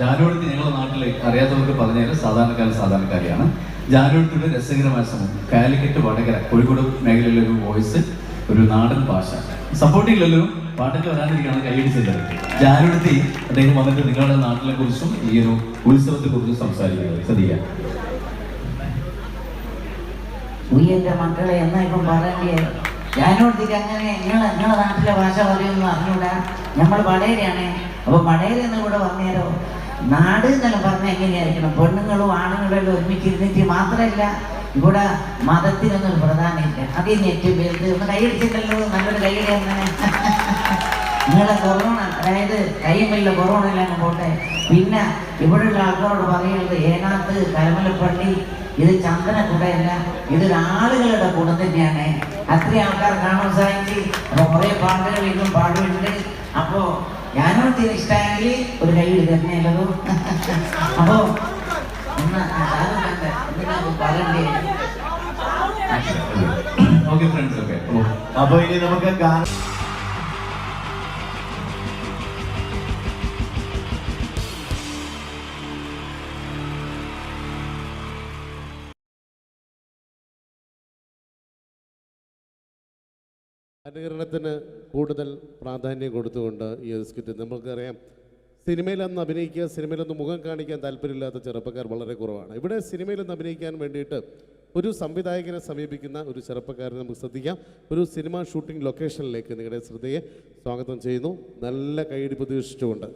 ജാനുവടുത്തി ഞങ്ങളുടെ നാട്ടിൽ അറിയാത്തവർക്ക് പറഞ്ഞാൽ സാധാരണക്കാരിയാണ്. ജാനുവടുത്തിയുടെ രസകരമായ സമൂഹം കാലിക്കറ്റ്, വടകര, കോഴിക്കോട് മേഖലയിലെ ഒരു വോയിസ്, ഒരു നാടൻ ഭാഷ. സപ്പോർട്ടില്ലല്ലോ, പാട്ടൊക്കെ വരാതിരിക്കുകയാണ് കൈയടിച്ചത്. ജാനുവടുത്തി അദ്ദേഹം വന്നിട്ട് നിങ്ങളുടെ നാട്ടിലെ കുറിച്ചും ഈ ഒരു ഉത്സവത്തെ കുറിച്ചും സംസാരിക്കുന്നത്. ശ്രദ്ധിക്കുക. ഉയ്യന്റെ മക്കളെ എന്നാ ഇപ്പം പറയണ്ടേ? ജാനുവടുത്തിക്ക് അങ്ങനെ നിങ്ങളെ നാട്ടിലെ ഭാഷ പറയുമെന്ന് അറിഞ്ഞൂടാ. നമ്മൾ വടകരയാണ്. അപ്പൊ വടകരയെന്ന് കൂടെ പറഞ്ഞേരോ. നാട് എന്നെല്ലാം പറഞ്ഞാൽ എങ്ങനെയായിരിക്കണം? പെണ്ണുങ്ങളും ആണുങ്ങളും എല്ലാം ഒരുമിച്ചിരുന്നിട്ട് മാത്രമല്ല, ഇവിടെ മതത്തിനൊന്നും പ്രധാനമില്ല. അതിന് ഏറ്റവും വലുത് ഒന്ന് കൈയടിച്ചിട്ടല്ലോ, നല്ലൊരു കൈയടി അങ്ങനെ. നിങ്ങളെ കൊറോണ, അതായത് കയ്യുമില്ല കൊറോണ എല്ലാം പോട്ടെ. പിന്നെ ഇവിടെയുള്ള ആൾക്കാരോട് പറയുന്നത് ഏനാത്ത് കരമലപ്പള്ളി ഇത് ചന്ദനക്കുടയല്ല, ഇതൊരു ആളുകളുടെ കൂടെ തന്നെയാണ്. അത്രയും ആൾക്കാർ കാണാൻ സാധിച്ചു. അപ്പൊ കുറെ പാട്ടുകൾ ഇന്നും പാടുന്നുണ്ട്. അപ്പോ ഞാനോട് ഇഷ്ടമെങ്കിൽ ഒരു കൈ തന്നെയല്ലോ. അപ്പോ പറയണ്ടേ? അപ്പൊ ഇനി നമുക്ക് അനുകരണത്തിന് കൂടുതൽ പ്രാധാന്യം കൊടുത്തുകൊണ്ട് ഈ സ്കിറ്റ്, നമുക്കറിയാം സിനിമയിലൊന്ന് അഭിനയിക്കുക, സിനിമയിലൊന്ന് മുഖം കാണിക്കാൻ താല്പര്യമില്ലാത്ത ചെറുപ്പക്കാർ വളരെ കുറവാണ്. ഇവിടെ സിനിമയിലൊന്ന് അഭിനയിക്കാൻ വേണ്ടിയിട്ട് ഒരു സംവിധായകനെ സമീപിക്കുന്ന ഒരു ചെറുപ്പക്കാരനെ നമുക്ക് ശ്രദ്ധിക്കാം. ഒരു സിനിമ ഷൂട്ടിംഗ് ലൊക്കേഷനിലേക്ക് നിങ്ങളുടെ ശ്രദ്ധയെ സ്വാഗതം ചെയ്യുന്നു, നല്ല കൈയടി പ്രതീക്ഷിച്ചുകൊണ്ട്.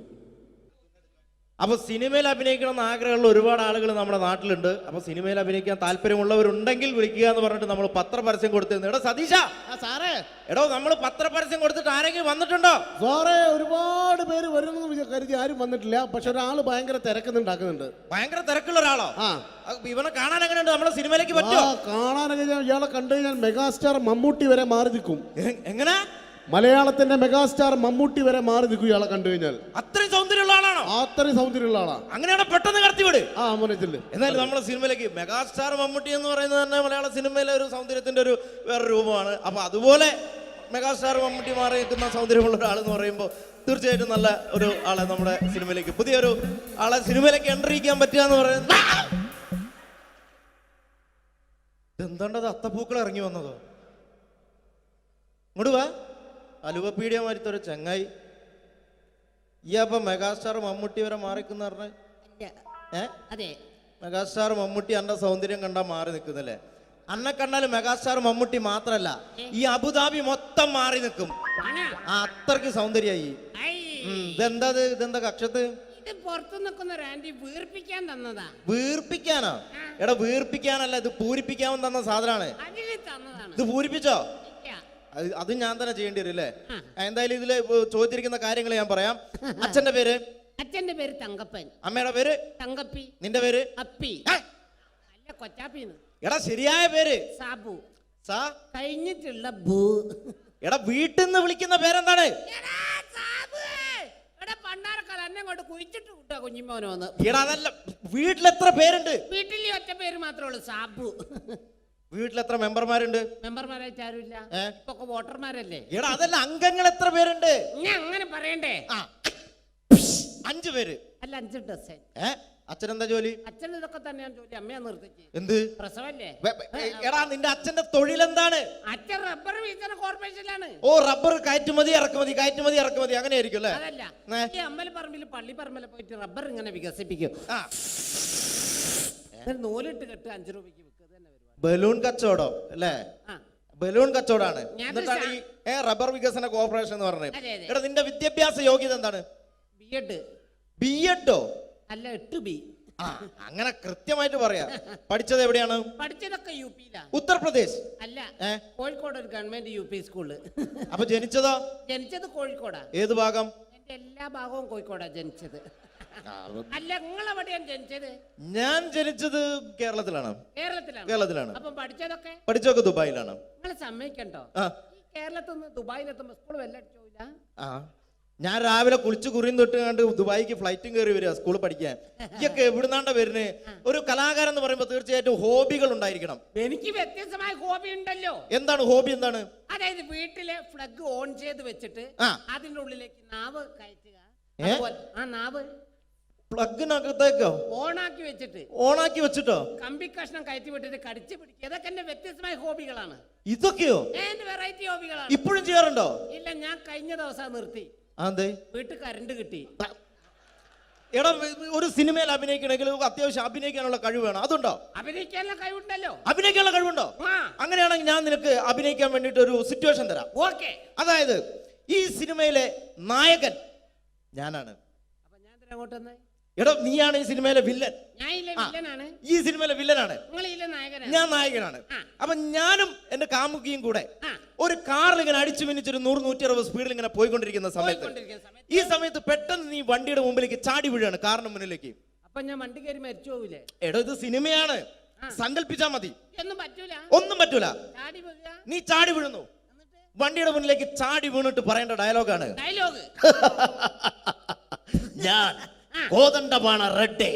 അപ്പോൾ സിനിമയിൽ അഭിനയിക്കണമെന്ന് ആഗ്രഹമുള്ള ഒരുപാട് ആളുകൾ നമ്മുടെ നാട്ടിലുണ്ട്. അപ്പോൾ സിനിമയിൽ അഭിനയിക്കാൻ താല്പര്യമുള്ളവരുണ്ടെങ്കിൽ വിളിക്കുക എന്ന് പറഞ്ഞിട്ട് നമ്മൾ പത്രപരസ്യം കൊടുത്തിരുന്നു. എടോ സതീശ, സാറേ, എടോ നമ്മൾ പത്രപരസ്യം കൊടുത്തിട്ട് ആരെങ്കിലും വന്നിട്ടുണ്ടോ? സാറേ, ഒരുപാട് പേര് വരുമെന്ന് കരുതി ആരും വന്നിട്ടില്ല. പക്ഷെ ഒരാൾ ഭയങ്കര തിരക്കുന്നുണ്ടാക്കുന്നുണ്ട്. ഭയങ്കര തിരക്കുള്ള ഒരാളോ? ഇവനെ കാണാൻ എങ്ങനെയുണ്ട്? നമ്മളെ സിനിമയിലേക്ക് പറ്റുമോ? കാണാനൊക്കെ ഇയാളെ കണ്ടു കഴിഞ്ഞാൽ മെഗാസ്റ്റാർ മമ്മൂട്ടി വരെ മാറി നിൽക്കും. എങ്ങനെ? മലയാളത്തിന്റെ മെഗാസ്റ്റാർ മമ്മൂട്ടി വരെ മാറി നിൽക്കും ഇയാളെ കണ്ടു കഴിഞ്ഞാൽ. അത്രയും സൗന്ദര്യമുള്ള ആളാണോ? അത്രയും സൗന്ദര്യമുള്ള ആളാണ്. അങ്ങനെയാണ് പെട്ടെന്ന് കടത്തിവിട്. മോനത്തില് എന്നാലും നമ്മളെ സിനിമയിലേക്ക് മെഗാസ്റ്റാർ മമ്മൂട്ടി എന്ന് പറയുന്നത് തന്നെ മലയാള സിനിമയിലെ ഒരു സൗന്ദര്യത്തിന്റെ ഒരു വേറെ രൂപമാണ്. അപ്പൊ അതുപോലെ മെഗാസ്റ്റാർ മമ്മൂട്ടി മാറി നിൽക്കുന്ന സൗന്ദര്യമുള്ള ഒരാളെന്ന് പറയുമ്പോൾ തീർച്ചയായിട്ടും നല്ല ഒരു ആളെ നമ്മുടെ സിനിമയിലേക്ക്, പുതിയൊരു ആളെ സിനിമയിലേക്ക് എൻട്രി ചെയ്യാൻ പറ്റുക എന്ന് പറയുന്നത്. എന്താണ്ടത് അത്തപ്പൂക്കൾ ഇറങ്ങി വന്നതോ? ഇങ്ങോട്ട് വാ. അലുവപ്പീഡിയ മാരിത്തൊരു ചങ്ങായി. ഈ അപ്പൊ മെഗാസ്റ്റാർ മമ്മൂട്ടി വരെ മാറിക്കുന്ന പറഞ്ഞ മെഗാസ്റ്റാർ മമ്മൂട്ടി അന്റെ സൗന്ദര്യം കണ്ടാ മാറി നിൽക്കുന്നില്ലേ? അന്നെ കണ്ടാൽ മെഗാസ്റ്റാർ മമ്മൂട്ടി മാത്രല്ല, ഈ അബുദാബി മൊത്തം മാറി നിൽക്കും. അത്രയ്ക്ക് സൗന്ദര്യായി. ഇതെന്താ കക്ഷത്ത്? വീർപ്പിക്കാനോ? എടാ വീർപ്പിക്കാനല്ല, ഇത് പൂരിപ്പിക്കാൻ തന്ന സാധനമാണ്. ഇത് പൂരിപ്പിച്ചോ? അത് ഞാൻ തന്നെ ചെയ്യേണ്ടി വരും അല്ലേ? എന്തായാലും ഇതില് ചോദിച്ചിരിക്കുന്ന കാര്യങ്ങൾ ഞാൻ പറയാം. അച്ഛന്റെ പേര്? അച്ഛന്റെ പേര് തങ്കപ്പൻ. അമ്മയുടെ പേര്? തങ്കപ്പി. നിന്റെ പേര്? അപ്പി. അല്ല, കൊച്ചാപ്പിന്ന്. എടാ ശരിയായ പേര്? സാബു. സാ കഴിഞ്ഞിട്ടുള്ള ബൂ. എടാ വീട്ടിൽ നിന്ന് വിളിക്കുന്ന പേരെന്താണ്? പണ്ടാരക്കാലം എന്നെ കൊണ്ട് കുഴിച്ചിട്ട് വിട്ടാ കുഞ്ഞിമോനോന്ന്. എടാ അതല്ല, വീട്ടിൽ എത്ര പേരുണ്ട്? വീട്ടിൽ ഒറ്റ പേര് മാത്രമേ ഉള്ളൂ, സാബു. വീട്ടിൽ എത്ര മെമ്പർമാരുണ്ട്? മെമ്പർമാരായിട്ട് ആരുമില്ല, ഇപ്പൊ വോട്ടർമാരല്ലേ. എടാ അതല്ല, അംഗങ്ങൾ എത്ര പേരുണ്ട്? ഞാൻ അങ്ങനെ പറയണ്ടേ? 5 പേര്. അല്ല, 5 ഡസൻ. അച്ഛനെന്താ ജോലി? അച്ഛൻ ഇതൊക്കെ തന്നെയാണ് ജോലി. അമ്മയെ നിർത്തിച്ച്. എന്ത് പ്രസവല്ലേ? എടാ നിന്റെ അച്ഛന്റെ തൊഴിൽ എന്താണ്? അച്ഛൻ റബ്ബർ വികസന കോർപ്പറേഷനിലാണ്. ഓ, റബ്ബർ കയറ്റുമതി ഇറക്കുമതി അങ്ങനെ ആയിരിക്കും അല്ലേ? അതല്ല, ഈ അമ്പലപ്പറമ്പിൽ പള്ളിപ്പറമ്പിൽ പോയിട്ട് റബ്ബർ ഇങ്ങനെ വികസിപ്പിക്കും. നൂലിട്ട് കെട്ട് 5 രൂപയ്ക്ക് വിൽക്കുക. ബലൂൺ കച്ചവടം അല്ലേ? ബലൂൺ കച്ചവടാണ്. എന്നിട്ടാണ് ഈ റബ്ബർ വികസന കോർപ്പറേഷൻ എന്ന് പറഞ്ഞത്. എടാ നിന്റെ വിദ്യാഭ്യാസ യോഗ്യത എന്താണ്? ബിഎഡോ? അല്ല, 8B. അങ്ങനെ കൃത്യമായിട്ട് പറയാ. പഠിച്ചത് എവിടെയാണ്? പഠിച്ചതൊക്കെ യുപിയിലാ. ഉത്തർപ്രദേശ്? അല്ല, കോഴിക്കോട് ഒരു ഗവൺമെന്റ് UP സ്കൂള്. അപ്പൊ ജനിച്ചതോ? ജനിച്ചത് കോഴിക്കോടാ. ഏത് ഭാഗം? എന്റെ എല്ലാ ഭാഗവും കോഴിക്കോടാ ജനിച്ചത്. അല്ല, നിങ്ങളെവിടെയാണ് ജനിച്ചത്? ഞാൻ ജനിച്ചത് കേരളത്തിലാണ്. കേരളത്തിലാണ്. അപ്പം പഠിച്ചതൊക്കെ ദുബായിലാണ്. നിങ്ങൾ സമ്മതിക്കണ്ടോ? കേരളത്തിൽ നിന്ന് ദുബായിലെത്തുമ്പോ സ്കൂൾ വെല്ലടിച്ചോയില്ല. ഞാൻ രാവിലെ കുളിച്ച് കുറിയും തൊട്ട് കണ്ട് ദുബായിക്ക് ഫ്ലൈറ്റും കയറി വരിക സ്കൂളിൽ പഠിക്കാൻ. ഇയൊക്കെ എവിടുന്നാണ്ട വരുന്നത്? ഒരു കലാകാരൻ എന്ന് പറയുമ്പോൾ തീർച്ചയായിട്ടും ഹോബികൾ ഉണ്ടായിരിക്കണം. എനിക്ക് വ്യത്യസ്തമായ ഹോബി ഉണ്ടല്ലോ. എന്താണ് ഹോബി? എന്താണ്? അതായത് വീട്ടിലെ ഫ്ലഗ് ഓൺ ചെയ്ത് വെച്ചിട്ട് അതിന്റെ ഉള്ളിലേക്ക് നാവ് കയറ്റുക. ആ നാവ് പ്ലഗിനകത്തേക്കോ? ഓണാക്കി വെച്ചിട്ട് ഓണാക്കി വെച്ചിട്ടോ? കമ്പി കഷ്ണം കയറ്റി വിട്ടിട്ട് കടിച്ചു പിടിക്കുക. ഇതൊക്കെ എന്റെ വ്യത്യസ്തമായ ഹോബികളാണ്. ഇതൊക്കെയോ എന്റെ വെറൈറ്റി ഹോബികളാണ്. ഇപ്പോഴും ചെയ്യാറുണ്ടോ? ഇല്ല, ഞാൻ കഴിഞ്ഞ ദിവസം നിർത്തി. അതെ, വീട്ടിൽ കറണ്ട് കിട്ടി. എടാ, ഒരു സിനിമയിൽ അഭിനയിക്കണമെങ്കിൽ അത്യാവശ്യം അഭിനയിക്കാനുള്ള കഴിവ് വേണം. അതുണ്ടോ? അഭിനയിക്കാനുള്ള കഴിവുണ്ടല്ലോ. അഭിനയിക്കാനുള്ള കഴിവുണ്ടോ? ആ. അങ്ങനെയാണെങ്കിൽ ഞാൻ നിനക്ക് അഭിനയിക്കാൻ വേണ്ടിട്ട് ഒരു സിറ്റുവേഷൻ തരാം. ഓക്കെ. അതായത് ഈ സിനിമയിലെ നായകൻ ഞാനാണ്. അപ്പൊ ഞാൻ അങ്ങോട്ട് വന്നേ. എടാ, നീയാണ് ഈ സിനിമയിലെ വില്ലൻ. ഞാൻ ഇല്ല വില്ലനാണ്. ഈ സിനിമയിലെ വില്ലനാണ്. നിങ്ങൾ ഇല്ല നായകനാണ്. ഞാൻ നായകനാണ്. അപ്പൊ ഞാനും എന്റെ കാമുകിയും കൂടെ ആ. ഒരു കാറിൽ ഇങ്ങനെ അടിച്ചു മിനിച്ചൊരു 100-160 സ്പീഡിൽ ഇങ്ങനെ പോയിക്കൊണ്ടിരിക്കുന്ന സമയത്ത് ഈ സമയത്ത് പെട്ടെന്ന് നീ വണ്ടിയുടെ മുമ്പിലേക്ക് ചാടി വീഴാണ്, കാറിന് മുന്നിലേക്ക്. അപ്പൊ ഞാൻ വണ്ടി കയറി മരിച്ചു പോവില്ലേ? എടോ, ഇത് സിനിമയാണ്, സങ്കല്പിച്ചാ മതി. ഒന്നും പറ്റൂല. ഒന്നും പറ്റൂല. ചാടി വീഴുക. നീ ചാടി വീഴുന്നു. വണ്ടിയുടെ മുന്നിലേക്ക് ചാടി വീണിട്ട് പറയേണ്ട ഡയലോഗാണ്. ഡയലോഗ്. ഞാൻ കോതണ്ടപാണ റെഡ്ഡേ.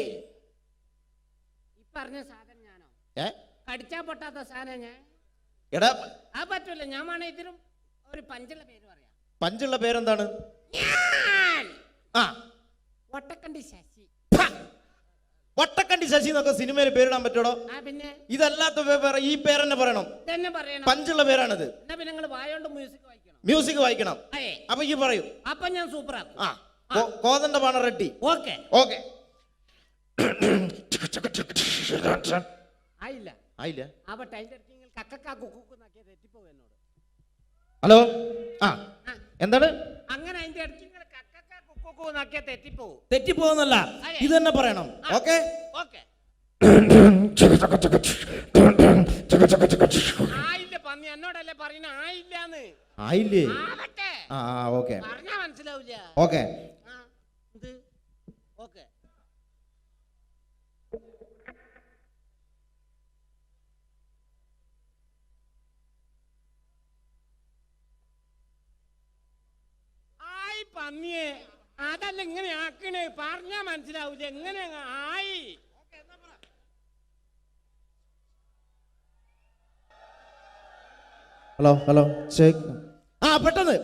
ഈ പറഞ്ഞ സാധനം ഞാനോ? കടിച്ചാ പൊട്ടാത്ത സാധനം ഞാൻ. എടാ, ആ പറ്റൂല. ഞാൻ വേണേ ഇതിനും ഒരു പഞ്ചുള്ള പേര് പറയാം. പഞ്ചുള്ള പേരെന്താണ്? ഞാൻ ആ, വട്ടക്കണ്ടി ശശി. വട്ടക്കണ്ടി ശശി എന്നൊക്കെ സിനിമയിൽ പേരിടാൻ പറ്റോടോ? ആ, പിന്നെ ഇതല്ലാത്ത ഈ പേരെന്നെ പറയണം. തന്നെ പറയണം. പഞ്ചുള്ള പേരാണിത്. എന്നാ പിന്നെ നിങ്ങൾ വായോണ്ട് മ്യൂസിക് വായിക്കണം. മ്യൂസിക് വായിക്കണം. അതെ. അപ്പൊ ഈ പറയൂ. അപ്പൊ ഞാൻ സൂപ്പർ ആക്കും. ആ, കോതണ്ടപാണ റെഡ്ഡി. ഓക്കെ. ഓക്കെ. ആയില്ല. ആയില്ല. അപ്പൊ ടൈലർ കിങ്ങിൽ കക്കക്കാ കുക്കുന്നാക്കിയ തെറ്റിപ്പോവും എന്നോട്. ഹലോ. ആ, എന്താണ്? അങ്ങനെ അതിന്റെ ഇടയ്ക്ക് നിങ്ങൾ കക്കക്കാ കുക്കുന്നാക്കിയ തെറ്റിപ്പോവും. തെറ്റിപ്പോന്നല്ല, ഇത് തന്നെ പറയണം. ഓക്കെ. ഓക്കെ. ആയില്ല പന്നി, എന്നോടല്ലേ പറയുന്ന ആയില്ലാന്ന്. ആയില്ലേ? ആവട്ടെ. ആ, ഓക്കെ. പറഞ്ഞാ മനസ്സിലാവില്ല. ഓക്കെ. ഇത് ഓക്കെ. ആയി പന്നിയെ, അതല്ല ഇങ്ങനെ ആക്കണേ. പറഞ്ഞാ മനസ്സിലാവൂല. എങ്ങനെ ആയി? Hello, hello, check. ആ, പെട്ടെന്ന്.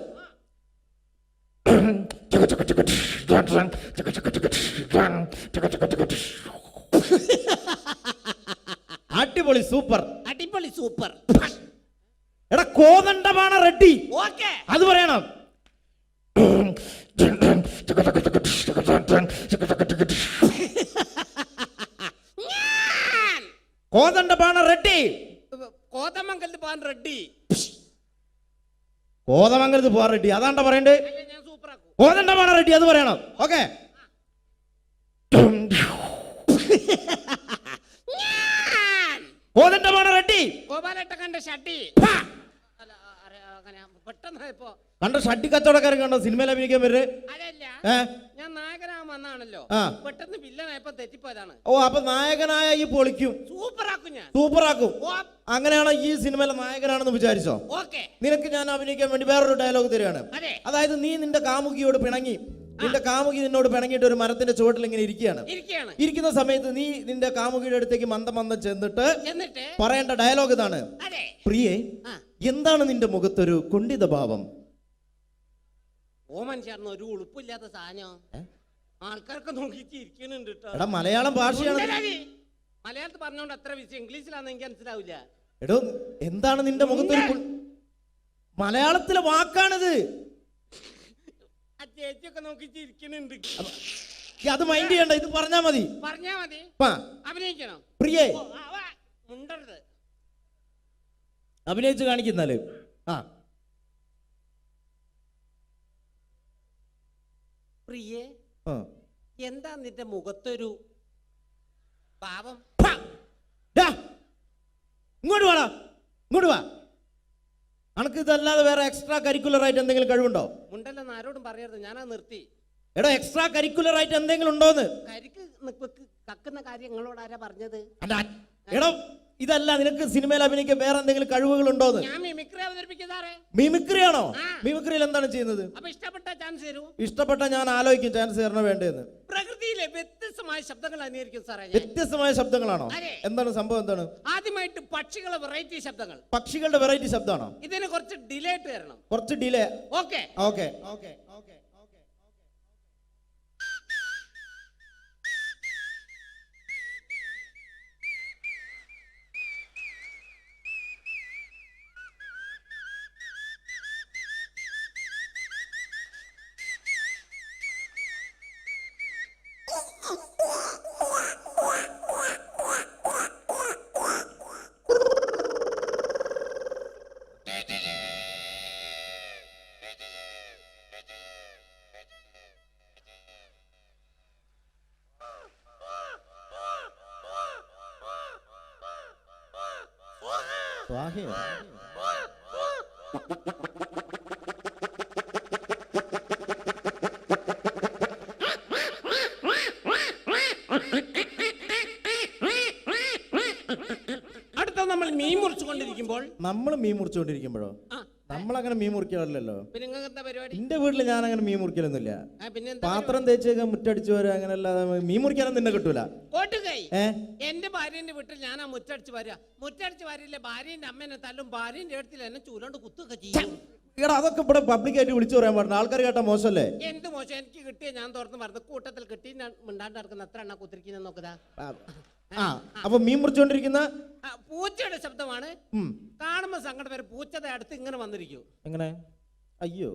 അടിപൊളി, സൂപ്പർ. അടിപൊളി, സൂപ്പർ. എടാ, കോതണ്ടപാണ റെഡ്ഡി. ഓക്കെ. അത് പറയണം. കോതണ്ടപാണ റെഡ്ഡി. കോതമംഗലത്ത് പോകാൻ റെഡ്ഡി. കോതമംഗലത്ത് പോവാൻ റെഡ്ഡി, അതാണ്ട പറയണ്ടേ? ഞാൻ സൂപ്പർ ആക്കും. കോതണ്ടപാണ റെഡ്ഡി, അത് പറയണം. ഓക്കെ. കോതണ്ടപാണ റെഡ്ഡി. ഗോപാലേട്ട കണ്ട ഷട്ടി. അല്ല, അങ്ങനെ പെട്ടെന്ന് ഇപ്പോ കണ്ട ഷട്ടി കച്ചവടക്കാരൻ കണ്ടോ സിനിമയിൽ അഭിനയിക്കാൻ വരുന്നത്? അതല്ല, ഞാൻ നായകനാകാൻ വന്നാണല്ലോ. ആ. പെട്ടെന്ന് വില്ലനായപ്പോ തെറ്റിപ്പോയതാണ്. ഓ, അപ്പൊ നായകനായ ഈ പൊളിക്കും, സൂപ്പർ ആക്കും ഞാൻ. സൂപ്പറാക്കും. അങ്ങനെയാണോ ഈ സിനിമയിലെ നായകനാണെന്ന് വിചാരിച്ചോ? ഓക്കെ. നിനക്ക് ഞാൻ അഭിനയിക്കാൻ വേണ്ടി വേറൊരു ഡയലോഗ് തരികയാണ്. അതെ. അതായത് നീ നിന്റെ കാമുകിയോട് പിണങ്ങി, നിന്റെ കാമുകി നിന്നോട് പിണങ്ങിയിട്ട് ഒരു മരത്തിന്റെ ചുവട്ടിൽ ഇങ്ങനെ ഇരിക്കുകയാണ്. ഇരിക്കുന്ന സമയത്ത് നീ നിന്റെ കാമുകിയുടെ അടുത്തേക്ക് മന്ദം ചെന്നിട്ട് പറയേണ്ട ഡയലോഗ് ഇതാണ്. പ്രിയേ, എന്താണ് നിന്റെ മുഖത്തൊരു കുണ്ഠിത ഭാവം? ഓ മനുഷ്യർന്ന് ഒരു ഉളുപ്പില്ലാത്ത സാധനം ആൾക്കാർക്ക് നോക്കിയിട്ട് ഇരിക്കുന്നുണ്ട്. എടാ, മലയാളം ഭാഷയാണ്. മലയാളത്തിൽ പറഞ്ഞോണ്ട് അത്ര വിഷയം, ഇംഗ്ലീഷിലാന്ന് എനിക്ക് മനസ്സിലാവില്ല. എടോ, എന്താണ് നിന്റെ മുഖത്തൊരു മലയാളത്തിലെ വാക്കാണിത്. ആ ചേച്ചിയൊക്കെ നോക്കിയിട്ട് ഇരിക്കുന്നുണ്ട്. അത് മൈൻഡ് ചെയ്യണ്ട, ഇത് പറഞ്ഞാ മതി. പറഞ്ഞാ മതി. അഭിനയിക്കണം. പ്രിയേ, മുണ്ടരുത്. അഭിനയിച്ച് കാണിക്കുന്നാല്. ആ, പ്രിയേ, എന്താ നിന്റെ മുഖത്തൊരു പാവം? ഇങ്ങോട്ട് വാടാ, ഇങ്ങോട്ട് വാ. അനക്ക് ഇതല്ലാതെ വേറെ എക്സ്ട്രാ കരിക്കുലർ ആയിട്ട് എന്തെങ്കിലും കഴിവുണ്ടോ? മുണ്ടല്ലെന്ന് ആരോടും പറയരുത്, ഞാനാ നിർത്തി. എടാ, എക്സ്ട്രാ കരിക്കുലർ ആയിട്ട് എന്തെങ്കിലും ഉണ്ടോന്ന്? കരിക്ക് കക്കുന്ന കാര്യം നിങ്ങളോട് ആരാ പറഞ്ഞത്? എടാ, ഇതല്ല, നിനക്ക് സിനിമയിൽ അഭിനയിക്കാൻ വേറെ എന്തെങ്കിലും കഴിവുകൾ ഉണ്ടോന്ന്? ഞാൻ മിമിക്രി അവതരിപ്പിക്കുന്നതാറേ. മിമിക്രി ആണോ? മിമിക്രിയിൽ എന്താണ് ചെയ്യുന്നത്? അപ്പൊ ഇഷ്ടപ്പെട്ട ചാൻസ് തരൂ. ഇഷ്ടപ്പെട്ട ഞാൻ ആലോചിക്കും ചാൻസ് തരണോ വേണ്ടതെന്ന്. പ്രകൃതിയിലെ വ്യത്യസ്തമായ ശബ്ദങ്ങൾ അനുകരിക്കും സാറേ. വ്യത്യസ്തമായ ശബ്ദങ്ങളാണോ? എന്താണ് സംഭവം? എന്താണ്? ആദ്യമായിട്ട് പക്ഷികളെ വെറൈറ്റി ശബ്ദങ്ങൾ. പക്ഷികളുടെ വെറൈറ്റി ശബ്ദമാണോ? ഇതിന് കുറച്ച് ഡിലേ ഇട്ട് തരണം. കുറച്ച് delay. Okay. Okay, okay, okay, okay. സ്വാഹയോ? അടുത്ത നമ്മൾ മീൻ മുറിച്ചുകൊണ്ടിരിക്കുമ്പോൾ നമ്മൾ മീൻ മുറിച്ചുകൊണ്ടിരിക്കുമ്പോഴോ? ആ, നമ്മളങ്ങനെ മീൻ മുറിക്കാറില്ലല്ലോ. പിന്നെ നിങ്ങൾക്ക് എന്താ പരിപാടി? എന്റെ വീട്ടിൽ ഞാൻ അങ്ങനെ മീൻ മുറിക്കലൊന്നുമില്ല. പിന്നെ എന്താ പാത്രം തേച്ച് മുറ്റടിച്ചു വരാ, അങ്ങനെ അല്ലാതെ മീൻ മുറിക്കാനൊന്നും നിന്നെ കിട്ടൂല. കോട്ടുകൈ ഏ എന്റെ ഭാര്യന്റെ വീട്ടിൽ ഞാനാ മുറ്റടിച്ച് വരിക. മുറ്റടിച്ച് വരില്ലേ ഭാര്യന്റെ അമ്മേനെ തല്ലും, ഭാര്യന്റെ അടുത്തിൽ എന്നെ ചൂലോണ്ട് കുത്തൊക്കെ ചെയ്യും. എടാ അതൊക്കെ ഇവിടെ പബ്ലിക്കായിട്ട് വിളിച്ചു പറയാൻ പാടില്ല, ആൾക്കാർ കേട്ടാ മോശമല്ലേ? എന്ത് മോശം, എനിക്ക് കിട്ടിയ ഞാൻ തുറന്ന് പറഞ്ഞു. കൂട്ടത്തിൽ കിട്ടി ഞാൻ മിണ്ടാണ്ട് നടക്കുന്ന എത്ര എണ്ണ കുത്തിരിക്കുന്ന നോക്കുക. ആ അപ്പൊ മീൻ മുറിച്ചുകൊണ്ടിരിക്കുന്ന പൂച്ചയുടെ ശബ്ദമാണ്. കാണുമ്പോ സങ്കടം വരെ. പൂച്ചയുടെ അടുത്ത് ഇങ്ങനെ വന്നിരിക്കും. എങ്ങനെ? അയ്യോ,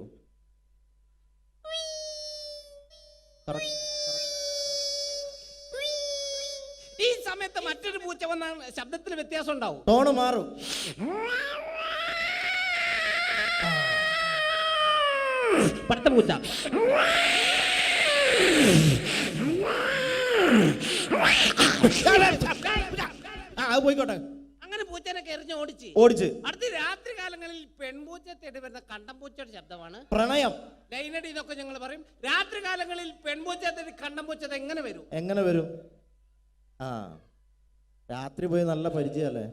ഈ സമയത്ത് മറ്റൊരു പൂച്ച വന്ന ശബ്ദത്തിൽ വ്യത്യാസം ഉണ്ടാവും. ടോണ് മാറും. പടുത്ത പൂച്ച. അത് പോയിക്കോട്ടെ. അങ്ങനെ പൂച്ചനൊക്കെ എറിഞ്ഞ് ഓടിച്ച് അടുത്ത രാത്രി കാലങ്ങളിൽ പെൺപൂച്ച തേടി വരുന്ന കണ്ടംപൂച്ചയുടെ ശബ്ദമാണ് പ്രണയം. ലൈനടി ഇതൊക്കെ ഞങ്ങൾ പറയും. രാത്രി കാലങ്ങളിൽ പെൺപൂച്ച തേടി കണ്ടംപൂച്ച എങ്ങനെ വരും? എങ്ങനെ വരും? ആ രാത്രി പോയി നല്ല പരിചയമല്ലേ?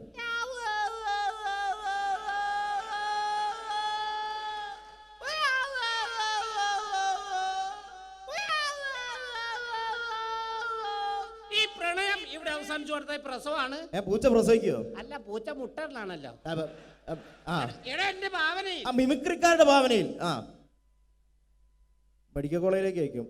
ഈ പ്രണയം ഇവിടെ അവസാനിച്ചു കൊടുത്ത പ്രസവമാണ്. പൂച്ച പ്രസവിക്കോ? അല്ല, പൂച്ച മുട്ടറിലാണല്ലോ. ആ എടാ എന്റെ ഭാവനയിൽ, മിമിക്രിക്കാരുടെ ഭാവനയിൽ. ആ മെഡിക്കൽ കോളേജിലേക്ക് അയക്കും.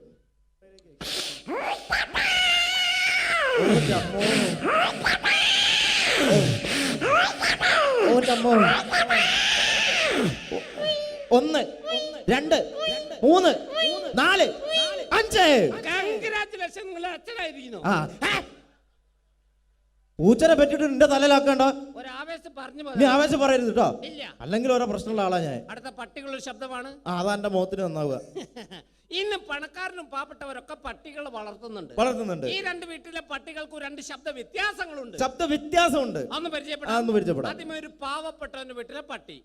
ഒന്ന്, രണ്ട്, മൂന്ന്, നാല്, അഞ്ച്. കൺഗ്രാറ്റുലേഷൻ, നിങ്ങൾ അച്ഛനായിരിക്കുന്നു. പൂച്ചനെ പറ്റിട്ട് നിന്റെ തലയിലാക്കണ്ട. ഒരു ആവേശം പറഞ്ഞു നീ ആവേശം പറയരുത് കേട്ടോ, ഇല്ല. അല്ലെങ്കിൽ ഓരോ പ്രശ്നമുള്ള ആളാ ഞാൻ. അടുത്ത പട്ടികളുടെ ശബ്ദമാണ്. അതാ എന്റെ മുഖത്തിന് നന്നാവുക. ഇന്ന് പണക്കാരനും പാവപ്പെട്ടവരൊക്കെ പട്ടികൾ വളർത്തുന്നുണ്ട്. ഈ രണ്ട് വീട്ടിലെ പട്ടികൾക്ക് രണ്ട് ശബ്ദ വ്യത്യാസങ്ങളുണ്ട്. ശബ്ദ വ്യത്യാസമുണ്ട്. ഒന്ന് പരിചയപ്പെടാം. ആദ്യമേ ഒരു പാവപ്പെട്ടവന്റെ വീട്ടിലെ പട്ടി.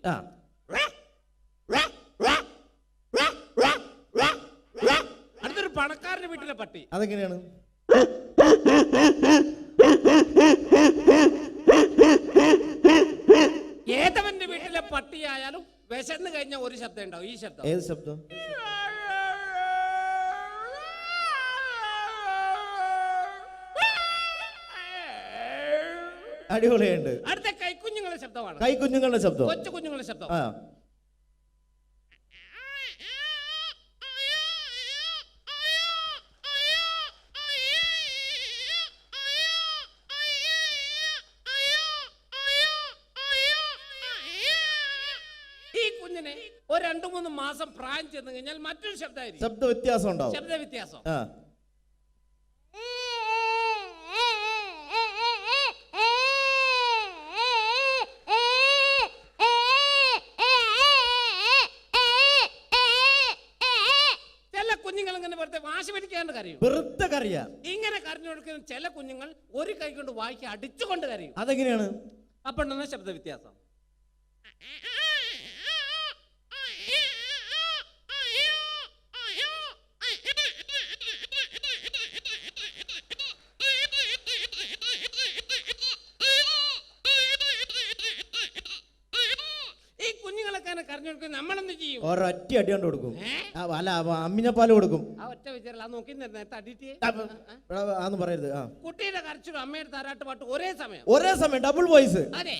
അടുത്തൊരു പണക്കാരന്റെ വീട്ടിലെ പട്ടി. അതെങ്ങനെയാണ്? ഏതവന്റെ വീട്ടിലെ പട്ടിയായാലും വിശന്ന് കഴിഞ്ഞ ഒരു ശബ്ദം ഉണ്ടാവും. ഈ ശബ്ദം. ഏത് ശബ്ദം? അടിപൊളിയുണ്ട്. അടുത്ത കൈക്കുഞ്ഞുങ്ങളുടെ ശബ്ദമാണ്. കൈക്കുഞ്ഞുങ്ങളുടെ ശബ്ദം, കൊച്ചു കുഞ്ഞുങ്ങളുടെ ശബ്ദം. ഈ കുഞ്ഞിനെ ഒരു 2-3 മാസം പ്രായം ചെന്ന് കഴിഞ്ഞാൽ മറ്റൊരു ശബ്ദമായിരിക്കും. ശബ്ദ വ്യത്യാസം ഉണ്ടാവും. ശബ്ദ വ്യത്യാസം. ചില കുഞ്ഞുങ്ങൾ ഇങ്ങനെ വെറുതെ വാശി പിടിക്കാണ്ട് കരയും. വെറുതെ കരയാ. ഇങ്ങനെ കരഞ്ഞു കൊടുക്കുന്ന ചില കുഞ്ഞുങ്ങൾ ഒരു കൈ കൊണ്ട് വായിക്ക് അടിച്ചുകൊണ്ട് കരയും. അതെങ്ങനെയാണ്? അപ്പോഴാണ് ശബ്ദ വ്യത്യാസം. നമ്മളെന്ത് ചെയ്യും? ഒരൊറ്റ അടി കൊണ്ട് കൊടുക്കും. അല്ല, അമ്മിഞ്ഞപ്പാല് കൊടുക്കും. ആ ഒറ്റ വിചാരം നോക്കി അടിയിട്ട് ആന്ന് പറയരുത്. കുട്ടിയുടെ കരച്ചിലും അമ്മയുടെ താരാട്ട് പാട്ട് ഒരേ സമയം ഡബിൾ വോയിസ്. അതെ.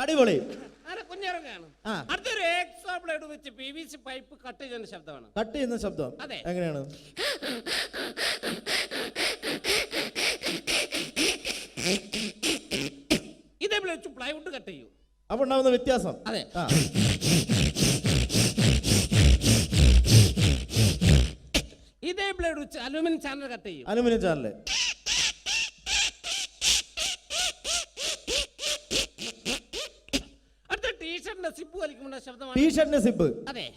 അടിപൊളി. കുഞ്ഞിറങ്ങാണ്. അടുത്തൊരു എക്സ്ട്രാ ബ്ലേഡ് വെച്ച് PVC പൈപ്പ് കട്ട് ചെയ്യുന്ന ശബ്ദമാണ്. കട്ട് ചെയ്യുന്ന ശബ്ദം. അതെ. എങ്ങനെയാണ്? ഇതേപോലെ വെച്ച് പ്ലൈവുഡ് കട്ട് ചെയ്യും. അപ്പൊ ഉണ്ടാവുന്ന വ്യത്യാസം. അതെ. ഇതേ ബ്ലേഡ് അലുമിനിയം ചാനൽ കട്ട് ചെയ്യും. Aluminium channel. അടുത്ത ടീഷർട്ടിന്റെ സിപ്പ് വലിക്കുമ്പോൾ ശബ്ദമാണ്. ടീഷർട്ടിന്റെ സിപ്പ്. അതെ.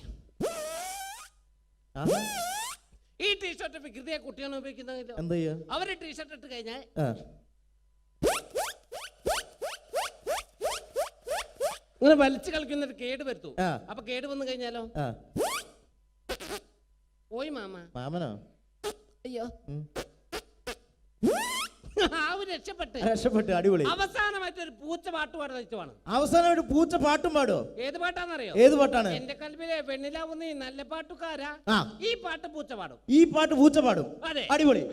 ഈ ടീഷർട്ട് വികൃതിയെ കുട്ടിയാണ് ഉപയോഗിക്കുന്നത്. എന്താ ചെയ്യാ? അവര് ടീഷർട്ട് ഇട്ട് കഴിഞ്ഞാൽ ഇങ്ങനെ വലിച്ചു കളിക്കുന്നൊരു കേട് വരുത്തു. അപ്പൊ കേട് വന്നു കഴിഞ്ഞാലോ പോയി മാമനോ അയ്യോ രക്ഷപ്പെട്ടു. അടിപൊളി. അവസാനമായിട്ട് ഒരു പൂച്ച പാട്ട് പാടുന്ന ഇഷ്ടമാണ്. അവസാനമായിട്ട് പൂച്ച പാട്ടും പാടോ? ഏത് പാട്ടാന്നറിയോ? ഏത് പാട്ടാണ്? എന്റെ കൽവിലെ വെണ്ണിലാവുന്ന നല്ല പാട്ടുകാരാ. ഈ പാട്ട് പൂച്ച പാടും. ഈ പാട്ട് പൂച്ച പാടും. അതെ. അടിപൊളി.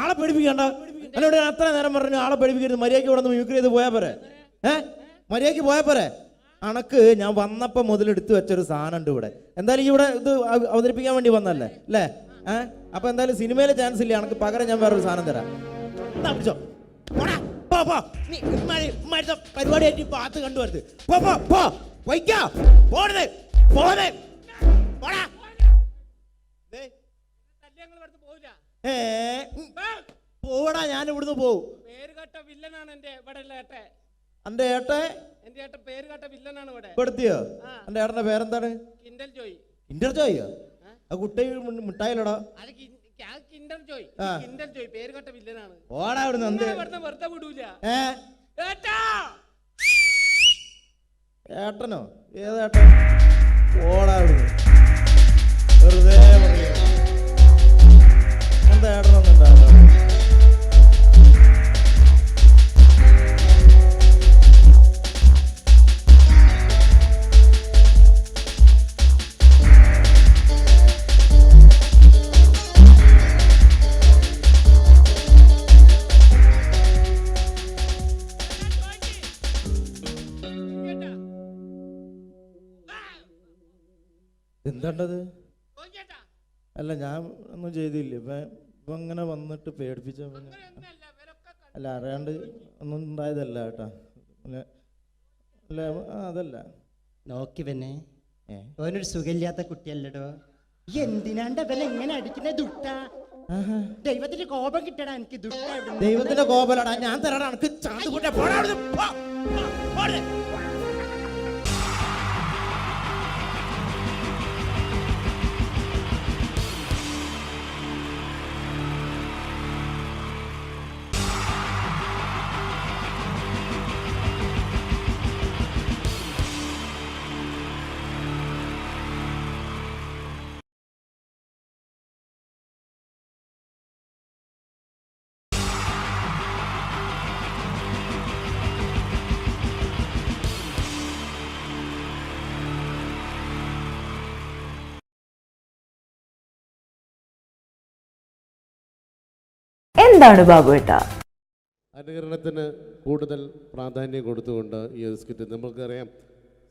ആളെ പേടിപ്പിക്കണ്ട. എന്നോട് അത്ര നേരം പറഞ്ഞു ആളെ പേടിപ്പിക്കരുത്, മര്യാദയ്ക്ക് ഇവിടെ നിന്ന് മിമിക്രി ചെയ്ത് പോയാ പോരെ. മര്യാദയ്ക്ക് പോയാ പോരെ. അണക്ക് ഞാൻ വന്നപ്പോ മുതൽ എടുത്തു വെച്ചൊരു സാധനം ഉണ്ട് ഇവിടെ. എന്തായാലും ഇവിടെ ഇത് അവതരിപ്പിക്കാൻ വേണ്ടി വന്നല്ലേ അല്ലേ? അപ്പൊ എന്തായാലും സിനിമയിലെ ചാൻസ് ഇല്ല. അണക്ക് പകരം ഞാൻ വേറൊരു സാധനം തരാം. പരിപാടിയായിട്ട് പാത്ത് കണ്ടുവരുത്. പോടാ, ഞാൻ ഇവിടുന്ന് പോവും. പേരുകെട്ട വില്ലനാണ് എന്റെ ഇവിടെ ഏട്ടെ. എന്റെ ഏട്ടെ? എന്റെ ഏട്ടൻ പേരുകെട്ട വില്ലനാണ് ഇവിടെ. പെടുത്തിയോ? എന്റെ ഏട്ടന്റെ പേരെന്താണ്? Kindle Joy. കിൻഡർ ജോയോ? ആ കുട്ടി മിഠായിലടാ. കിൻഡൽ ജോയ്. കിൻഡൽ ജോയ് പേരുകെട്ട വില്ലനാണ്. ഓടാ ഇവിടുന്ന്. വെറുതെ വിടൂല. ഏട്ടനോ? ഏതേട്ടൻ? ഓടാ ഇവിടുന്ന്. വെറുതെ പറയാ. എന്താ ഏട്ടനൊന്നും ഉണ്ടാവില്ല. എന്താണ്ടത്? അല്ല ഞാൻ ഒന്നും ചെയ്തില്ല. ഇപ്പൊ അങ്ങനെ വന്നിട്ട് പേടിപ്പിച്ച അല്ല അറിയാണ്ട് ഒന്നും ഉണ്ടായതല്ല കേട്ടാ. അല്ല അതല്ല. നോക്കി പിന്നെ ഓനൊരു സുഖമില്ലാത്ത കുട്ടിയല്ലടോ. എന്തിനാണ്ട വില എങ്ങനെ അടിക്കുന്ന ദുട്ട? ദൈവത്തിന്റെ കോപം കിട്ടടാ എനിക്ക്. ദുട്ട ദൈവത്തിന്റെ കോപലടാ. ഞാൻ തരാടാ എനിക്ക്. എന്താണ് ബാബുവേട്ട? അനുകരണത്തിന് കൂടുതൽ പ്രാധാന്യം കൊടുത്തുകൊണ്ട് ഈ സ്കിറ്റ് നമുക്കറിയാം.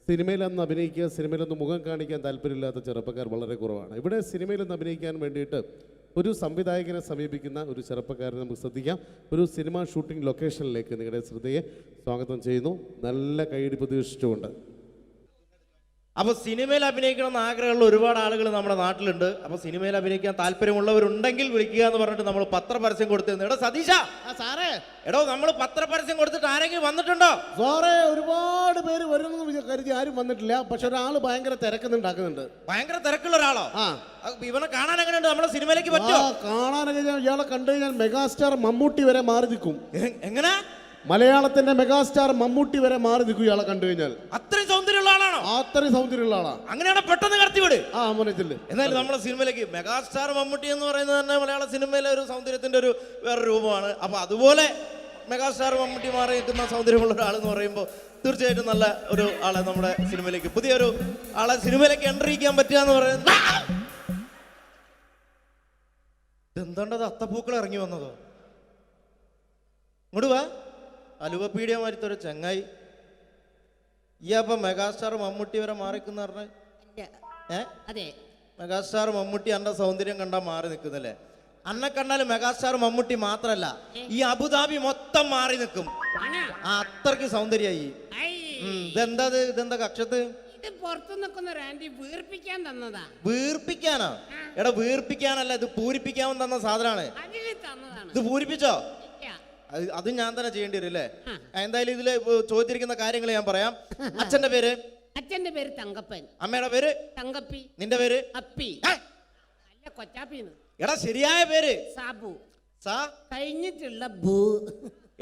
സിനിമയിലൊന്ന് അഭിനയിക്കുക, സിനിമയിലൊന്ന് മുഖം കാണിക്കാൻ താല്പര്യമില്ലാത്ത ചെറുപ്പക്കാർ വളരെ കുറവാണ്. ഇവിടെ സിനിമയിലൊന്ന് അഭിനയിക്കാൻ വേണ്ടിയിട്ട് ഒരു സംവിധായകനെ സമീപിക്കുന്ന ഒരു ചെറുപ്പക്കാരനെ നമുക്ക് ശ്രദ്ധിക്കാം. ഒരു സിനിമ ഷൂട്ടിംഗ് ലൊക്കേഷനിലേക്ക് നിങ്ങളുടെ ശ്രദ്ധയെ സ്വാഗതം ചെയ്യുന്നു. നല്ല കൈയടി പ്രതീക്ഷിച്ചുകൊണ്ട്. അപ്പോൾ സിനിമയിൽ അഭിനയിക്കണം എന്ന് ആഗ്രഹമുള്ള ഒരുപാട് ആളുകൾ നമ്മുടെ നാട്ടിലുണ്ട്. അപ്പോൾ സിനിമയിൽ അഭിനയിക്കാൻ താല്പര്യമുള്ളവരുണ്ടെങ്കിൽ വിളിക്കുക എന്ന് പറഞ്ഞിട്ട് നമ്മൾ പത്രപരസ്യം കൊടുത്തിരുന്നു. എടോ സതീശ, സാറേ, എടോ നമ്മൾ പത്രപരസ്യം കൊടുത്തിട്ട് ആരെങ്കിലും വന്നിട്ടുണ്ടോ? സാറേ ഒരുപാട് പേര് വരുമെന്ന് കരുതി ആരും വന്നിട്ടില്ല. പക്ഷെ ഒരാൾ ഭയങ്കര തിരക്കുന്നുണ്ടാക്കുന്നുണ്ട്. ഭയങ്കര തിരക്കുള്ള ഒരാളോ? ഇവനെ കാണാൻ എങ്ങനെയുണ്ട്? നമ്മുടെ സിനിമയിലേക്ക് പറ്റുമോ? കാണാനൊക്കെ ഇയാളെ കണ്ടു കഴിഞ്ഞാൽ മെഗാസ്റ്റാർ മമ്മൂട്ടി വരെ മാറി നിൽക്കും. എങ്ങനെ? മലയാളത്തിന്റെ മെഗാസ്റ്റാർ മമ്മൂട്ടി വരെ മാറി നിൽക്കും ഇയാളെ കണ്ടു കഴിഞ്ഞാൽ. അത്രയും സൗന്ദര്യമുള്ള ആളാണോ? അത്രയും സൗന്ദര്യമുള്ള ആളാ. അങ്ങനെയാണ് പെട്ടെന്ന് കടത്തിവിട്. മനസ്സില്. എന്നാലും നമ്മുടെ സിനിമയിലേക്ക് മെഗാസ്റ്റാർ മമ്മൂട്ടി എന്ന് പറയുന്നത് തന്നെ മലയാള സിനിമയിലെ ഒരു സൗന്ദര്യത്തിന്റെ ഒരു വേറെ രൂപമാണ്. അപ്പൊ അതുപോലെ മെഗാസ്റ്റാർ മമ്മൂട്ടി മാറി നിൽക്കുന്ന സൗന്ദര്യമുള്ള ഒരാളെന്ന് പറയുമ്പോൾ തീർച്ചയായിട്ടും നല്ല ഒരു ആളെ നമ്മുടെ സിനിമയിലേക്ക്, പുതിയൊരു ആളെ സിനിമയിലേക്ക് എൻട്രി ചെയ്യാൻ പറ്റുക എന്ന് പറയുന്നത്. എന്താണ്ടത്? അത്തപ്പൂക്കൾ ഇറങ്ങി വന്നതോ? ഇങ്ങോട്ട് വാ. അലുവപ്പീഡിയ മാറ്റത്തെ ഒരു ചങ്ങായി. ഈ അപ്പൊ മെഗാസ്റ്റാർ മമ്മൂട്ടി വരെ മാറിക്കുന്ന പറഞ്ഞ് അതെ മെഗാസ്റ്റാർ മമ്മൂട്ടി അന്റെ സൗന്ദര്യം കണ്ടാൽ മാറി നിൽക്കുന്നല്ലേ? അന്നെ കണ്ടാൽ മെഗാസ്റ്റാർ മമ്മൂട്ടി മാത്രല്ല ഈ അബുദാബി മൊത്തം മാറി നിൽക്കും. അത്രയ്ക്ക് സൗന്ദര്യായി. ഇതെന്താ കക്ഷത്ത്? ഇത് പുറത്തു നിൽക്കുന്ന ഒരു ആന്റി വീർപ്പിക്കാൻ തന്നതാ. വീർപ്പിക്കാനാ? എടാ വീർപ്പിക്കാനല്ല, ഇത് പൂരിപ്പിക്കാൻ തന്ന സാധനമാണ്. അതിന് തന്നതാണ്. ഇത് പൂരിപ്പിച്ചോ? അത് ഞാൻ തന്നെ ചെയ്യേണ്ടി വരും അല്ലേ? എന്തായാലും ഇതില് ചോദിച്ചിരിക്കുന്ന കാര്യങ്ങൾ ഞാൻ പറയാം. അച്ഛന്റെ പേര്? അച്ഛന്റെ പേര് തങ്കപ്പൻ. അമ്മയുടെ പേര്? തങ്കപ്പി. നിന്റെ പേര്? അപ്പി. അല്ല കൊച്ചാപ്പിന്ന്. എടാ ശരിയായ പേര്? സാബു. സാ കഴിഞ്ഞിട്ടുള്ള ബൂ.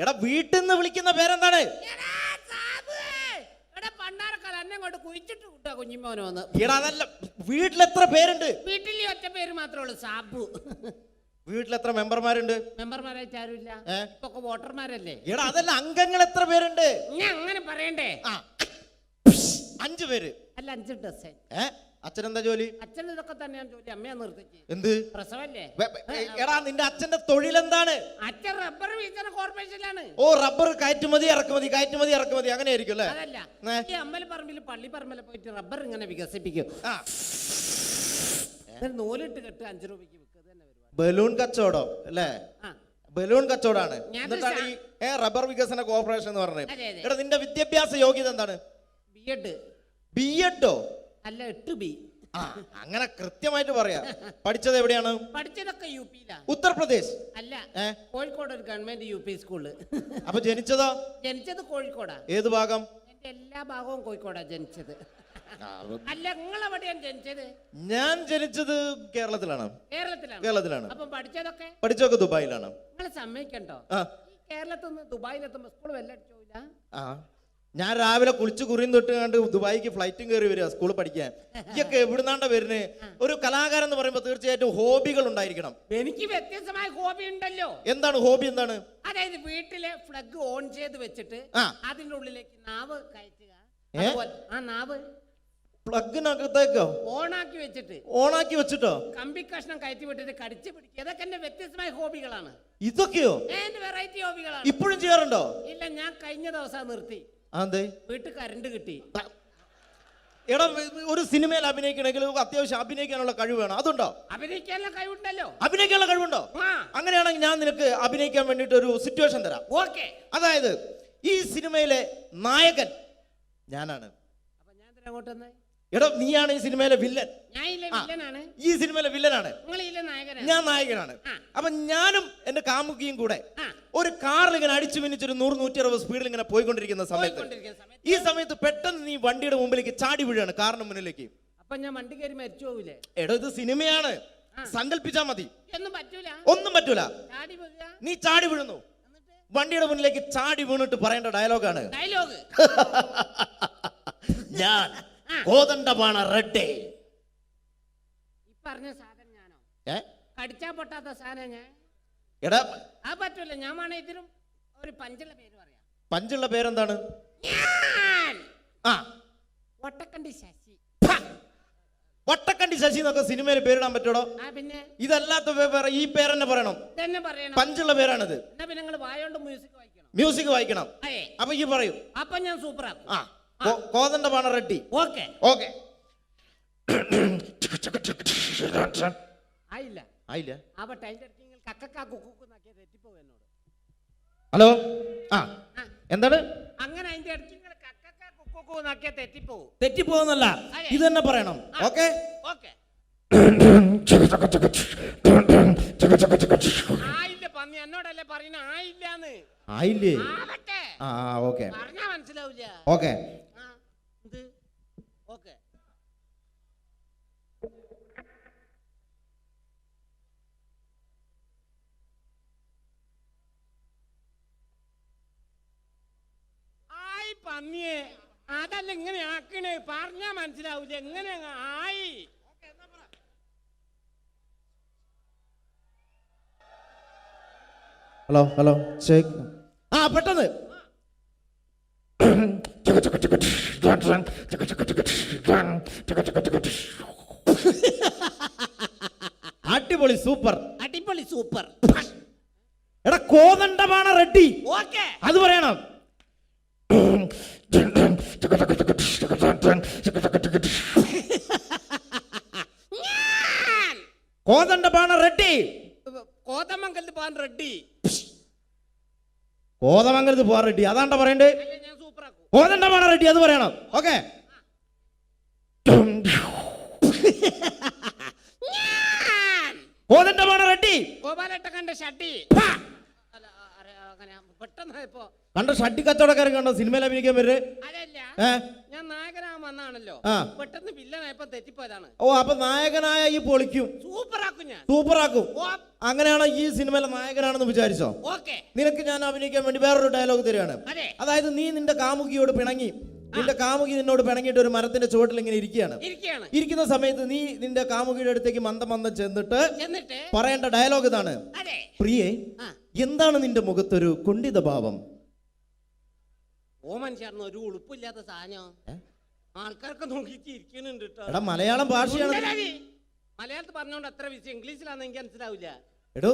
എടാ വീട്ടിൽ നിന്ന് വിളിക്കുന്ന പേരെന്താണ്? പണ്ടാരക്കാലം എന്നെ കൊണ്ട് കുഴിച്ചിട്ട് കൂട്ടാ കുഞ്ഞിമോനോ ഒന്ന്. എടാ അതല്ല, വീട്ടിലെത്ര പേരുണ്ട്? വീട്ടിൽ ഒറ്റ പേര് മാത്രമേ ഉള്ളൂ, സാബു. വീട്ടിലെത്ര മെമ്പർമാരുണ്ട്? മെമ്പർമാരായിട്ട് ആരുമില്ല, ഇപ്പൊ വോട്ടർമാരല്ലേ. എടാ അതല്ല, അംഗങ്ങൾ എത്ര പേരുണ്ട്? ഞാൻ അങ്ങനെ പറയണ്ടേ? 5 പേര്. അല്ല 5 ഡസൻ. അച്ഛനെന്താ ജോലി? അച്ഛൻ ഇതൊക്കെ തന്നെയാണ് ജോലി. അമ്മയെ നിർത്തിച്ച്. എന്ത് പ്രസവല്ലേ? എടാ നിന്റെ അച്ഛന്റെ തൊഴിൽ എന്താണ്? അച്ഛൻ റബ്ബർ വികസന കോർപ്പറേഷനിലാണ്. ഓ റബ്ബർ കയറ്റുമതി ഇറക്കുമതി അങ്ങനെ ആയിരിക്കും അല്ലേ? അതല്ല, ഈ അമ്പലപ്പറമ്പിൽ പള്ളിപ്പറമ്പിൽ പോയിട്ട് റബ്ബർ ഇങ്ങനെ വികസിപ്പിക്കും. നൂലിട്ട് കെട്ട് 5 രൂപയ്ക്ക് വിൽക്കുക തന്നെ പരിപാടി. ബലൂൺ കച്ചവടം അല്ലേ? ബലൂൺ കച്ചവടാണ്. എന്നിട്ടാണ് ഈ റബ്ബർ വികസന കോർപ്പറേഷൻ എന്ന് പറഞ്ഞത്. എടാ നിന്റെ വിദ്യാഭ്യാസ യോഗ്യത എന്താണ്? ബിഎഡോ? അല്ല 8B. അങ്ങനെ കൃത്യമായിട്ട് പറയാ. പഠിച്ചത് എവിടെയാണ്? പഠിച്ചതൊക്കെ UP-ലാ. ഉത്തർപ്രദേശ്? അല്ല, കോഴിക്കോട് ഒരു ഗവൺമെന്റ് UP സ്കൂള്. അപ്പൊ ജനിച്ചതോ? ജനിച്ചത് കോഴിക്കോടാ. ഏത് ഭാഗം? എന്റെ എല്ലാ ഭാഗവും കോഴിക്കോടാ ജനിച്ചത്. അല്ല നിങ്ങളെവിടെയാണ് ജനിച്ചത്? ഞാൻ ജനിച്ചത് കേരളത്തിലാണ്. കേരളത്തിലാണ്. അപ്പൊ പഠിച്ചതൊക്കെ ദുബായിലാണ്. നിങ്ങൾ സമ്മതിക്കണ്ടോ? കേരളത്തിൽ നിന്ന് ദുബായിലെത്തുമ്പോ സ്കൂൾ വെല്ലടിച്ചോയില്ല. ഞാൻ രാവിലെ കുളിച്ച് കുറിയും തൊട്ട് കണ്ട് ദുബായിക്ക് ഫ്ലൈറ്റും കയറി വരിക സ്കൂളിൽ പഠിക്കാൻ. ഇതൊക്കെ എവിടുന്നാണ്ട വരുന്നത്? ഒരു കലാകാരൻ എന്ന് പറയുമ്പോൾ തീർച്ചയായിട്ടും ഹോബികൾ ഉണ്ടായിരിക്കണം. എനിക്ക് വ്യത്യസ്തമായ ഹോബി ഉണ്ടല്ലോ. എന്താണ് ഹോബി? എന്താണ്? അതായത് വീട്ടിലെ ഫ്ലഗ് ഓൺ ചെയ്ത് വെച്ചിട്ട് അതിന്റെ ഉള്ളിലേക്ക് നാവ് കയറ്റുക. ആ നാവ് പ്ലഗിനകത്തേക്കോ ഓണാക്കി വെച്ചിട്ടോ കമ്പി കഷ്ണം കയറ്റി വിട്ടിട്ട് കടിച്ചു പിടിക്കുക. ഇതൊക്കെ എന്റെ വ്യത്യസ്തമായ ഹോബികളാണ്. ഇതൊക്കെയോ? എന്റെ വെറൈറ്റി ഹോബികളാണ്. ഇപ്പോഴും ചെയ്യാറുണ്ടോ? ഇല്ല, ഞാൻ കഴിഞ്ഞ ദിവസം നിർത്തി. വീട്ടിൽ കറണ്ട് കിട്ടി. എടാ ഒരു സിനിമയിൽ അഭിനയിക്കണമെങ്കിൽ അത്യാവശ്യം അഭിനയിക്കാനുള്ള കഴിവ് വേണം. അതുണ്ടോ? അഭിനയിക്കാനുള്ള കഴിവുണ്ടല്ലോ. അഭിനയിക്കാനുള്ള കഴിവുണ്ടോ? അങ്ങനെയാണെങ്കിൽ ഞാൻ നിനക്ക് അഭിനയിക്കാൻ വേണ്ടിട്ട് ഒരു സിറ്റുവേഷൻ തരാം. ഓക്കെ. അതായത് ഈ സിനിമയിലെ നായകൻ ഞാനാണ്. അപ്പൊ ഞാൻ അങ്ങോട്ട് എടാ നീയാണ് ഈ സിനിമയിലെ വില്ലൻ. ഈ സിനിമയിലെ വില്ലനാണ്, ഞാൻ നായകനാണ്. അപ്പൊ ഞാനും എന്റെ കാമുകിയും കൂടെ ഒരു കാറിൽ ഇങ്ങനെ അടിച്ചു മിന്നിച്ചൊരു 100-160 സ്പീഡിൽ ഇങ്ങനെ പോയിക്കൊണ്ടിരിക്കുന്ന സമയത്ത് ഈ സമയത്ത് പെട്ടെന്ന് നീ വണ്ടിയുടെ മുമ്പിലേക്ക് ചാടി വീഴാണ്, കാറിന് മുന്നിലേക്ക്. അപ്പൊ ഞാൻ വണ്ടി കയറി മരിച്ചു പോവില്ലേ? എടോ ഇത് സിനിമയാണ്, സങ്കല്പിച്ചാ മതി. ഒന്നും പറ്റൂല. നീ ചാടി വീഴുന്നു, വണ്ടിയുടെ മുന്നിലേക്ക് ചാടി വീണിട്ട് പറയേണ്ട ഡയലോഗാണ് ഞാൻ കോതണ്ടപാണ റെഡ്ഡേ. പറഞ്ഞ സാധനം ഞാനോ? കടിച്ചാ പൊട്ടാത്ത സാധനം ഞാൻ. എടാ അത് പറ്റൂല. ഞാൻ വേണേ ഇതിനും ഒരു പഞ്ചുള്ള പേര് പറയാം. പഞ്ചുള്ള പേരെന്താണ്? ഒട്ടക്കണ്ടി ശശി. വട്ടക്കണ്ടി ശശി എന്നൊക്കെ സിനിമയിൽ പേരിടാൻ പറ്റൂടോ? പിന്നെ ഇതല്ലാത്ത വേറെ ഈ പേരെന്നെ പറയണം. പഞ്ചുള്ള പേരാണിത്. മ്യൂസിക് വായിക്കണം. അപ്പൊ ഈ പറയും. അപ്പൊ ഞാൻ സൂപ്പറാക്കും. കോതണ്ടപാണ റെഡ്ഡി. ഓക്കെ. ആയില്ല. ഹലോ, എന്താണ്? അങ്ങനെ തെറ്റിപ്പോന്നല്ല, ഇത് തന്നെ പറയണം. ഓക്കെ. ആയില്ല പന്നി, എന്നോടല്ലേ പറയുന്ന ആയില്ലാന്ന്. ആയില്ലേ? ഓക്കെ. പറഞ്ഞാ മനസ്സിലാവില്ല. ഓക്കെ. പന്നിയെ അതല്ല ഇങ്ങനെ ആക്കണേ, പറഞ്ഞാ മനസ്സിലാവൂല. എങ്ങനെ ആയി? Hello check. പെട്ടെന്ന് അടിപൊളി, സൂപ്പർ. അടിപൊളി സൂപ്പർ. എടാ കോതണ്ടപാണ റെഡ്ഡി. ഓക്കെ. അത് പറയണം. കോതണ്ടപാണ റെഡി. കോതമംഗലത്ത് പോകാൻ റെഡി. കോതമംഗലത്ത് പോവാൻ റെഡി അതാണ്ട പറയണ്ടേ. ഞാൻ സൂപ്പറാക്കും. കോതണ്ടപാണ റെഡി അത് പറയണം. ഓക്കെ. കോതണ്ടപാണ റെഡി. ഗോപാലേട്ട കണ്ട ഷട്ടി. അല്ല, അങ്ങനെ പെട്ടെന്ന് ഇപ്പോ കണ്ട ഷട്ടി കച്ചവടക്കാരൻ കണ്ടോ സിനിമയിൽ അഭിനയിക്കാൻ വരുന്നത്? അതല്ല, ഞാൻ നായകനാകാൻ വന്നാണല്ലോ, ആ. പെട്ടെന്ന് വില്ലനായപ്പോ തെറ്റിപ്പോയതാണ്. ഓ അപ്പൊ നായകനായ ഈ പൊളിക്കും, സൂപ്പറാക്കും ഞാൻ. സൂപ്പറാക്കും. അങ്ങനെയാണോ ഈ സിനിമയിലെ നായകനാണെന്ന് വിചാരിച്ചോ? ഓക്കെ. നിനക്ക് ഞാൻ അഭിനയിക്കാൻ വേണ്ടി വേറൊരു ഡയലോഗ് തരികയാണ്. അതെ. അതായത് നീ നിന്റെ കാമുകിയോട് പിണങ്ങി, നിന്റെ കാമുകി നിന്നോട് പിണങ്ങിയിട്ട് ഒരു മരത്തിന്റെ ചുവട്ടിൽ ഇങ്ങനെ ഇരിക്കുകയാണ്. ഇരിക്കുന്ന സമയത്ത് നീ നിന്റെ കാമുകിയുടെ അടുത്തേക്ക് മന്ദം ചെന്നിട്ട് പറയേണ്ട ഡയലോഗ് ഇതാണ്. പ്രിയേ, എന്താണ് നിന്റെ മുഖത്തൊരു കുണ്ഠിത ഭാവം? ഓ മനുഷ്യർന്ന് ഒരു ഉളുപ്പില്ലാത്ത സാധനം ആൾക്കാർക്ക് നോക്കിയിട്ട് ഇരിക്കുന്നുണ്ട്. എടാ മലയാളം ഭാഷയാണ്. മലയാളത്തിൽ പറഞ്ഞോണ്ട് അത്ര വിഷയം, ഇംഗ്ലീഷിലാന്ന് എനിക്ക് മനസ്സിലാവില്ല. എടോ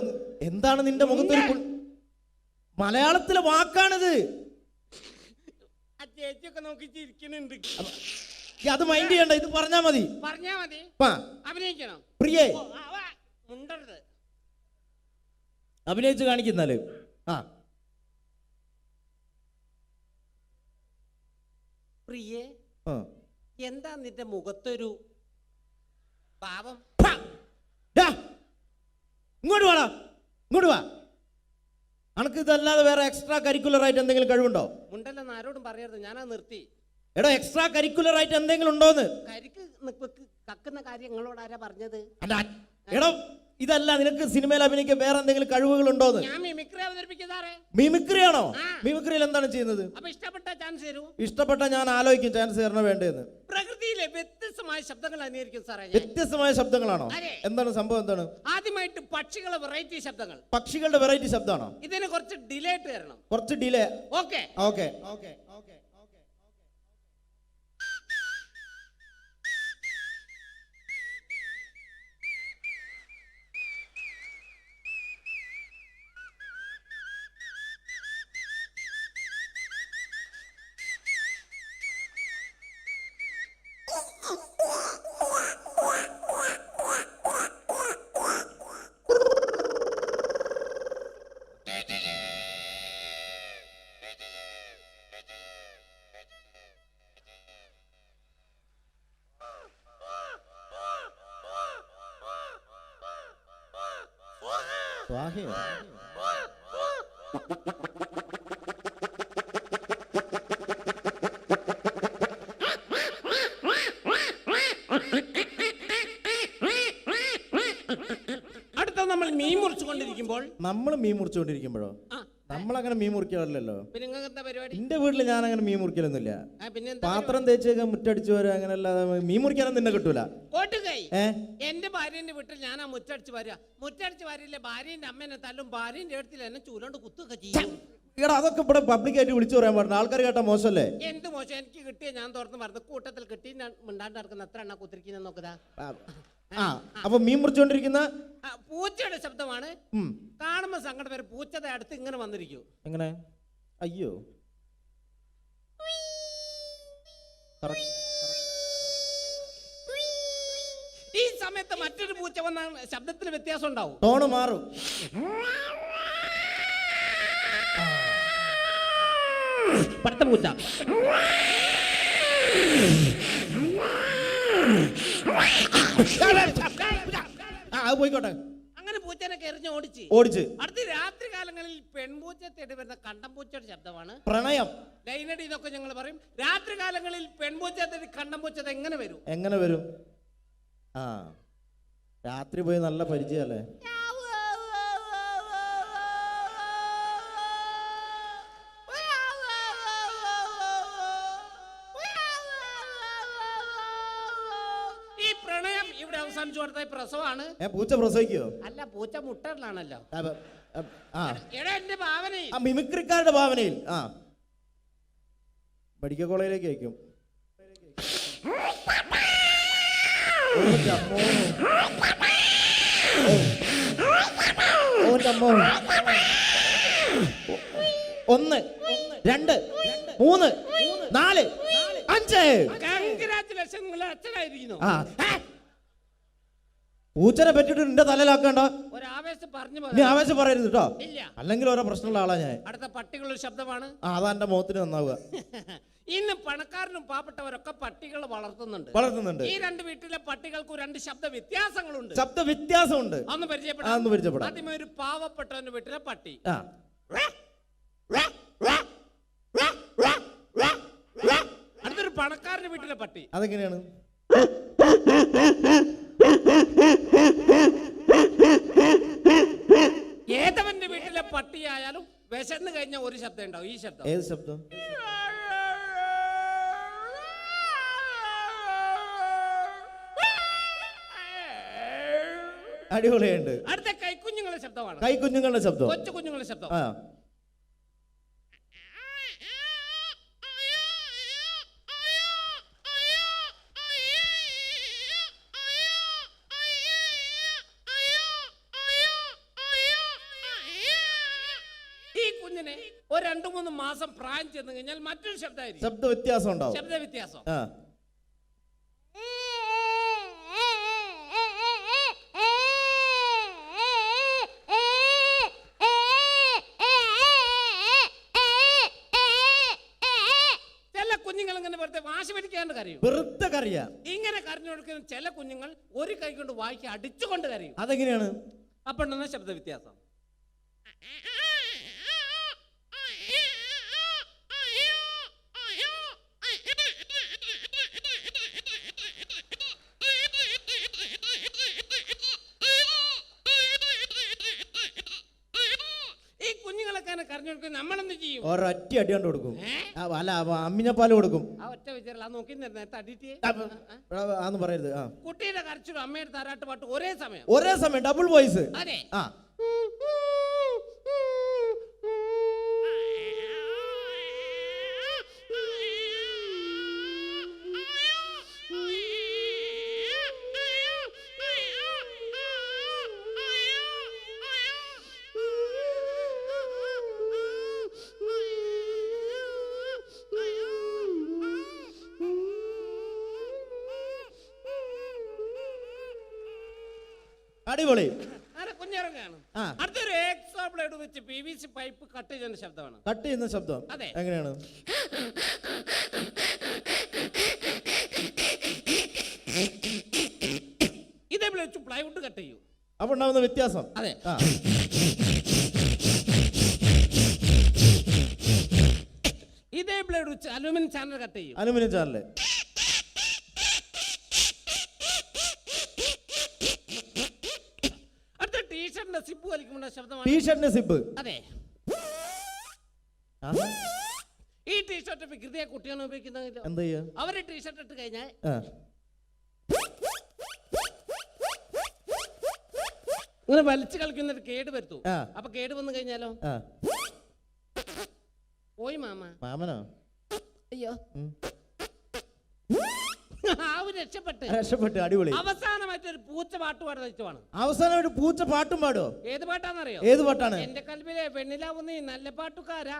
എന്താണ് നിന്റെ മുഖത്തൊരു മലയാളത്തിലെ വാക്കാണിത്. ആ ചേച്ചിയൊക്കെ നോക്കിയിട്ട് ഇരിക്കുന്നുണ്ട്. അത് മൈൻഡ് ചെയ്യണ്ട, ഇത് പറഞ്ഞാ മതി. പറഞ്ഞാ മതി. അഭിനയിക്കണം. പ്രിയേ മുണ്ടരുത്, അഭിനയിച്ച് കാണിക്കുന്നാല്. ആ പ്രിയേ, എന്താ നിന്റെ മുഖത്തൊരു പാവം? ഇങ്ങോട്ട് വാടാ, ഇങ്ങോട്ട് വാ. അനക്ക് ഇതല്ലാതെ വേറെ എക്സ്ട്രാ കരിക്കുലർ ആയിട്ട് എന്തെങ്കിലും കഴിവുണ്ടോ? മുണ്ടല്ലെന്ന് ആരോടും പറയരുത്, ഞാനാ നിർത്തി. എടോ എക്സ്ട്രാ കരിക്കുലർ ആയിട്ട് എന്തെങ്കിലും ഉണ്ടോന്ന്? കരിക്ക് കക്കുന്ന കാര്യം നിങ്ങളോട് ആരാ പറഞ്ഞത്? എടോ ഇതല്ല, നിനക്ക് സിനിമയിൽ അഭിനയിക്കാൻ വേറെ എന്തെങ്കിലും കഴിവുകൾ ഉണ്ടോന്ന്? ഞാൻ മിമിക്രി അവതരിപ്പിക്കുന്നതാറേ. മിമിക്രി ആണോ? മിമിക്രിയിൽ എന്താണ് ചെയ്യുന്നത്? അപ്പൊ ഇഷ്ടപ്പെട്ട ചാൻസ് തരൂ. ഇഷ്ടപ്പെട്ട ഞാൻ ആലോചിക്കും ചാൻസ് തരണോ വേണ്ടതെന്ന്. പ്രകൃതിയിലെ വ്യത്യസ്തമായ ശബ്ദങ്ങൾ അനുകരിക്കും സാറേ. വ്യത്യസ്തമായ ശബ്ദങ്ങളാണോ? എന്താണ് സംഭവം? എന്താണ്? ആദ്യമായിട്ട് പക്ഷികളെ വെറൈറ്റി ശബ്ദങ്ങൾ. പക്ഷികളുടെ വെറൈറ്റി ശബ്ദമാണോ? ഇതിന് കുറച്ച് ഡിലേ ആയിട്ട് തരണം. കുറച്ച് delay. Okay okay okay okay. സ്വാഹയോ? അടുത്ത നമ്മൾ മീൻ മുറിച്ചുകൊണ്ടിരിക്കുമ്പോൾ. നമ്മൾ മീൻ മുറിച്ചുകൊണ്ടിരിക്കുമ്പോഴോ? നമ്മളങ്ങനെ മീൻ മുറിക്കാറില്ലല്ലോ. പിന്നെ എന്താ പരിപാടി? എന്റെ വീട്ടില് ഞാൻ അങ്ങനെ മീൻ മുറിക്കലൊന്നുമില്ല. പിന്നെ പാത്രം തേച്ചേക്കാൻ മുറ്റടിച്ചു വരാ, അങ്ങനെ അല്ലാതെ മീൻ മുറിക്കാനൊന്നും നിന്നെ കിട്ടൂല. എന്റെ ഭാര്യന്റെ വീട്ടിൽ ഞാൻ ആ മുറ്റടിച്ച് വരിക. മുറ്റടിച്ച് വരില്ലേ, ഭാര്യന്റെ അമ്മേനെ തല്ലും, ഭാര്യന്റെ അടുത്തിൽ എന്നെ ചൂലോണ്ട് കുത്തൊക്കെ ചെയ്യും. എടാ അതൊക്കെ ഇവിടെ പബ്ലിക്കായിട്ട് വിളിച്ചു പറയാൻ പാടില്ല, ആൾക്കാർ കേട്ടാ മോശമല്ലേ? എന്ത് മോശം? എനിക്ക് കിട്ടിയ ഞാൻ തുറന്ന് മറന്നു. കൂട്ടത്തിൽ കിട്ടി മിണ്ടാണ്ട് നടക്കുന്ന എത്ര എണ്ണ കുത്തിരിക്കുന്ന നോക്കുക. അപ്പൊ മീൻ മുറിച്ചുകൊണ്ടിരിക്കുന്ന പൂച്ചയുടെ ശബ്ദമാണ്. കാണുമ്പോ സങ്കടം വരെ. പൂച്ചയുടെ അടുത്ത് ഇങ്ങനെ വന്നിരിക്കും. എങ്ങനെ? അയ്യോ, ഈ സമയത്ത് മറ്റൊരു പൂച്ച വന്ന ശബ്ദത്തിൽ വ്യത്യാസം ഉണ്ടാവും, ടോണ് മാറും. പടുത്ത പൂച്ച. പോയിക്കോട്ടെ. അങ്ങനെ പൂച്ചനെ എറിഞ്ഞ് ഓടിച്ച്. അടുത്ത രാത്രി കാലങ്ങളിൽ പെൺപൂച്ച തേടി വരുന്ന കണ്ടംപൂച്ചയുടെ ശബ്ദമാണ് പ്രണയം. ലൈനടി എന്നൊക്കെ ഞങ്ങൾ പറയും. രാത്രി കാലങ്ങളിൽ പെൺപൂച്ച തേടി കണ്ടംപൂച്ച എങ്ങനെ വരും? എങ്ങനെ വരും? ആ രാത്രി പോയി നല്ല പരിചയല്ലേ? പ്രസവമാണ്. പൂച്ച പ്രസവിക്കോ? അല്ല, പൂച്ച മുട്ടലാണല്ലോ. എന്റെ ഭാവനയിൽ, മിമിക്രിക്കാരുടെ ഭാവനയിൽ. മെഡിക്കൽ കോളേജിലേക്ക് അയക്കും. 1 2 3 4 5. കൺഗ്രാറ്റുലേഷൻ, നിങ്ങൾ അച്ഛനായിരിക്കുന്നു. പൂച്ചനെ പറ്റിട്ട് നിന്റെ തലയിലാക്കണ്ട. ഒരു ആവേശം പറഞ്ഞു നീ ആവേശം പറയരുത് കേട്ടോ, ഇല്ല. അല്ലെങ്കിൽ ഓരോ പ്രശ്നമുള്ള ആളാ ഞാൻ. അടുത്ത പട്ടികളുടെ ശബ്ദമാണ്. അതാ എന്റെ മുഖത്തിന് നന്നാവുക. ഇന്ന് പണക്കാരനും പാവപ്പെട്ടവരൊക്കെ പട്ടികൾ വളർത്തുന്നുണ്ട്. ഈ 2 വീട്ടിലെ പട്ടികൾക്ക് 2 ശബ്ദ വ്യത്യാസങ്ങളുണ്ട്. ശബ്ദ വ്യത്യാസമുണ്ട്. ഒന്ന് പരിചയപ്പെടാം. ആദ്യമേ ഒരു പാവപ്പെട്ടവന്റെ വീട്ടിലെ പട്ടി. അടുത്തൊരു പണക്കാരന്റെ വീട്ടിലെ പട്ടി. അതെങ്ങനെയാണ്? ഏതവന്റെ വീട്ടിലെ പട്ടിയായാലും വിശന്ന് കഴിഞ്ഞ ഒരു ശബ്ദം ഉണ്ടാവും. ഈ ശബ്ദം. ഏത് ശബ്ദം? അടിപൊളിയുണ്ട്. അടുത്ത കൈക്കുഞ്ഞുങ്ങളുടെ ശബ്ദമാണ്. കൈക്കുഞ്ഞുങ്ങളുടെ ശബ്ദം. കൊച്ചു കുഞ്ഞുങ്ങളുടെ ശബ്ദം. ഈ കുഞ്ഞിനെ ഒരു 2-3 മാസം പ്രായം ചെന്ന് കഴിഞ്ഞാൽ മറ്റൊരു ശബ്ദമായിരിക്കും. ശബ്ദ വ്യത്യാസം ഉണ്ടാവും. ശബ്ദ വ്യത്യാസം. ഇങ്ങനെ കരഞ്ഞു കൊടുക്കുന്ന ചില കുഞ്ഞുങ്ങൾ ഒരു കൈ കൊണ്ട് വായിക്ക് അടിച്ചുകൊണ്ട് കരയും. അതെങ്ങനെയാണ്? അപ്പൊ ശബ്ദ വ്യത്യാസം. ഈ കുഞ്ഞുങ്ങളൊക്കെ കരഞ്ഞു കൊടുക്കും. നമ്മളെന്ത് ചെയ്യും? ഒരൊറ്റ അടി കൊണ്ട് കൊടുക്കും. അല്ല, അമ്മിഞ്ഞപ്പാല് കൊടുക്കും. ആ ഒറ്റ വിചാരം നോക്കി തടിയിട്ട് ആന്ന് പറയരുത്. കുട്ടിയുടെ കരച്ചിലും അമ്മയുടെ താരാട്ട് പാട്ട് ഒരേ സമയം ഡബിൾ വോയിസ്. അതെ. അടിപൊളി. കുഞ്ഞിറങ്ങാണ്. അടുത്തൊരു എക്സോ ബ്ലേഡ് വെച്ച് PVC പൈപ്പ് കട്ട് ചെയ്യുന്ന ശബ്ദമാണ്. കട്ട് ചെയ്യുന്ന ശബ്ദം. അതെ. എങ്ങനെയാണ്? ഇതേപോലെ വെച്ച് പ്ലൈവുഡ് കട്ട് ചെയ്യും. അപ്പൊ ഉണ്ടാവുന്ന വ്യത്യാസം. അതെ. ഇതേ ബ്ലേഡ് വെച്ച് അലുമിനിയം ചാനൽ കട്ട് ചെയ്യും. Aluminium channel. സിബ് വലിക്കുമ്പോൾ ശബ്ദമാണ്. ടീഷർട്ടിന്റെ സിബ്. അതെ. ഈ ടീഷർട്ട് വികൃതിയെ കുട്ടിയാണ് ഉപയോഗിക്കുന്നത്. എന്താ ചെയ്യാ? അവര് ടീഷർട്ട് ഇട്ട് കഴിഞ്ഞാൽ ഇങ്ങനെ വലിച്ചു കളിക്കുന്നൊരു കേട് വരുത്തു. അപ്പൊ കേട് വന്നു കഴിഞ്ഞാലോ? പോയി മാമനോ? അയ്യോ, രക്ഷപ്പെട്ടു. അടിപൊളി. അവസാനമായിട്ട് ഒരു പൂച്ച പാട്ട് പാടുന്ന ഇഷ്ടമാണ്. അവസാനമായിട്ട് പൂച്ച പാട്ടും പാടോ? ഏത് പാട്ടാന്നറിയോ? ഏത് പാട്ടാണ്? എന്റെ കൽവിലെ വെണ്ണിലാവുന്ന ഈ നല്ല പാട്ടുകാരാ.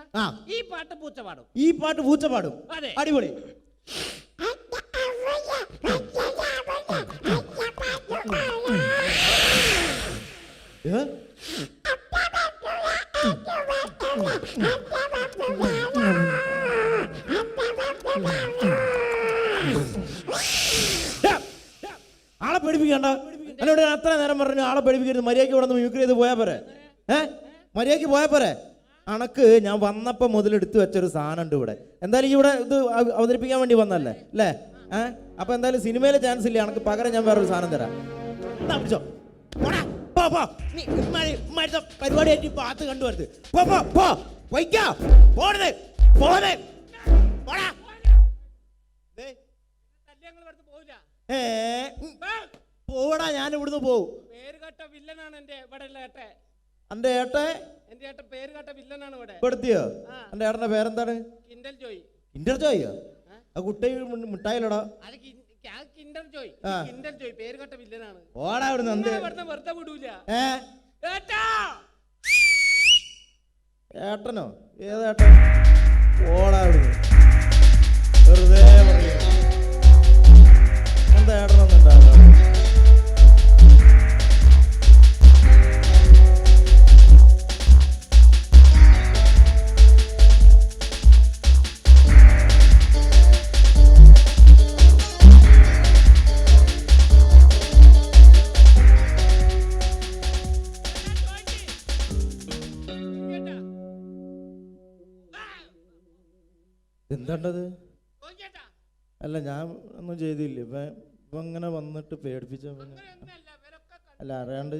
ഈ പാട്ട് പൂച്ച പാടും. ഈ പാട്ട് പൂച്ച പാടും. അതെ. അടിപൊളി. ആളെ പേടിപ്പിക്കണ്ട. എന്നോട് അത്ര നേരം പറഞ്ഞു ആളെ പേടിപ്പിക്കരുത്, മര്യാദയ്ക്ക് ഇവിടെ നിന്ന് മിമിക്രി ചെയ്ത് പോയാ പോരെ. മര്യാദയ്ക്ക് പോയാ പോരെ. അണക്ക് ഞാൻ വന്നപ്പോ മുതൽ എടുത്തു വെച്ചൊരു സാധനം ഉണ്ട് ഇവിടെ. എന്തായാലും ഇവിടെ ഇത് അവതരിപ്പിക്കാൻ വേണ്ടി വന്നല്ലേ അല്ലേ? അപ്പൊ എന്തായാലും സിനിമയിലെ ചാൻസ് ഇല്ല. അണക്ക് പകരം ഞാൻ വേറൊരു സാധനം തരാം. പരിപാടിയായിട്ട് പാത്ത് കണ്ടുവരുത്. പോടാ, ഞാൻ ഇവിടുന്ന് പോവും. പേരുകേട്ട വില്ലനാണ് എന്റെ ഇവിടെ ഉള്ള ഏട്ടെ. എന്റെ ഏട്ടെ? എന്റെ ഏട്ട പേരുകേട്ട വില്ലനാണ് ഇവിടെ. പെടുത്തിയോ? എന്റെ ഏട്ടന്റെ പേരെന്താണ്? Kindle Joy. കിൻഡർ ജോയോ? ആ കുട്ടി മിഠായിലടാ. Kinder Joy. കിൻഡൽ ജോയ് പേരുകേട്ട വില്ലനാണ്. ഓടാ ഇവിടുന്ന്. വെറുതെ വിടൂല. ഏട്ടനോ? ഏതേട്ടൻ? ഓടാ അവിടുന്ന്. വെറുതെ പറയുക. എന്താ ഏട്ടനൊന്നും ഉണ്ടാവില്ല. എന്താണ്ടത്? അല്ല ഞാൻ ഒന്നും ചെയ്തില്ല. ഇപ്പം ഇങ്ങനെ വന്നിട്ട് പേടിപ്പിച്ച അല്ല അറിയാണ്ട്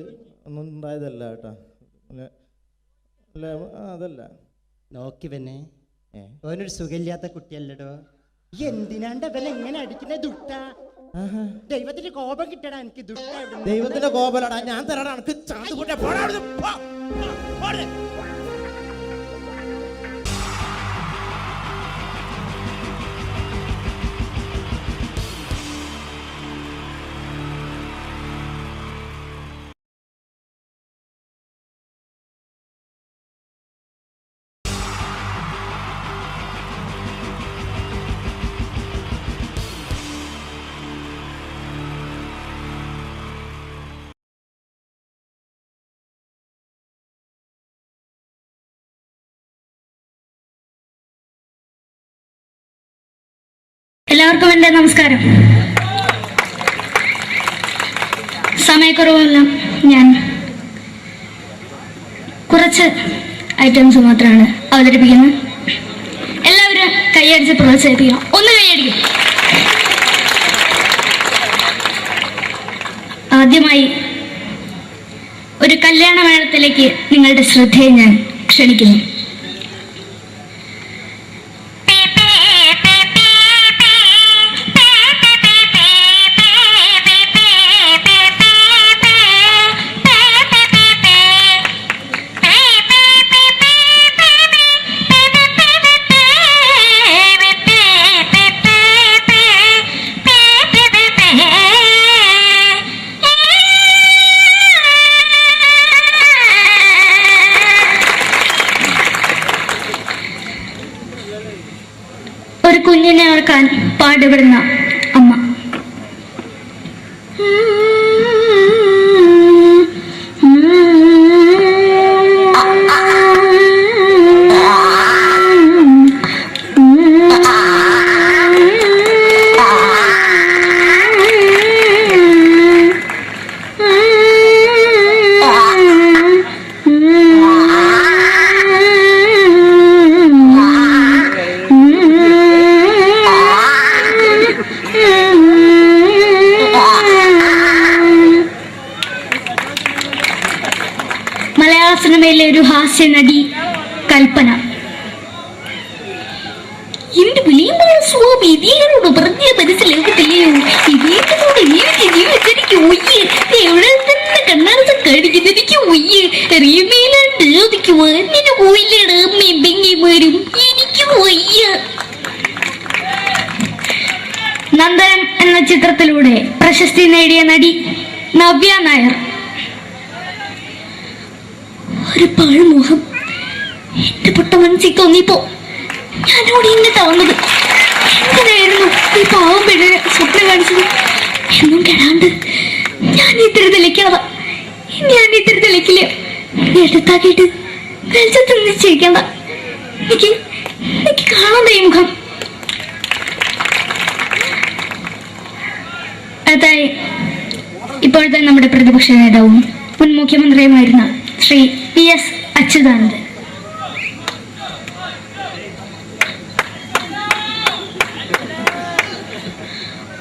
ഒന്നും ഉണ്ടായതല്ല കേട്ടാ. അല്ല അതല്ല. നോക്കി പിന്നെ ഓനൊരു സുഖമില്ലാത്ത കുട്ടിയല്ലടോ. ഈ എന്തിനാണ്ട് അവനെ എങ്ങനെ അടിക്കുന്ന ദുട്ട? ദൈവത്തിന്റെ കോപം കിട്ടടാ എനിക്ക് ദുട്ട. ദൈവത്തിന്റെ കോപലടാ ഞാൻ തരാടാ. എനിക്ക് ചാന്ത് കൂട്ടാ. പോടാ അവിടുന്ന്. പോ. പോടെ. എല്ലാവർക്കും എൻ്റെ നമസ്കാരം. സമയക്കുറവെല്ലാം ഞാൻ കുറച്ച് ഐറ്റംസ് മാത്രമാണ് അവതരിപ്പിക്കുന്നത്. എല്ലാവരും കൈയടിച്ച് പ്രോത്സാഹിപ്പിക്കണം. ഒന്ന് കൈയടിക്കും. ആദ്യമായി ഒരു കല്യാണ മേളത്തിലേക്ക് നിങ്ങളുടെ ശ്രദ്ധയെ ഞാൻ ക്ഷണിക്കുന്നു. ഒരു കുഞ്ഞിനെ ഓർക്കാൻ പാടുപെടുന്ന അമ്മ. മലയാള സിനിമയിലെ ഒരു ഹാസ്യ നടി കൽപ്പന. എന്റെ വിളിയമായ സ്വാമി ഇതിനോട് പറഞ്ഞ മനസ്സിലാക്കത്തില്ലയോ? ഇതിനോട് ജീവിച്ചെനിക്ക് ഒയ്യ്. എവിടെ തന്നെ കണ്ണാടത്ത് കടിക്കുന്നത് എനിക്ക് ഒയ്യ്. റീമയിലാണ്ട് എനിക്ക് വന്നിന് പോയില്ലേടാ അമ്മയും പെങ്ങന്മാരും. എനിക്ക് വയ്യ. നന്ദനം എന്ന ചിത്രത്തിലൂടെ പ്രശസ്തി നേടിയ നടി നവ്യ നായർ. ഒരു പാഴ്മോഹം എന്റെ പൊട്ട മനസ്സിൽ തോന്നിയപ്പോ ഞാനോട് ഇന്നിട്ടാ വന്നത്. എന്തിനായിരുന്നു ഈ പാവം പെണ്ണിനെ സ്വപ്നം കാണിച്ചത്? എന്നും കെടാണ്ട് ഞാൻ ഇത്തിരി തെളിക്കണതാ. ഞാൻ ഇത്തിരി തെളിക്കില്ല. എടുത്താക്കിയിട്ട് വെളിച്ചത്തിൽ നിശ്ചയിക്കണ്ട. എനിക്ക് കാണാൻ ഈ മുഖം. അടുത്തായി ഇപ്പോഴത്തെ നമ്മുടെ പ്രതിപക്ഷ നേതാവും മുൻ മുഖ്യമന്ത്രിയുമായിരുന്ന ശ്രീ PS അച്യുതാനന്ദൻ.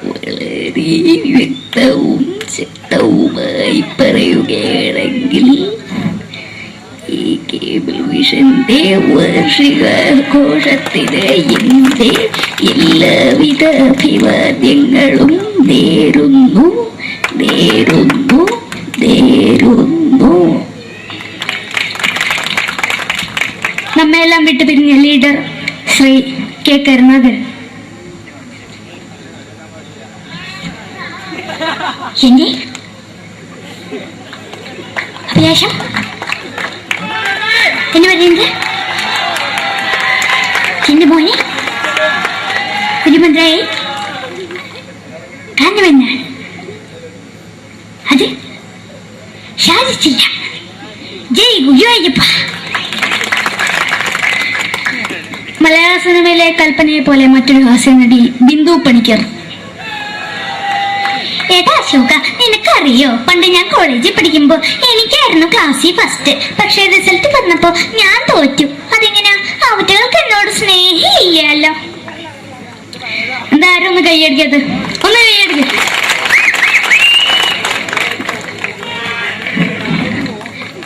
വളരെ വ്യക്തവും ശക്തവുമായി പറയുകയാണെങ്കിൽ ഈ കേബിൾ വിഷന്റെ വാർഷികാഘോഷത്തിന് എന്റെ എല്ലാവിധ അഭിവാദ്യങ്ങളും നേരുന്നു. നമ്മെല്ലാം വിട്ടുപിരിഞ്ഞ ലീഡർ ശ്രീ K. കരുണാകരൻ. എന്റെ അഭിലാഷം എന്ന് പറയുന്നത് എന്റെ മോനെ തിരുമന്ത്രായി കാണുമെന്നാണ്. അത് സാധിച്ചില്ല. ജയ് ഗുരുവായൂരപ്പ. മലയാള സിനിമയിലെ കൽപ്പനയെ പോലെ മറ്റൊരു ഹാസ്യ നടി ബിന്ദു പണിക്കർ. ഏട്ടാ അശോക, നിനക്കറിയോ, പണ്ട് ഞാൻ കോളേജിൽ പഠിക്കുമ്പോ എനിക്കായിരുന്നു ക്ലാസ്സിൽ ഫസ്റ്റ്. പക്ഷെ റിസൾട്ട് വന്നപ്പോ ഞാൻ തോറ്റു. അതെങ്ങനെയാ? അവറ്റകൾക്ക് എന്നോട് സ്നേഹമില്ലല്ലോ. എന്താരും ഒന്ന് കൈയടിക്കത്, ഒന്ന് കൈയടിക്ക.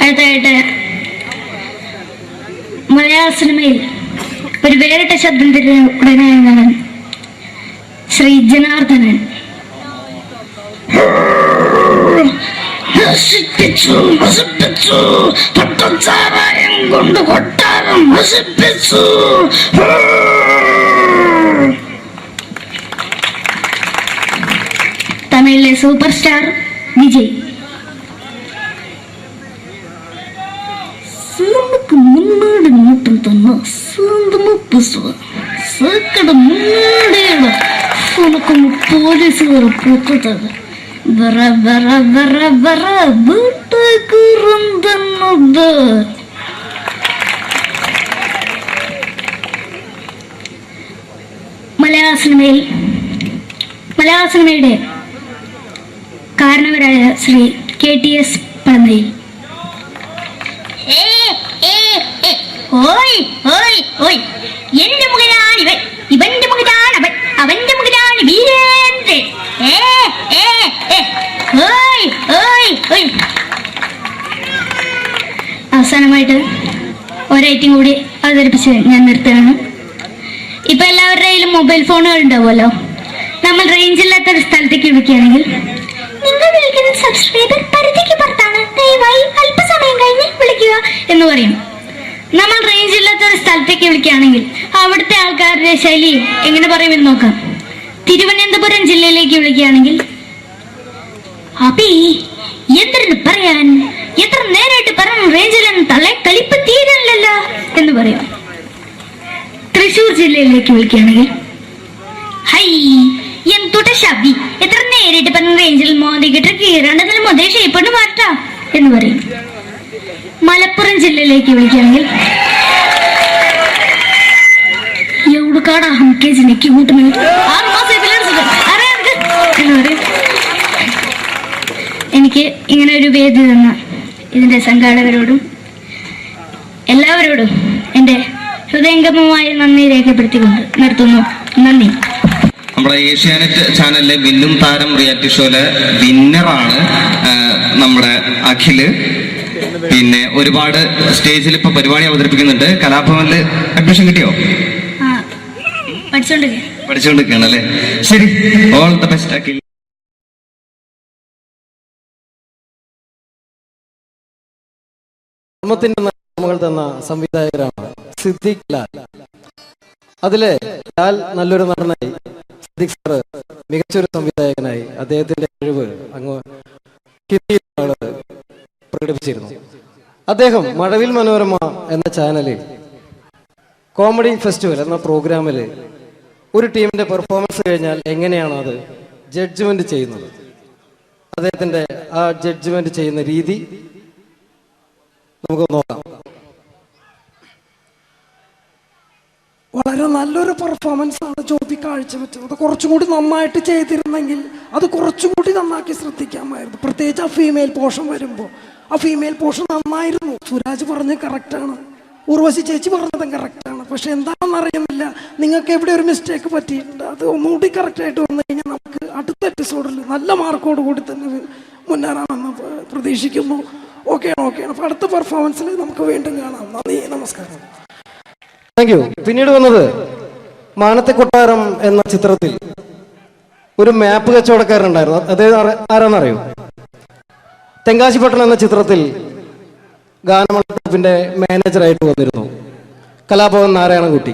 അടുത്തായിട്ട് മലയാള സിനിമയിൽ ഒരു വേറിട്ട ശബ്ദത്തിന്റെ ഉടനാണ് ശ്രീ ജനാർദ്ദനൻ. നശിപ്പിച്ചു നശിപ്പിച്ചു, പട്ടം ചാരായം കൊണ്ട് കൊട്ടാരം നശിപ്പിച്ചു. തമിഴിലെ സൂപ്പർ സ്റ്റാർ വിജയ്. നമുക്ക് മുന്നോടി നോട്ടം തന്ന സ്വന്തം സേക്കട മുന്നോടിയാണ് ഉനക്ക് പോലീസുകാർ പൂത്തത്. വറ വറ വറ വറ വീട്ടുകുറുന്നത്. മലയാള സിനിമയുടെ കാരണവരായ ശ്രീ KTS പഴന്തയിൽ. എന്റെ മകനാണ് ഇവൻ, ഇവന്റെ മകനാണ് അവൻ, അവന്റെ മകനാണ് വീരേന്ദ്രൻ. അവസാനമായിട്ട് ഒരൈറ്റം കൂടി അവതരിപ്പിച്ച് ഞാൻ നിർത്തുകയാണ്. ഇപ്പൊ എല്ലാവരുടെ കയ്യിലും മൊബൈൽ ഫോണുകൾ ഉണ്ടാവുമല്ലോ. നമ്മൾ റേഞ്ച് ഇല്ലാത്ത ഒരു സ്ഥലത്തേക്ക് വിളിക്കുകയാണെങ്കിൽ, നിങ്ങൾ വിളിക്കുന്ന സബ്സ്ക്രൈബർ പരിധിക്ക് പുറത്താണ്, ദയവായി അല്പസമയം കഴിഞ്ഞ് വിളിക്കുക എന്ന് പറയും. നമ്മൾ റേഞ്ച് ഇല്ലാത്ത ഒരു സ്ഥലത്തേക്ക് വിളിക്കുകയാണെങ്കിൽ അവിടുത്തെ ആൾക്കാരുടെ ശൈലി എങ്ങനെ പറയുമെന്ന് നോക്കാം. തിരുവനന്തപുരം ജില്ലയിലേക്ക് വിളിക്കുകയാണെങ്കിൽ, അപ്പി എന്തിനു പറയാൻ, എത്ര നേരായിട്ട് പറഞ്ഞു റേഞ്ചിലെന്ന് തള്ളെ കളിപ്പ് തീരല്ലോ എന്ന് പറയും. തൃശൂർ ജില്ലയിലേക്ക് വിളിക്കുകയാണെങ്കിൽ, ഹൈ എന്തുട്ട ശബി, എത്ര നേരിട്ട് പറഞ്ഞ റേഞ്ചിൽ മോദിക്കിട്ട് കീറാണ്ടതിന് മുതൽ ഷേപ്പണ് മാറ്റാം എന്ന് പറയും. മലപ്പുറം ജില്ലയിലേക്ക് വിളിക്കുകയാണെങ്കിൽ, എവിടുക്കാടാ ഹംകേജിലേക്ക് കൂട്ടുന്നത് 6 മാസം എന്ന് പറയും. എനിക്ക് ഇങ്ങനെ ഒരു വേദി തന്ന ഇതിന്റെ സംഘാടകരോടും എല്ലാവരോടും എൻ്റെ ഹൃദയംഗമമായ നന്ദി രേഖപ്പെടുത്തിക്കൊണ്ട് നിർത്തുന്നു. നന്ദി. നമ്മുടെ ഏഷ്യാനെറ്റ് ചാനലിലെ വില്ലും താരം റിയാലിറ്റി ഷോയിലെ വിന്നറാണ് നമ്മുടെ അഖില്. പിന്നെ ഒരുപാട് സ്റ്റേജിൽ ഇപ്പൊ പരിപാടി അവതരിപ്പിക്കുന്നുണ്ട്. കലാഭവനിൽ അഡ്മിഷൻ കിട്ടിയോ? പഠിച്ചോണ്ടിരിക്കുകയാണ് അല്ലേ? ശരി, ഓൾ ദ ബെസ്റ്റ് അഖിൽ. നമ്മൾ തന്ന സംവിധായകരാണ് സിദ്ദിഖ് ലാൽ. അതിലെ ലാൽ നല്ലൊരു നടനായി, സിദ്ദിഖ് സാറ് മികച്ചൊരു സംവിധായകനായി അദ്ദേഹത്തിന്റെ കഴിവ് അങ്ങ് ഹിന്ദിയിൽ പ്രകടിപ്പിച്ചിരുന്നു. അദ്ദേഹം മഴവിൽ മനോരമ എന്ന ചാനലിൽ കോമഡി ഫെസ്റ്റിവൽ എന്ന പ്രോഗ്രാമിൽ ഒരു ടീമിന്റെ പെർഫോമൻസ് കഴിഞ്ഞാൽ എങ്ങനെയാണോ അത് ജഡ്ജ്മെന്റ് ചെയ്യുന്നത്, അദ്ദേഹത്തിന്റെ ആ ജഡ്ജ്മെന്റ് ചെയ്യുന്ന രീതി നമുക്ക് നോക്കാം. വളരെ നല്ലൊരു പെർഫോമൻസ് ആണ് ജോബി കാഴ്ചവെച്ചത്. അത് കുറച്ചും കൂടി നന്നായിട്ട് ചെയ്തിരുന്നെങ്കിൽ അത് കുറച്ചും കൂടി നന്നാക്കി ശ്രദ്ധിക്കാമായിരുന്നു. പ്രത്യേകിച്ച് ആ ഫീമെയിൽ പോർഷൻ വരുമ്പോൾ ആ ഫീമെയിൽ പോർഷൻ നന്നായിരുന്നു. സുരാജ് പറഞ്ഞത് കറക്റ്റാണ്, ഉർവശി ചേച്ചി പറഞ്ഞതും കറക്റ്റാണ്. പക്ഷെ എന്താണെന്ന് അറിയുന്നില്ല, നിങ്ങൾക്ക് എവിടെ ഒരു മിസ്റ്റേക്ക് പറ്റിയിട്ടുണ്ട്. അത് ഒന്നുകൂടി കറക്റ്റായിട്ട് വന്നു കഴിഞ്ഞാൽ നമുക്ക് അടുത്ത എപ്പിസോഡിൽ നല്ല മാർക്കോട് കൂടി തന്നെ മുന്നേറാമെന്ന് പ്രതീക്ഷിക്കുന്നു. ഓക്കെയാണ്. അപ്പോൾ അടുത്ത പെർഫോമൻസിൽ നമുക്ക് വീണ്ടും കാണാം. നന്ദി, നമസ്കാരം. Thank you. പിന്നീട് വന്നത് മാനത്തെ കൊട്ടാരം എന്ന ചിത്രത്തിൽ ഒരു മാപ്പ് കച്ചവടക്കാരനുണ്ടായിരുന്നു. അദ്ദേഹം ആരാന്നറിയോ? തെങ്കാശിപട്ടണം എന്ന ചിത്രത്തിൽ ഗാനമണ്ഡലത്തിന്റെ മാനേജറായിട്ട് വന്നിരുന്നു കലാഭവൻ നാരായണൻകുട്ടി.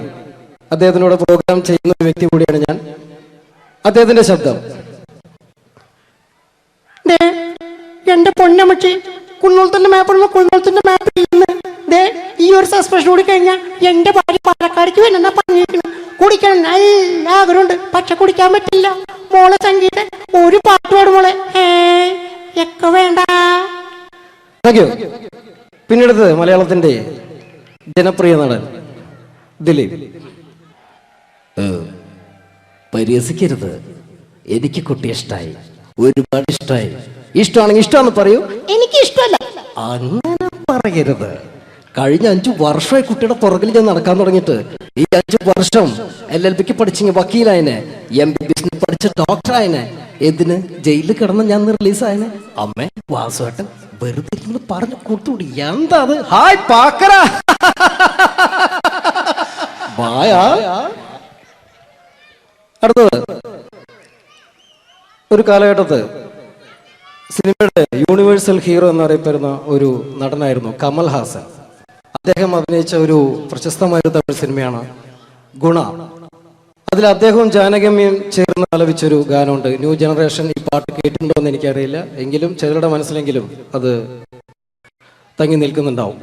അദ്ദേഹത്തിനോട് പ്രോഗ്രാം ചെയ്യുന്ന ഒരു വ്യക്തി കൂടിയാണ് ഞാൻ. അദ്ദേഹത്തിന്റെ ശബ്ദം. എന്റെ പൊന്നമ്മച്ചി, കുന്നോളത്തിന്റെ മാപ്പ് കുന്നോളത്തിന്റെ മാപ്പ് ഈ ഒരു സസ്പെൻഷൻ കൂടി കഴിഞ്ഞാൽ എൻ്റെ ഭാര്യ പാലക്കാടേക്ക് വരണമെന്നാ പറഞ്ഞിരിക്കുന്നു. കുടിക്കണം നല്ല ആഗ്രഹമുണ്ട്, പക്ഷെ കുടിക്കാൻ പറ്റില്ല. മോളെ സംഗീത ഒരു പാട്ട് പാടും മോളെ. ഒക്കെ വേണ്ട. Thank you. പിന്നീട് മലയാളത്തിന്റെ ജനപ്രിയ നടൻ ദിലീപ്. പരിഹസിക്കരുത്, എനിക്ക് കുട്ടി ഇഷ്ടമായി, ഒരുപാട് ഇഷ്ടമായി. ഇഷ്ടമാണെങ്കിൽ ഇഷ്ടമാണെന്ന് പറയൂ. എനിക്ക് ഇഷ്ടമല്ല അങ്ങനെ പറയരുത്. കഴിഞ്ഞ 5 വർഷമായി കുട്ടിയുടെ പുറകിൽ ഞാൻ നടക്കാൻ തുടങ്ങിയിട്ട്. ഈ 5 വർഷം LLBക്ക് പഠിച്ചെങ്കിൽ വക്കീലായനെ, MBBS പഠിച്ച ഡോക്ടറായനെ, എന്തിന് ജയിലിൽ കിടന്ന് ഞാൻ റിലീസായനെ. അമ്മേ വാസുവേട്ടൻ വെറുതെ നിങ്ങൾ പറഞ്ഞു കൊടുത്തുകൂടി. എന്താ അത്? ഹായ് പാക്കര വായാ. അടുത്തത് ഒരു കാലഘട്ടത്ത് സിനിമയുടെ യൂണിവേഴ്സൽ ഹീറോ എന്നറിയപ്പെടുന്ന ഒരു നടനായിരുന്നു കമൽ ഹാസൻ. അദ്ദേഹം അഭിനയിച്ച ഒരു പ്രശസ്തമായ തമിഴ് സിനിമയാണ് ഗുണ. അതിൽ അദ്ദേഹവും ജാനകിയമ്മയും ചേർന്ന് ആലപിച്ചൊരു ഗാനമുണ്ട്. ന്യൂ ജനറേഷൻ ഈ പാട്ട് കേട്ടിട്ടുണ്ടോ എന്ന് എനിക്കറിയില്ല, എങ്കിലും ചിലരുടെ മനസ്സിലെങ്കിലും അത് തങ്ങി നിൽക്കുന്നുണ്ടാവും.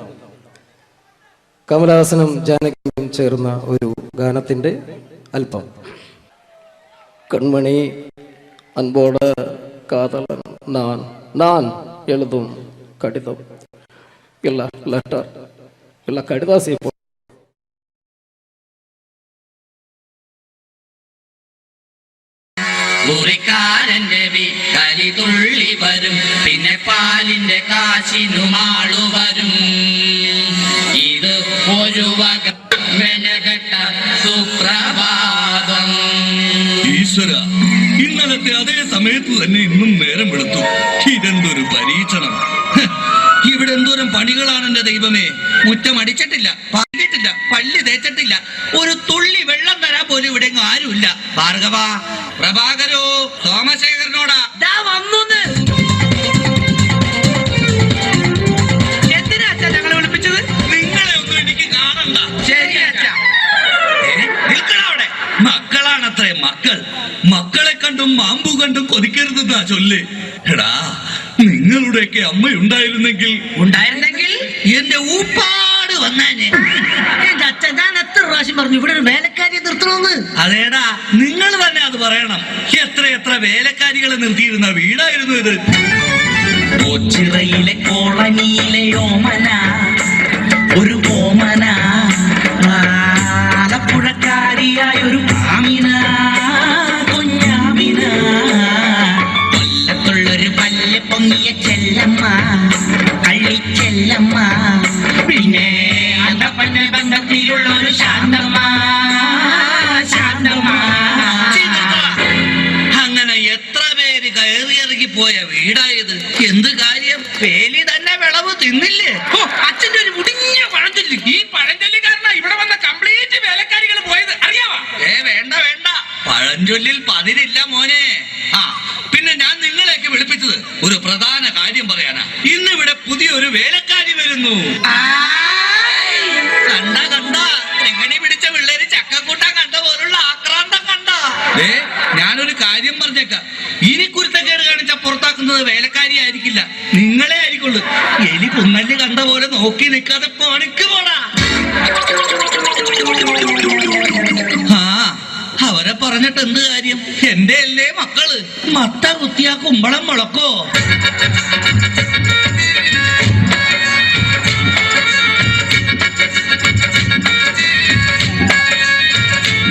കമൽഹാസനും ജാനകിയമ്മയും ചേർന്ന ഒരു ഗാനത്തിന്റെ അല്പം. കൺമണി அன்போட காதலன் நான் நான் எழுதும் கடிதம் இல்ல லெட்டர் இல்ல கடிதாசி മുറിക്കാരന്റെ വീട്ടലി തുള്ളി വരും, പിന്നെ പാലിന്റെ കാശിനുമാളു വരും. ഇത് ഒരു വക മെനകെട്ട സുപ്രഭാതം. ഈശ്വര, ഇന്നലത്തെ അതേ സമയത്ത് തന്നെ ഇന്നും നേരം വെളുത്തു. ഇതെന്തൊരു പരീക്ഷണം! ഇവിടെ എന്തോരം പണികളാണ് എന്റെ ദൈവമേ. മുറ്റം അടിച്ചിട്ടില്ല, പറഞ്ഞിട്ടില്ല, പള്ളി തേച്ചിട്ടില്ല, ഒരു തുള്ളി വെള്ളം തരാൻ പോലും ഇവിടെ ആരുമില്ല. ഭാർഗവ, പ്രഭാകരോ, സോമശേഖരനോടാ വന്നൂന്ന്. എന്തിനാ അച്ഛാ ഞങ്ങളെ വിളിപ്പിച്ചത്? നിങ്ങളെ ഒന്നും എനിക്ക് കാണണ്ട. ശരി അച്ഛാ. നിൽക്കണവിടെ. മക്കളാണത്രേ മക്കൾ. മക്കളെ കണ്ടും മാമ്പു കണ്ടും കൊതിക്കരുതെന്നാ ചൊല്ല്. എടാ, നിങ്ങളുടെയൊക്കെ അമ്മയുണ്ടായിരുന്നെങ്കിൽ എന്റെ ഊപ്പാട് വന്നേനെ. എന്റെ അച്ഛൻ ഞാൻ എത്ര പ്രാവശ്യം പറഞ്ഞു ഇവിടെ ഒരു വേലക്കാരിയെ നിർത്തണമെന്ന്. അതേടാ, നിങ്ങൾ തന്നെ അത് പറയണം. എത്ര വേലക്കാരികളെ നിർത്തിയിരുന്ന വീടായിരുന്നു ഇത്. കൊച്ചിറയിലെ കോളനിയിലെ ഓമന, ഒരു ഓമന, ആലപ്പുഴക്കാരിയായ ഒരു ആമിന, കുഞ്ഞാമിന, കൊല്ലത്തുള്ളൊരു പല്ല് പൊങ്ങിയ ചെല്ലമ്മ, കള്ളിച്ചെല്ലമ്മ, പിന്നെ അന്തപ്പന്റെ ബന്ധത്തിലുള്ള ഒരു ശാന്തമ്മ, ശാന്തമ്മ. അങ്ങനെ എത്ര പേര് കയറിയിറങ്ങി പോയ വീടായത്. എന്ത് കാര്യം? വേലി തന്നെ വിളവ് തിന്നില്ലേ? അച്ഛന്റെ ഒരു മുടിഞ്ഞ പഴഞ്ചൊല്ലി. ഈ പഴഞ്ചൊല്ലി കാരണം ഇവിടെ വന്ന കംപ്ലീറ്റ് വേലക്കാരികൾ പോയത് അറിയാവാ? വേണ്ട വേണ്ട, പഴഞ്ചൊല്ലിൽ പതിരില്ല മോനെ. പിന്നെ ഞാൻ നിങ്ങളെയൊക്കെ വിളിപ്പിച്ചത് ഒരു പ്രധാന കാര്യം പറയാനാ. ഇന്നിവിടെ പുതിയൊരു വേലക്കാരി വരുന്നു. കണ്ട എങ്ങനെ പിടിച്ച പിള്ളേര് ചക്കക്കൂട്ടാൻ കണ്ട പോലുള്ള ആക്രാന്തം കണ്ട. ഞാനൊരു കാര്യം പറഞ്ഞേക്കാം, ഇനി കുരുത്തക്കേട് കാണിച്ച പുറത്താക്കുന്നത് വേലക്കാരി ആയിരിക്കില്ല, നിങ്ങളെ ആയിരിക്കുള്ളൂ. എലി പുന്നല് കണ്ട പോലെ നോക്കി നിൽക്കാതെ പണിക്ക് പോടാ. അവരെ പറഞ്ഞിട്ട് എന്ത് കാര്യം? എന്റെ അല്ലേ മക്കള്. മത്ത കുത്തിയാ കുമ്പളം മുളക്കോ?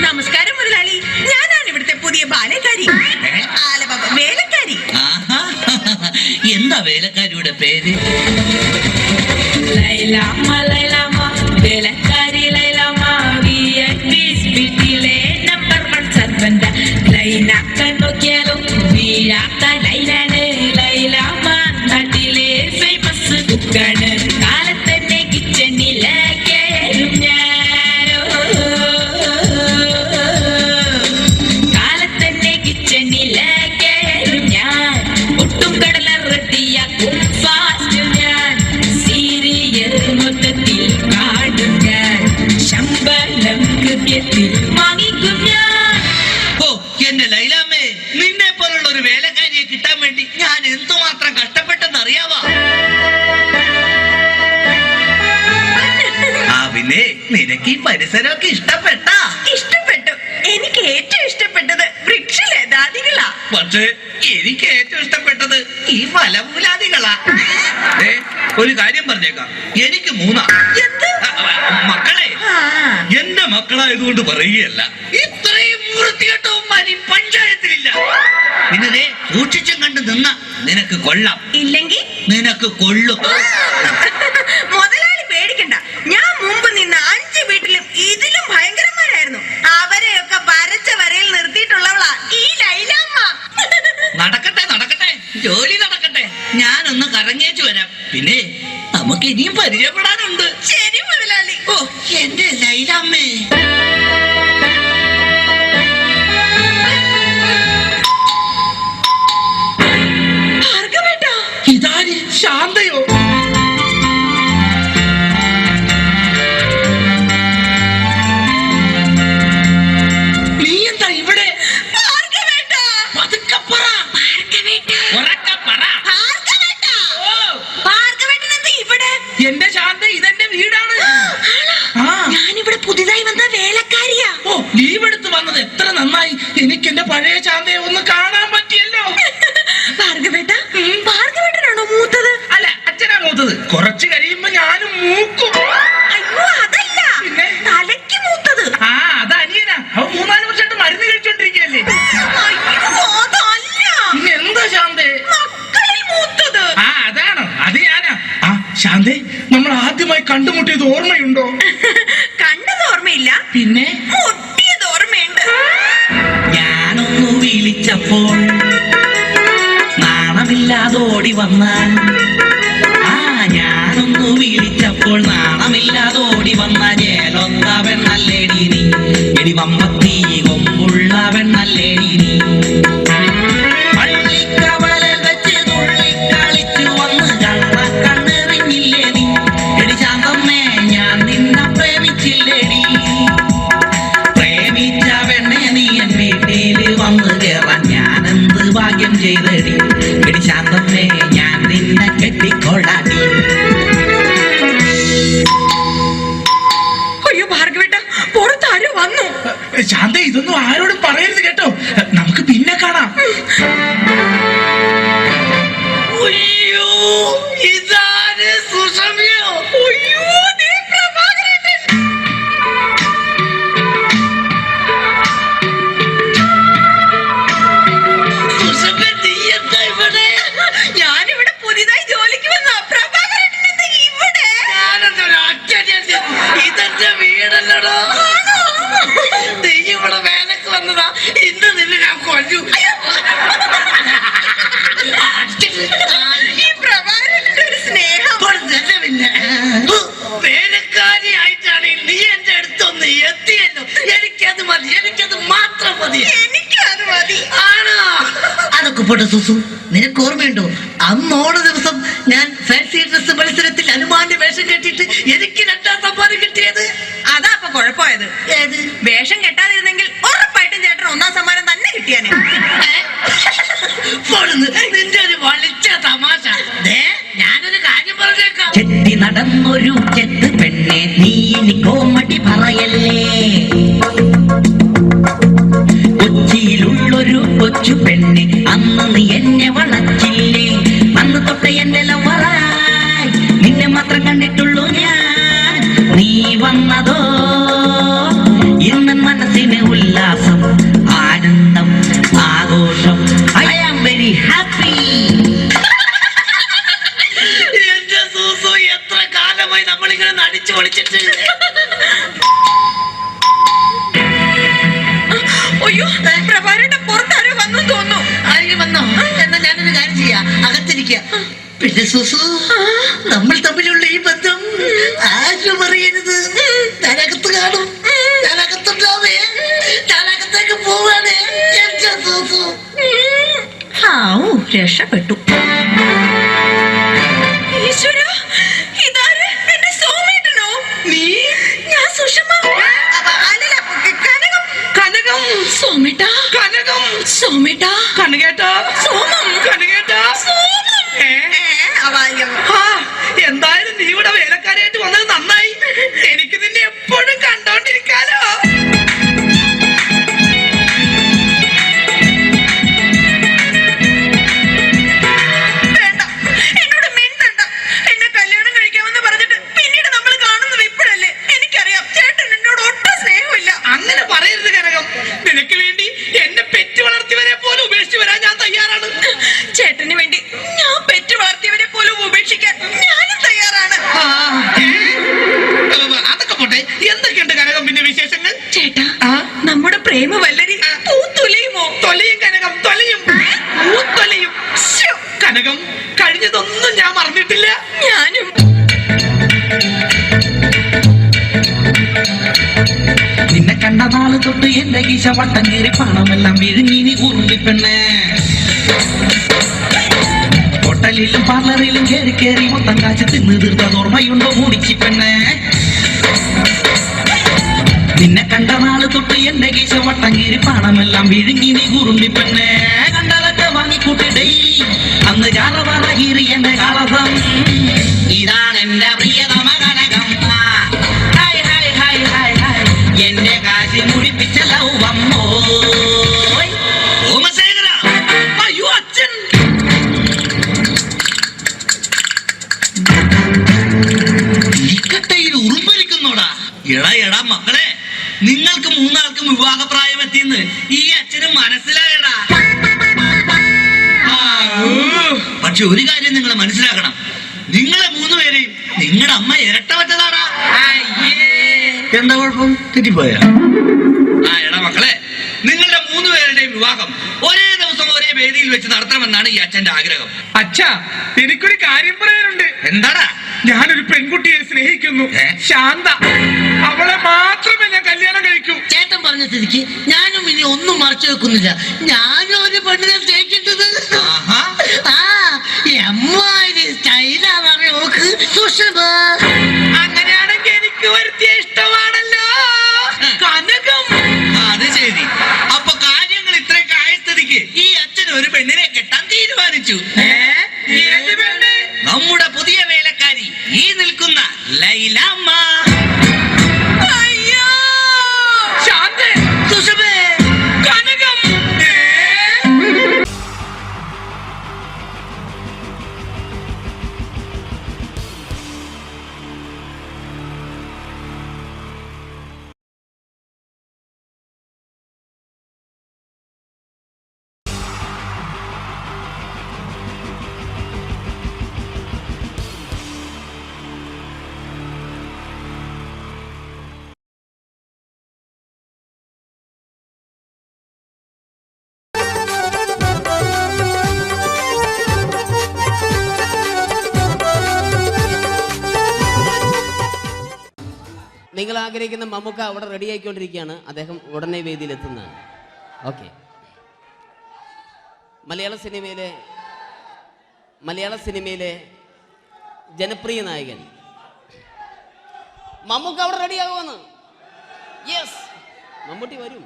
നമസ്കാരം മുതലാളി, ഞാനാണ് ഇവിടുത്തെ പുതിയ ബാലക്കാരി, വേലക്കാരി. എന്താ വേലക്കാരിയുടെ പേര്? ലൈലാമ്മ, ലൈലാമ്മ, വേലക്കാരി ലൈലാമ്മ, വീട്ടിലെ നമ്പർ 1 സർവന്റ. ലൈനാക്കാൻ നോക്കിയാലും വീഴാത്ത ലൈലാണ് ലൈലാമ്മ, നാട്ടിലെ ഫേമസ് കുക്കാണ്. കാലത്തന്നെ കിച്ചണിലും ഞാനോ, കാലത്തന്നെ കിച്ചണിലും ഞാൻ. ഒട്ടും കടല റെഡിയാക്കും ഫാസ്റ്റ് ഞാൻ. സീരിയൽ മൊത്തത്തിൽ പിന്നെ നിനക്ക് ഈ പരിസരമൊക്കെ ഇഷ്ടപ്പെട്ടാ? ഇഷ്ടപ്പെട്ടു. എനിക്ക് ഏറ്റവും ഇഷ്ടപ്പെട്ടത് വൃക്ഷലതാദികളാ. പക്ഷേ എനിക്ക് ഏറ്റവും ഇഷ്ടപ്പെട്ടത് ഈ ഫലമൂലാദികളാ. ഒരു കാര്യം പറഞ്ഞേക്കാം, എനിക്ക് 3 മക്കളെ. എന്റെ മക്കളായതുകൊണ്ട് പറയുകയല്ല, ഇത്രയും വൃത്തികെട്ടവന്മാർ ഈ പഞ്ചായത്തിലില്ല. പിന്നെ സൂക്ഷിച്ചും കണ്ട് നിന്ന നിനക്ക് കൊള്ളാം, ഇല്ലെങ്കിൽ നിനക്ക് കൊള്ളും. മുതലാളി പേടിക്കണ്ട, ഞാൻ മുമ്പ് നിന്ന 5 വീട്ടിലും ഇതിലും ഭയങ്കരന്മാരായിരുന്നു. അവരെയൊക്കെ വരച്ച വരയിൽ നിർത്തിയിട്ടുള്ളവളാ ഈ ലൈലാമ്മ. നടക്കട്ടെ നടക്കട്ടെ, ജോലി നടക്കട്ടെ. ഞാനൊന്ന് കറങ്ങിയേച്ചു വരാം. പിന്നെ നമുക്ക് ഇനിയും പരിചയപ്പെടാനുണ്ട്. ശരി മുതലാളി. ഓ എന്റെ ലൈലാമ്മേ. ഭാർഗവേട്ടാ, ഇതാര്? ശാന്തയോ? നീ എന്താ ഇവിടെ? ഭാർഗവേട്ടാ, പതുക്കെ പറ. ഭാർഗവേട്ടാ, ഉറക്കെ പറ. ഭാർഗവേട്ടാ. ഓ, ഭാർഗവേട്ടൻ എന്താ ഇവിടെ? എന്റെ ശാന്ത, ഇതെന്റെ വീടാണ്. ഞാനിവിടെ പുതിയതായി വന്ന വേലക്കാരിയാ. ഓ, ലീവ് എടുത്ത് വന്നത് എത്ര നന്നായി. എനിക്ക് എന്റെ പഴയ ശാന്തയെ ഒന്ന് കാണാൻ പറ്റിയല്ലോ. ഭാർഗവേട്ടാ, ഭാർഗവേട്ടനാണോ മൂത്തത്? അല്ല, അച്ഛനാ മൂത്തത്. കുറച്ച് കഴിയുമ്പോ ഞാനും മൂക്കും. അയ്യോ അതല്ല, പിന്നെ തലയ്ക്ക് മൂത്തത്. ആ, അത് അനിയനാ. അവൻ 3-4 വർഷമായിട്ട് മരുന്ന് കഴിച്ചോണ്ടിരിക്കല്ലേ. അയ്യോ അതല്ല, പിന്നെ എന്താ ശാന്തേ? മക്കളിൽ മൂത്തത്. ആ, അതാണോ? അത് ഞാനാ. ആ ശാന്തേ, നമ്മൾ ആദ്യമായി കണ്ടുമുട്ടിയത് ഓർമ്മയുണ്ടോ? കണ്ടത് ഓർമ്മയില്ല, പിന്നെ മുട്ടിയത് ഓർമ്മയുണ്ട്. ഞാനൊന്നു വിളിച്ചപ്പോൾ നാണമില്ലാതോടി വന്നാൽ, ഞാനൊന്നു വിളിച്ചപ്പോൾ നാണമില്ലാതോടി വന്ന ജേലൊന്നവൻ നല്ലേടി നീ. എടി വമ്പത്തി കൊമ്പുള്ളവൻ നല്ലേടി നീ. പള്ളിക്കവലൽ വെച്ച് തുള്ളിക്കളിച്ചു വന്ന് കണ്ണെറിഞ്ഞില്ലേ നീ. എടി ശാന്തമ്മേ, ഞാൻ നിന്നെ പ്രേമിച്ചില്ലേടി. പ്രേമിച്ച പെണ്ണെ നീ എൻ വീട്ടിൽ വന്ന് കേറാൻ ഞാനെന്ത് ഭാഗ്യം ചെയ്തടി. എടി ശാന്തമ്മേ, ഞാൻ നിന്നെ കെട്ടിക്കൊള്ളാടി. അയ്യോ ഭാർഗവേട്ടാ, പുറത്താരും വന്നു. ശാന്ത, ഇതൊന്നും ആരോടും പറയരുത് കേട്ടോ. നമുക്ക് പിന്നെ കാണാം. അയ്യോ, ഇതാര്? സുഷമയോ? അയ്യോ, ദേ പ്രഭാകരേട്ടൻ. സുഷമ, നീ എന്താ ഇവിടെ? ഞാനിവിടെ പുതിയതായി ജോലിക്ക് വന്ന പ്രഭാകരേട്ടൻ എന്താ ഇവിടെ? ഞാനെന്തൊരു അച്ഛനെ, ഇതെന്റെ വീടല്ലടോ. നീ ഇവിടെ വേലക്ക് വന്നതാ. ഇന്ന് നിന്നെ ഞാൻ കൊല്ലു. ഈ പ്രഭാകരേട്ടന്റെ ഒരു സ്നേഹം. പിന്നെ വേലക്കാരിയായിട്ടാണ് നീ എന്റെ അടുത്തൊന്ന് എത്തിയല്ലോ. എനിക്കത് മതി, എനിക്കത് മാത്രം മതി. എനിക്കത് മതി. ആണോ? അതൊക്കെ പോട്ടെ സുസു, നിനക്ക് ഓർമ്മയുണ്ടോ അന്ന് ഓണ ദിവസം ഞാൻ ഫാൻസി ഡ്രസ് മത്സരത്തിൽ ഹനുമാന്റെ വേഷം കെട്ടിയിട്ട് എനിക്ക് 2ാം സമ്മാനം കിട്ടിയത്? അതാ അപ്പൊ കുഴപ്പമായത്. ഏത്? വേഷം കെട്ടാതിരുന്നെങ്കിൽ ഉറപ്പായിട്ടും ചേട്ടൻ 1ാം സമ്മാനം തന്നെ കിട്ടിയാനെ. നിന്റെ ഒരു വളിച്ച തമാശ. ഞാനൊരു കാര്യം പറഞ്ഞേക്കാം. ചെത്തി നടന്നൊരു ചെത്ത് പെണ്ണെ, നീ ഇനി കോമഡി പറയല്ലേ. കൊച്ചിയിലുള്ളൊരു കൊച്ചു പെണ്ണെ, അന്ന് നീ എന്നെ വളച്ചില്ലേ. അന്ന് തൊട്ട് എന്റെ ലവറായി നിന്നെ മാത്രം കണ്ടിട്ടുള്ളൂ ഞാൻ. നീ വന്നതോ ഇന്ന് മനസ്സിന് ഉല്ലാസം, ആനന്ദം, ആഘോഷം. I am very happy. എന്റെ സൂസു, എത്ര കാലമായി നമ്മളിങ്ങനെ നടിച്ചു പൊളിച്ചിട്ട്. അയ്യോ, പ്രഭാകരേട്ടൻ പുറത്താരോ വന്നു തോന്നുന്നു. ആരെങ്കിലും വന്നോ? എന്നാ ഞാനൊരു കാര്യം ചെയ്യാം, അകത്തിരിക്കുക. പിന്നെ സുസു, നമ്മൾ തമ്മിലുള്ള ഈ ബന്ധം ആരും അറിയരുത്. ഞാനകത്ത് കാണും, ഞാനകത്തുണ്ടാവേ, ഞാനകത്തേക്ക് പോവാണേ. എന്റെ സുസു. രക്ഷപ്പെട്ടു. ഈശ്വരാ, ഇതാര്? എന്റെ സോമേട്ടനോ? നീ? ഞാൻ സുഷമ. അല്ലല്ല, കനകം. കനകം. സോമേട്ടാ. കനകം. സോമേട്ടാ. കനകേട്ടാ. സോമം. കനകേട്ടാ. സോമം. എന്തായാലും എന്തായാലും നീ ഇവിടെ വേലക്കാരായിട്ട് വന്നത് നന്നായി. എനിക്ക് നിന്നെ എന്തൊക്കെയുണ്ട് കനകം പിന്നെ വിശേഷങ്ങൾ? ചേട്ടാ നമ്മുടെ പ്രേമ വല്ലരി പൂത്തൊലയുമോ? തൊലയും കനകം, തൊലയും പൂത്തൊലയും. കനകം, കഴിഞ്ഞതൊന്നും ഞാൻ മറന്നിട്ടില്ല. ഞാനും. നിന്നെ കണ്ട നാള് തൊട്ട് എന്റെ ഗീശ വട്ടം കീറി പണമെല്ലാം വിഴുങ്ങി നീ ഉരുളിപ്പെണ്ണേ. ഹോട്ടലിലും പാർലറിലും കേറി കേറി മൊത്തം കാശ് തിന്ന് തീർത്ത ഓർമ്മയുണ്ടോ മൂടിച്ചി പെണ്ണേ? നിന്നെ കണ്ട നാള് തൊട്ട് എന്റെ ഗീശ വട്ടം കീറി പണമെല്ലാം വിഴുങ്ങി നീ ഉരുളിപ്പെണ്ണേ. കണ്ടതൊക്കെ വാങ്ങിക്കൂട്ടി ഡെയിലി അന്ന് ചാറവാറ കീറി എന്റെ കളസം. ഇതാണ് എന്റെ പ്രിയതമ കനകം. എന്റെ കാശി മുടിപ്പിച്ച ലൗവമ്മോ. സോമശേഖര, അയ്യോ അച്ഛൻ. ഇക്കട്ടയിൽ ഉറുമ്പലിക്കുന്നോടാ. എടാ മക്കളെ, നിങ്ങൾക്ക് മൂന്നാൾക്കും വിവാഹപ്രായം എത്തിയെന്ന് ഈ അച്ഛന് മനസ്സിലായടാ. പക്ഷെ ഒരു കാര്യം നിങ്ങൾ മനസ്സിലാക്കണം, നിങ്ങളെ മൂന്നുപേരെയും നിങ്ങളുടെ അമ്മ ഇരട്ട വെച്ചതാടാ. എന്താ കുഴപ്പം? തെറ്റിപ്പോയ? എടാ മക്കളെ, നിങ്ങളുടെ മൂന്നുപേരുടെയും വിവാഹം ഒരേ ദിവസം ഒരേ വേദിയിൽ വെച്ച് നടത്തണമെന്നാണ് ഈ അച്ഛന്റെ ആഗ്രഹം. അച്ഛാ, എനിക്കൊരു കാര്യം പറയാനുണ്ട്. എന്താടാ? ഞാനൊരു പെൺകുട്ടിയെ സ്നേഹിക്കുന്നു, ശാന്ത. അവളെ മാത്രമേ ഞാൻ കല്യാണം കഴിക്കൂ. ചേട്ടൻ പറഞ്ഞ സ്ഥിതിക്ക് ഞാനും ഇനി ഒന്നും മറച്ചു വെക്കുന്നില്ല. ഞാനും ഒരു പെണ്ണിനെ സ്നേഹിക്കുന്നത്. സ്റ്റൈലാണെന്ന് നോക്ക് സുഷമ. അങ്ങനെയാണെങ്കിൽ എനിക്ക് വരുത്തിയ ഇഷ്ടമാണല്ലോ കനകം. അത് ശരി. അപ്പൊ കാര്യങ്ങൾ ഇത്രയൊക്കെ ആയ സ്ഥിതിക്ക് ഈ അച്ഛൻ ഒരു പെണ്ണിനെ കെട്ടാൻ തീരുമാനിച്ചു. നമ്മുടെ പുതിയ വേലക്കാരി ഈ നിൽക്കുന്ന ലൈലാമ്മ. അയ്യോ ശാന്തേ, സുഷമേ, കനകം. നിങ്ങൾ ആഗ്രഹിക്കുന്ന മമ്മൂക്ക അവിടെ റെഡി ആയിക്കൊണ്ടിരിക്കുകയാണ്. അദ്ദേഹം ഉടനെ വേദിയിലെത്തുന്നതാണ്. ഓക്കെ. മലയാള സിനിമയിലെ ജനപ്രിയ നായകൻ മമ്മൂക്ക അവിടെ റെഡി ആകുമെന്ന്. യെസ്, മമ്മൂട്ടി വരും.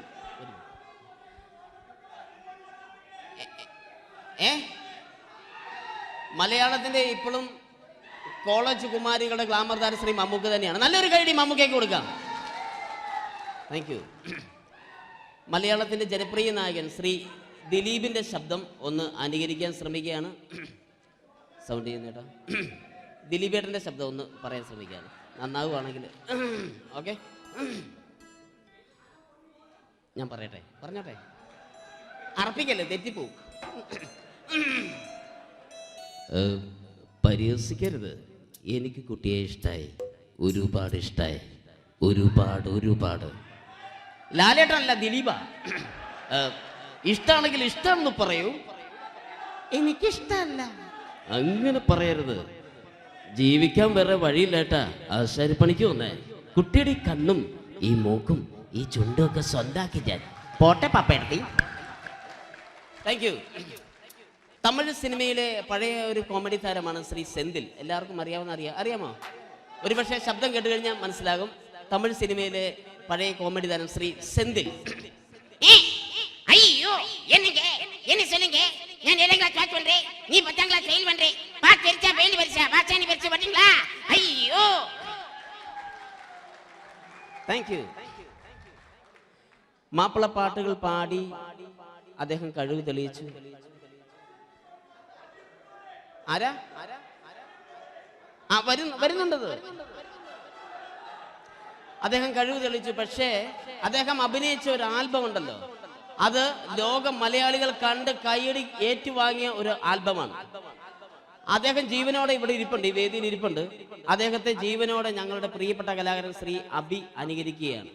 മലയാളത്തിന്റെ ഇപ്പോഴും കോളേജ് കുമാരികളുടെ ഗ്ലാമർ താരം ശ്രീ മമ്മൂക്ക തന്നെയാണ്. നല്ലൊരു കൈഡി മമ്മൂക്കയ്ക്ക് കൊടുക്കാം. Thank you. മലയാളത്തിന്റെ ജനപ്രിയ നായകൻ ശ്രീ ദിലീപിന്റെ ശബ്ദം ഒന്ന് അനുകരിക്കാൻ ശ്രമിക്കുകയാണ്. സൗണ്ട് ചെയ്യുന്നേട്ടാ. ദിലീപേട്ടന്റെ ശബ്ദം ഒന്ന് പറയാൻ ശ്രമിക്കുകയാണ്. നന്നാവുകയാണെങ്കിൽ ഓക്കെ. ഞാൻ പറഞ്ഞോട്ടെ. അർപ്പിക്കല്ലേ, തെറ്റിപ്പോവും. പരിഹസിക്കരുത്. എനിക്ക് കുട്ടിയെ ഇഷ്ടമായി, ഒരുപാട് ഇഷ്ടമായി, ഒരുപാട്. ലാലേട്ടനല്ല, ദിലീപ. ഇഷ്ടമാണെങ്കിൽ ഇഷ്ടമെന്ന് പറയൂ. എനിക്കിഷ്ടമല്ല അങ്ങനെ പറയരുത്. ജീവിക്കാൻ വേറെ വഴിയില്ലേട്ടാ. ആശാരിപ്പണിക്ക് വന്നേ. കുട്ടിയുടെ ഈ കണ്ണും ഈ മൂക്കും ഈ ചുണ്ടും ഒക്കെ സ്വന്താക്കി ഞാൻ പോട്ടെ പപ്പയെടുത്തി. Thank you. തമിഴ് സിനിമയിലെ പഴയ ഒരു കോമഡി താരമാണ് ശ്രീ സെന്തിൽ. എല്ലാവർക്കും അറിയാമോ? ഒരുപക്ഷെ ശബ്ദം കേട്ട് കഴിഞ്ഞാൽ മനസ്സിലാകും. തമിഴ് സിനിമയിലെ പഴയ കോമഡി താരം ശ്രീ സെന്തിൽ. ஐயோ என்னங்க என்ன சொல்லுங்க நான் 7th கிளாஸ் பாஸ் பண்றேன் நீ 10th கிளாஸ் ஃபெயில் பண்றே பாஸ் தெரிச்சா ஃபெயில் பரிசா பாஸானி பரிசா பண்ணீங்களா ஐயோ താങ്ക് യു. മാപ്പിളപ്പാട്ടുകൾ പാടി അദ്ദേഹം കഴിവ് തെളിയിച്ചു. ആരാ വരുന്നുണ്ടത്. അദ്ദേഹം കഴിവ് തെളിയിച്ചു. പക്ഷേ അദ്ദേഹം അഭിനയിച്ച ഒരു ആൽബം ഉണ്ടല്ലോ, അത് ലോക മലയാളികൾ കണ്ട് കൈയടി ഏറ്റുവാങ്ങിയ ഒരു ആൽബമാണ്. അദ്ദേഹം ജീവനോടെ ഇവിടെ ഇരിപ്പുണ്ട്, ഈ വേദിയിൽ ഇരിപ്പുണ്ട്. അദ്ദേഹത്തെ ജീവനോടെ ഞങ്ങളുടെ പ്രിയപ്പെട്ട കലാകാരൻ ശ്രീ അബി അനുകരിക്കുകയാണ്.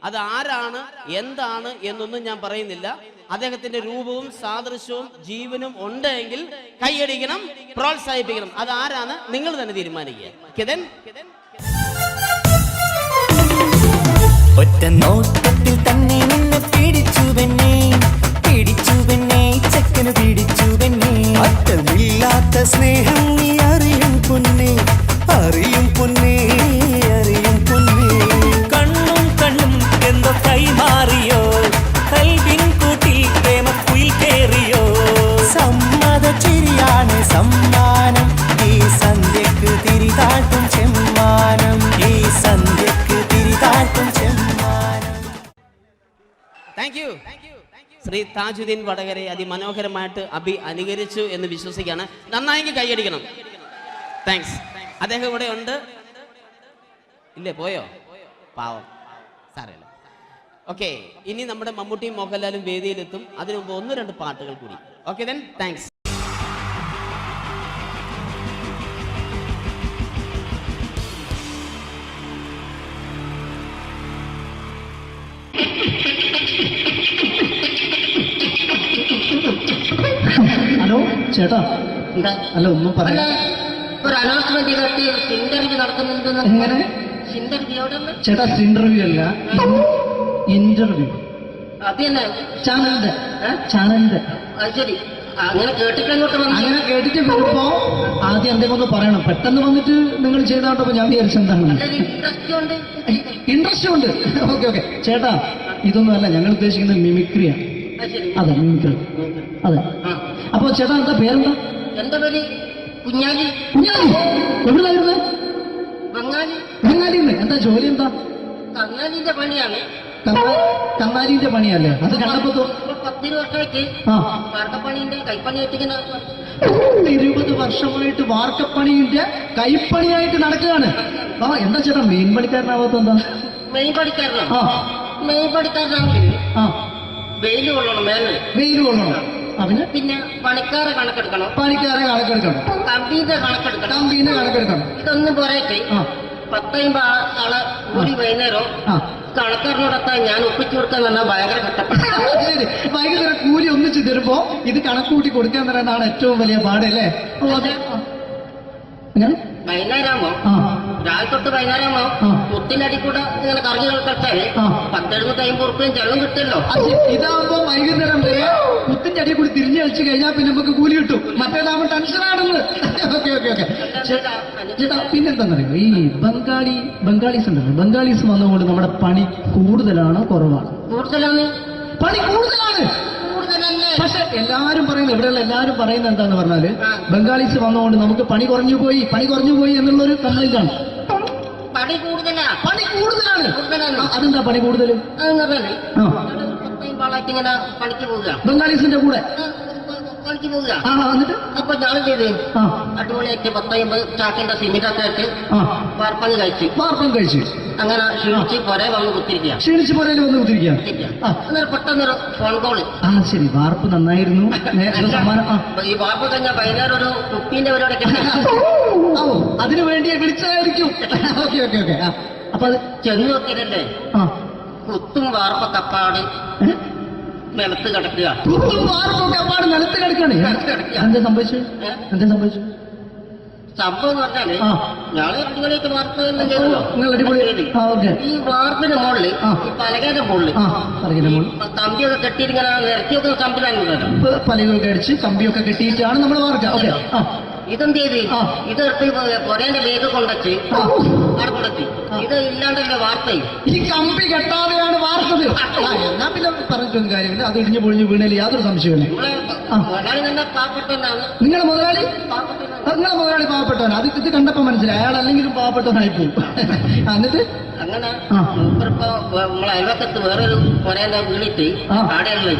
അത് ആരാണ് എന്താണ് എന്നൊന്നും ഞാൻ പറയുന്നില്ല. അദ്ദേഹത്തിന്റെ രൂപവും സാദൃശ്യവും ജീവനും ഉണ്ടെങ്കിൽ കൈയടിക്കണം, പ്രോത്സാഹിപ്പിക്കണം. അത് ആരാണ് നിങ്ങൾ തന്നെ തീരുമാനിക്കുക. ഒറ്റ നോട്ടത്തിൽ തന്നെ നിന്നെ പിടിച്ചു പെണ്ണേ ചെക്കന് പിടിച്ചു പെണ്ണേ. അറ്റമില്ലാത്ത സ്നേഹം നീ അറിയും പൊന്നേ, അറിയും പൊന്നേ, അറിയും പൊന്നേ. കണ്ണും എന്തോ കൈമാറിയോ, കൽവിൻ കൂട്ടിൽ പ്രേമക്കുയിൽ കേറിയോ. സമ്മത ചിരിയാണ് സമ്മാനം, ഈ സന്ധ്യക്ക് തിരിതാട്ടും ചെമ്മാനം, ഈ സന്ധ്യക്ക് തിരിതാട്ടും ചെമ്മാനം. Thank you. ശ്രീ താജുദ്ദീൻ വടകരെ അതിമനോഹരമായിട്ട് അബി അനുകരിച്ചു എന്ന് വിശ്വസിക്കുകയാണ്. നന്നായെങ്കിൽ കൈയടിക്കണം. താങ്ക്സ്. അദ്ദേഹം ഇവിടെ ഉണ്ട്. ഇല്ലേ, പോയോ? പാവം, സാരമില്ല. ഓക്കെ, ഇനി നമ്മുടെ മമ്മൂട്ടിയും മോഹൻലാലും വേദിയിലെത്തും. അതിനു മുമ്പ് 1-2 പാട്ടുകൾ കൂടി. Okay then, thanks. ഹലോ ചേട്ടാ, അല്ല ഒന്നും പറയാ. ഒരു അനൗൺസ്മെന്റ് ഇന്റർവ്യൂ നടത്തുന്നുണ്ട്. എങ്ങനെ ചേട്ടാ? ഇന്റർവ്യൂ അല്ല, ഇന്റർവ്യൂ. അത് തന്നെ ചാനലിന്റെ. അത് ശരി, അങ്ങനെ കേട്ടിട്ട് അങ്ങോട്ട് വന്നു. അങ്ങനെ കേട്ടിട്ട് വരുമ്പോ ആദ്യം എന്തെങ്കിലും ഒന്ന് പറയണം. പെട്ടെന്ന് വന്നിട്ട് നിങ്ങൾ ചെയ്താട്ടപ്പോ ഞാൻ വിചാരിച്ചെന്താണ് ഇൻട്രസ്റ്റ് ഉണ്ട്. ഓക്കെ ചേട്ടാ, ഇതൊന്നും അല്ല ഞങ്ങൾ ഉദ്ദേശിക്കുന്നത് മിമിക്രിയാണ്. അതെ, മിമിക്രി. അതെ. അപ്പൊ ചേട്ടാ എന്താ പേരെന്താ? എന്റെ പേര് കുഞ്ഞാലി. കുഞ്ഞാലി എവിടുന്നായിരുന്നു? ബംഗാളിന്ന്. എന്താ ജോലി? എന്താ? കങ്ങാലിന്റെ പണിയാണ്. കങ്ങാലിന്റെ പണിയല്ലേ? അത് കണ്ടപ്പോ 10 വർഷമായിട്ട് വാർക്കപ്പണിന്റെ കൈപ്പണിയായിട്ട് 20 വർഷമായിട്ട് വാർക്കപ്പണിന്റെ കൈപ്പണിയായിട്ട് നടക്കുകയാണ്. എന്താ ചേട്ടാ മെയിൻ പണിക്കാരനാവാത്ത? എന്താ മെയിൻ പണിക്കാരനാണെങ്കിൽ വെയിൽ കൊള്ളണം, വെയിൽ കൊള്ളണം. പിന്നെ പണിക്കാരെ കണക്കെടുക്കണം, കമ്പീന്റെ കണക്കെടുക്കണം. ഇതൊന്നും പോരായിട്ട് 10-50 ആളെ കൂടി വൈകുന്നേരം കണക്കാരനോടൊപ്പം ഞാൻ ഒപ്പിച്ചു കൊടുക്കാൻ പറഞ്ഞാൽ ഭയങ്കര കഷ്ടപ്പെട്ടു. വൈകുന്നേരം കൂലി ഒന്നിച്ച് തരുമ്പോ ഇത് കണക്കൂട്ടി കൊടുക്കാൻ തരാനാണ് ഏറ്റവും വലിയ പാടല്ലേ? വൈകുന്നേരമാകുമ്പോ രാവിലെ തൊട്ട് വൈകുന്നേരമാകുമ്പോ മുത്തിനടി കൂടെ ഇങ്ങനെ കറങ്ങി കളിച്ചാല് 10-750 ഉറുപ്പിയും ചെള്ളം കിട്ടുമല്ലോ. ഇതാവുമ്പോ വൈകുന്നേരം വരെ മുത്തിന്റെ അടി കൂടി തിരിഞ്ഞു കളിച്ചു കഴിഞ്ഞാൽ പിന്നെ നമുക്ക് കൂലി കിട്ടും. മറ്റേതാവുമ്പോ ടെൻഷനാണെന്ന്. ചേട്ടാ പിന്നെന്താന്നറിയോ, ഈ ബംഗാളീസ് ഉണ്ടല്ലോ, ബംഗാളീസ് വന്നുകൊണ്ട് നമ്മുടെ പണി കൂടുതലാണോ കുറവാണ്? പണി കൂടുതലാണ്. പക്ഷെ എല്ലാരും പറയുന്നത്, ഇവിടെയുള്ള എല്ലാരും പറയുന്നത് എന്താന്ന് പറഞ്ഞാല് ബംഗാളീസ് വന്നുകൊണ്ട് നമുക്ക് പണി കുറഞ്ഞു പോയി എന്നുള്ളൊരു കംപ്ലൈന്റ് ആണ്. പണി കൂടുതലാണ്. അതെന്താ പണി കൂടുതൽ? പണിക്ക് പോവുക ബംഗാളീസിന്റെ കൂടെ പണിക്ക് പോവുക. എന്നിട്ട് അപ്പൊ ഞാൻ ചെയ്ത് അടിപൊളിയായിട്ട് 10-50 ചാക്കിന്റെ സിമെന്റൊക്കെ ആയിട്ട് വാർപ്പം കഴിച്ചു. അങ്ങനെ ക്ഷീണിച്ച് പുറേ വന്ന് കുത്തിരിക്കുക. അന്നേരം പെട്ടെന്നൊരു ഫോൺ കോള്. ശരി, വാർപ്പ് നന്നായിരുന്നു. ഈ വാർപ്പ് കഴിഞ്ഞാൽ വൈകുന്നേരം ഒരു കുപ്പീന്റെ പരിപാടി അതിനു വേണ്ടി വിളിച്ചതായിരിക്കും. അപ്പൊ അത് ചെന്ന് നോക്കിയതല്ലേ, കുത്തും വാർപ്പൊക്കെ അപ്പാട് നിലത്ത് കിടക്കുക. നിലത്ത് കിടക്കാണ്. എന്താ സംഭവിച്ചു? സംഭവം എന്ന് പറഞ്ഞാല് ഞങ്ങള് അടിപൊളിയായിട്ട് വാർപ്പ് ചെയ്തല്ലോ. ഈ വാർപ്പിന്റെ മുകളില് ഈ പലകയുടെ മുകളില് കമ്പിയൊക്കെ കെട്ടിയിട്ട് ഇങ്ങനെ നിരത്തിയൊക്കെ സംവിധാനം പലകൊക്കെ അടിച്ച് കമ്പിയൊക്കെ കെട്ടിയിട്ടാണ് നമ്മൾ വാർക്കുക. ഇതെന്ത് ചെയ്ത് ഇതെടുത്ത് പൊരേന്റെ വേഗം കൊണ്ടച്ച് അവിടെ കൊണ്ടെത്തി. ഇത് ഇല്ലാണ്ടല്ലേ വാർത്തയും. ഈ കമ്പി കെട്ടാതെയാണ് വാർത്തത്. എന്നാ പിന്നെ പറഞ്ഞിട്ടൊന്നും കാര്യമില്ല. അത് ഇടിഞ്ഞു പൊളിഞ്ഞു വീണേൽ യാതൊരു സംശയമില്ല. മുതലാളി തന്നെ പാവപ്പെട്ടവനാണ്. നിങ്ങളുടെ മുതലാളി പാവപ്പെട്ടവനാണ്. അത് ഇത് കണ്ടപ്പോ മനസ്സിലായി അയാൾ അല്ലെങ്കിലും പാവപ്പെട്ടവനായി പോകും. എന്നിട്ട് അങ്ങനെ മൂപ്പറിപ്പോ നമ്മളെ അയൽവക്കത്ത് വേറൊരു പൊരേന്റെ വീണിട്ട് ആടെയുള്ള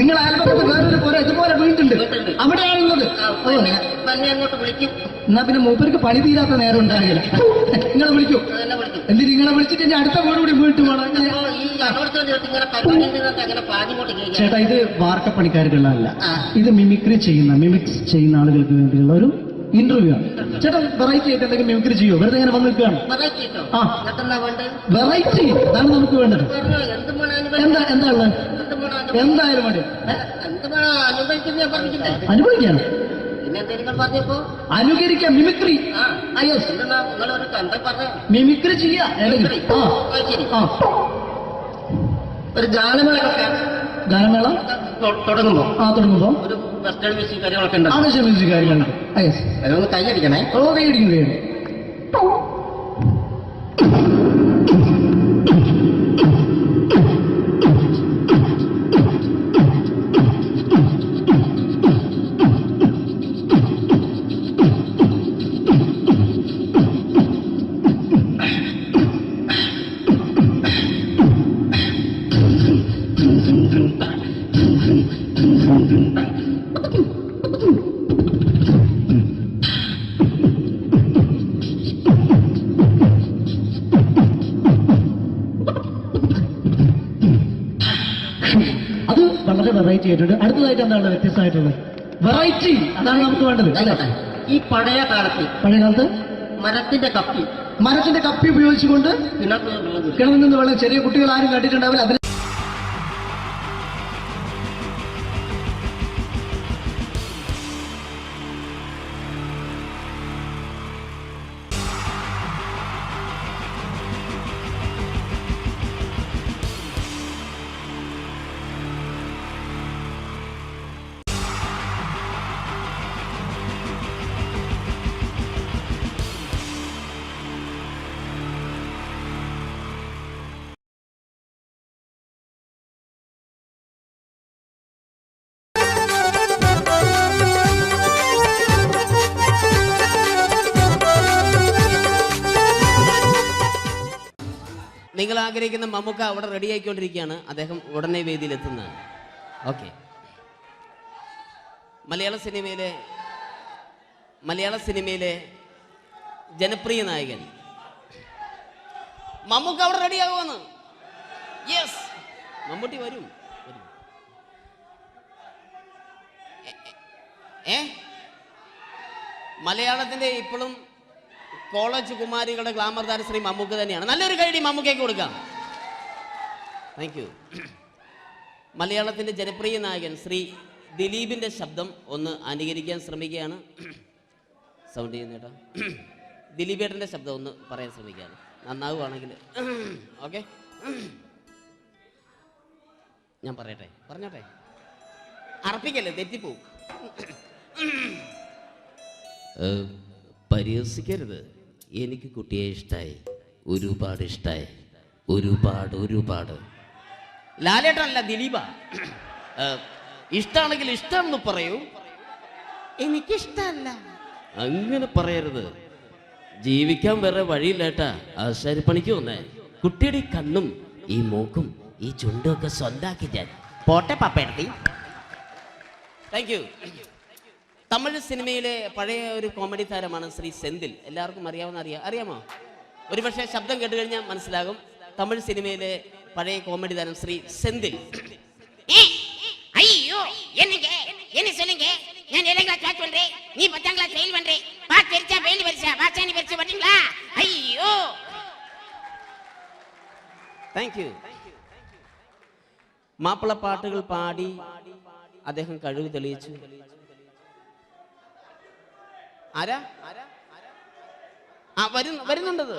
നിങ്ങൾ അയൽപക്കത്ത് വേറൊരു പോലെ ഇതുപോലെ വീട്ടുണ്ട്, അവിടെയാണുള്ളത്. അങ്ങോട്ട് വിളിക്കും. എന്നാ പിന്നെ മൂപ്പർക്ക് പണി തീരാത്ത നേരം ഉണ്ടാകില്ല. നിങ്ങളെ വിളിക്കും. എന്തിന് നിങ്ങളെ വിളിച്ചിട്ട് ഇനി അടുത്ത വീട് കൂടി വീട്ടു പോകണം. ചേട്ടാ, ഇത് വാർക്കപ്പണിക്കാർക്കുള്ളതല്ല. ഇത് മിമിക്സ് ചെയ്യുന്ന ആളുകൾക്ക് വേണ്ടിയുള്ള ഒരു ഇന്റർവ്യൂ ആണ്. ചേട്ടൻ വെറൈറ്റി ആയിട്ട് എന്തെങ്കിലും മിമിക്രി ചെയ്യോ? വെറുതെ ഇങ്ങനെ വന്ന് നിൽക്കുകയാണ്. ആ വെറൈറ്റി അതാണ് നമുക്ക് വേണ്ടത്. എന്താ ഉള്ളത്? എന്തായാലും മതി. അനുഭവിക്കാണ് അനുകരിക്കാം. മിമിക്രി മിമിക്രി ചെയ്യാ. ഒരു ഗാനമേള തുടങ്ങുമ്പോ ഒരു വെസ്റ്റേൺ മ്യൂസിക് കാര്യങ്ങളൊക്കെ ഉണ്ട്. കാര്യങ്ങളുണ്ട്. കൈയടിക്കണേ. കൈയടിക്കുന്നു. അത് വളരെ വെറൈറ്റി ആയിട്ടുണ്ട്. അടുത്തതായിട്ട് എന്താണ് വ്യത്യസ്തമായിട്ടുള്ളത്? വെറൈറ്റി അതാണ് നമുക്ക് വേണ്ടത് അല്ലേ? ഈ പഴയ കാലത്ത് മരത്തിന്റെ കപ്പി ഉപയോഗിച്ചുകൊണ്ട് കിണറിൽ നിന്ന് വെള്ളം ചെറിയ കുട്ടികൾ ആരും കണ്ടിട്ടുണ്ടാവില്ല. അതിൽ നിങ്ങൾ ആഗ്രഹിക്കുന്ന മമ്മൂക്ക അവിടെ റെഡി ആയിക്കൊണ്ടിരിക്കുകയാണ്. അദ്ദേഹം ഉടനെ വേദിയിലെത്തുന്നതാണ്. ഓക്കെ. മലയാള സിനിമയിലെ ജനപ്രിയ നായകൻ മമ്മൂക്ക അവിടെ റെഡി ആകുമെന്ന്. യെസ്, മമ്മൂട്ടി വരും. മലയാളത്തിന്റെ ഇപ്പോഴും കോളേജ് കുമാരികളുടെ ഗ്ലാമർ താരം ശ്രീ മമ്മൂക്ക തന്നെയാണ്. നല്ലൊരു കൈഡി മമ്മൂക്കയ്ക്ക് കൊടുക്കാം. Thank you. മലയാളത്തിന്റെ ജനപ്രിയ നായകൻ ശ്രീ ദിലീപിന്റെ ശബ്ദം ഒന്ന് അനുകരിക്കാൻ ശ്രമിക്കുകയാണ്. സൗണ്ട് ചെയ്യുന്നേട്ടാ. ദിലീപേട്ടന്റെ ശബ്ദം ഒന്ന് പറയാൻ ശ്രമിക്കുകയാണ്. നന്നാവുകയാണെങ്കിൽ ഓക്കെ. ഞാൻ പറഞ്ഞോട്ടെ. അർപ്പിക്കല്ലേ, തെറ്റിപ്പോവും. പരിഹസിക്കരുത്. എനിക്ക് കുട്ടിയെ ഇഷ്ടമായി, ഒരുപാട് ഇഷ്ടമായി, ഒരുപാട്. ലാലേട്ടനല്ല, ദിലീപ. ഇഷ്ടമാണെങ്കിൽ ഇഷ്ടമെന്ന് പറയൂ, എനിക്കിഷ്ടമല്ല അങ്ങനെ പറയരുത്. ജീവിക്കാൻ വേറെ വഴിയില്ലേട്ടാ. ആശാരിപ്പണിക്ക് വന്നേ. കുട്ടിയുടെ ഈ കണ്ണും ഈ മൂക്കും ഈ ചുണ്ടും ഒക്കെ സ്വന്താക്കി ഞാൻ. പോട്ടെ പപ്പയെടുത്തി. Thank you. തമിഴ് സിനിമയിലെ പഴയ ഒരു കോമഡി താരമാണ് ശ്രീ സെന്തിൽ. എല്ലാവർക്കും അറിയാമോ? ഒരുപക്ഷെ ശബ്ദം കേട്ട് കഴിഞ്ഞാൽ മനസ്സിലാകും. തമിഴ് സിനിമയിലെ പഴയ കോമഡി താരം ശ്രീ സെന്തിൽ. ஐயோ என்ன சொல்லுங்க நான் 7th கிளாஸ் பாஸ் பண்றேன், நீ 10th கிளாஸ் ஃபெயில் பண்றே. பாஸ் தெரிச்சா ஃபெயில் பரிசா பாசானி பரிசா வரீங்களா? ஐயோ. Thank you. മാപ്പിള പാട്ടുകൾ പാടി അദ്ദേഹം കഴിവ് തെളിയിച്ചു. ആരാ വരുന്നുണ്ടത്?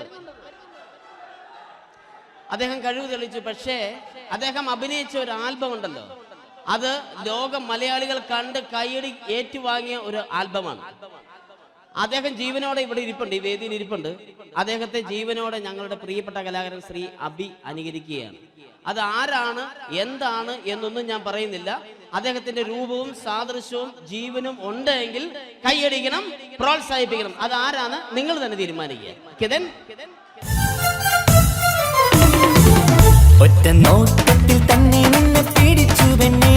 അദ്ദേഹം കഴിവ് തെളിയിച്ചു. പക്ഷേ അദ്ദേഹം അഭിനയിച്ച ഒരു ആൽബം ഉണ്ടല്ലോ, അത് ലോക മലയാളികൾ കണ്ട് കൈയടി ഏറ്റുവാങ്ങിയ ഒരു ആൽബമാണ്. അദ്ദേഹം ജീവനോടെ ഇവിടെ ഇരിപ്പുണ്ട്, ഈ വേദിയിൽ ഇരിപ്പുണ്ട്. അദ്ദേഹത്തെ ജീവനോടെ ഞങ്ങളുടെ പ്രിയപ്പെട്ട കലാകാരൻ ശ്രീ അബി അനുകരിക്കുകയാണ്. അത് ആരാണ് എന്താണ് എന്നൊന്നും ഞാൻ പറയുന്നില്ല. അദ്ദേഹത്തിന്റെ രൂപവും സാദൃശ്യവും ജീവനും ഉണ്ടെങ്കിൽ കൈയടിക്കണം, പ്രോത്സാഹിപ്പിക്കണം. അത് ആരാണ് നിങ്ങൾ തന്നെ തീരുമാനിക്കുക. കിതൻ ഒറ്റ നോട്ടത്തിൽ തന്നെ നിന്നെ പിടിച്ചു പെണ്ണേ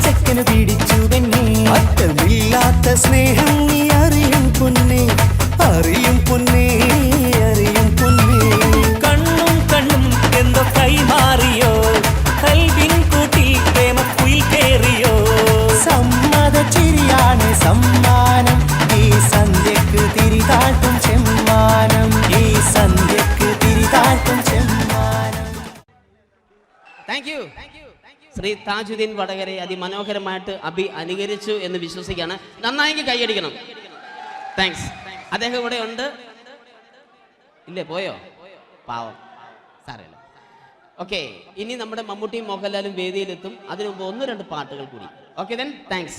ചക്കന് പിടിച്ചു പെണ്ണേ. അറ്റമില്ലാത്ത സ്നേഹം നീ അറിയും പൊന്നേ. കണ്ണും എന്തോ കൈമാറിയോ, കൽവിൻ കൂട്ടിൽ പ്രേമക്കുയിൽ കേറിയോ. സമ്മത ചിരിയാണ് സമ്മാനം. ശ്രീ താജുദ്ദീൻ വടകരയെ അതിമനോഹരമായിട്ട് അനുകരിച്ചു എന്ന് വിശ്വസിക്കുകയാണ്. നന്നായെങ്കിൽ കൈയടിക്കണം. താങ്ക്സ്. അദ്ദേഹം ഇവിടെ ഉണ്ട്. ഇല്ലേ, പോയോ? പാവം, സാരമില്ല. ഓക്കെ, ഇനി നമ്മുടെ മമ്മൂട്ടിയും മോഹൻലാലും വേദിയിലെത്തും. അതിനു മുമ്പ് 1-2 പാട്ടുകൾ കൂടി. Okay then, thanks.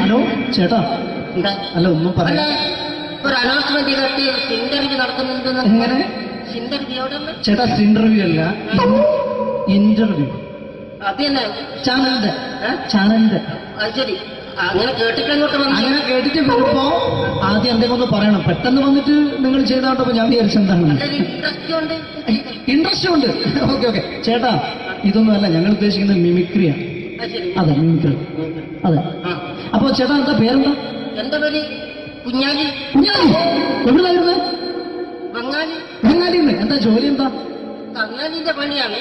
ഹലോ ചേട്ടാ, അല്ല ഒന്നും പറയാ. ഒരു അനൗൺസ്മെന്റ് ചെയ്തിട്ട് ഇന്റർവ്യൂ നടത്തുന്നുണ്ടെന്ന്. എങ്ങനെ ചേട്ടാ? ഇന്റർവ്യൂ അല്ല, ഇന്റർവ്യൂ. അത് തന്നെ ചാനലിന്റെ. അത് ശരി, അങ്ങനെ കേട്ടിട്ടങ്ങോട്ട് വന്നു. അങ്ങനെ കേട്ടിട്ട് വരുമ്പോ ആദ്യം എന്തെങ്കിലും ഒന്ന് പറയണം. പെട്ടെന്ന് വന്നിട്ട് നിങ്ങൾ ചെയ്താണ്ടപ്പോ ഞാൻ വിചാരിച്ചെന്താണ് ഇൻട്രസ്റ്റ് ഉണ്ട്. ഓക്കെ ചേട്ടാ, ഇതൊന്നും അല്ല ഞങ്ങൾ ഉദ്ദേശിക്കുന്നത് മിമിക്രിയാണ്. അതെ, മിമിക്രി. അതെ. അപ്പൊ ചേട്ടാ എന്താ പേരെന്താ? എന്റെ പേര് കുഞ്ഞാലി. എവിടുന്നായിരുന്നു? ബംഗാളിന്ന്. എന്താ ജോലി? എന്താ? കന്നാലിന്റെ പണിയാണ്.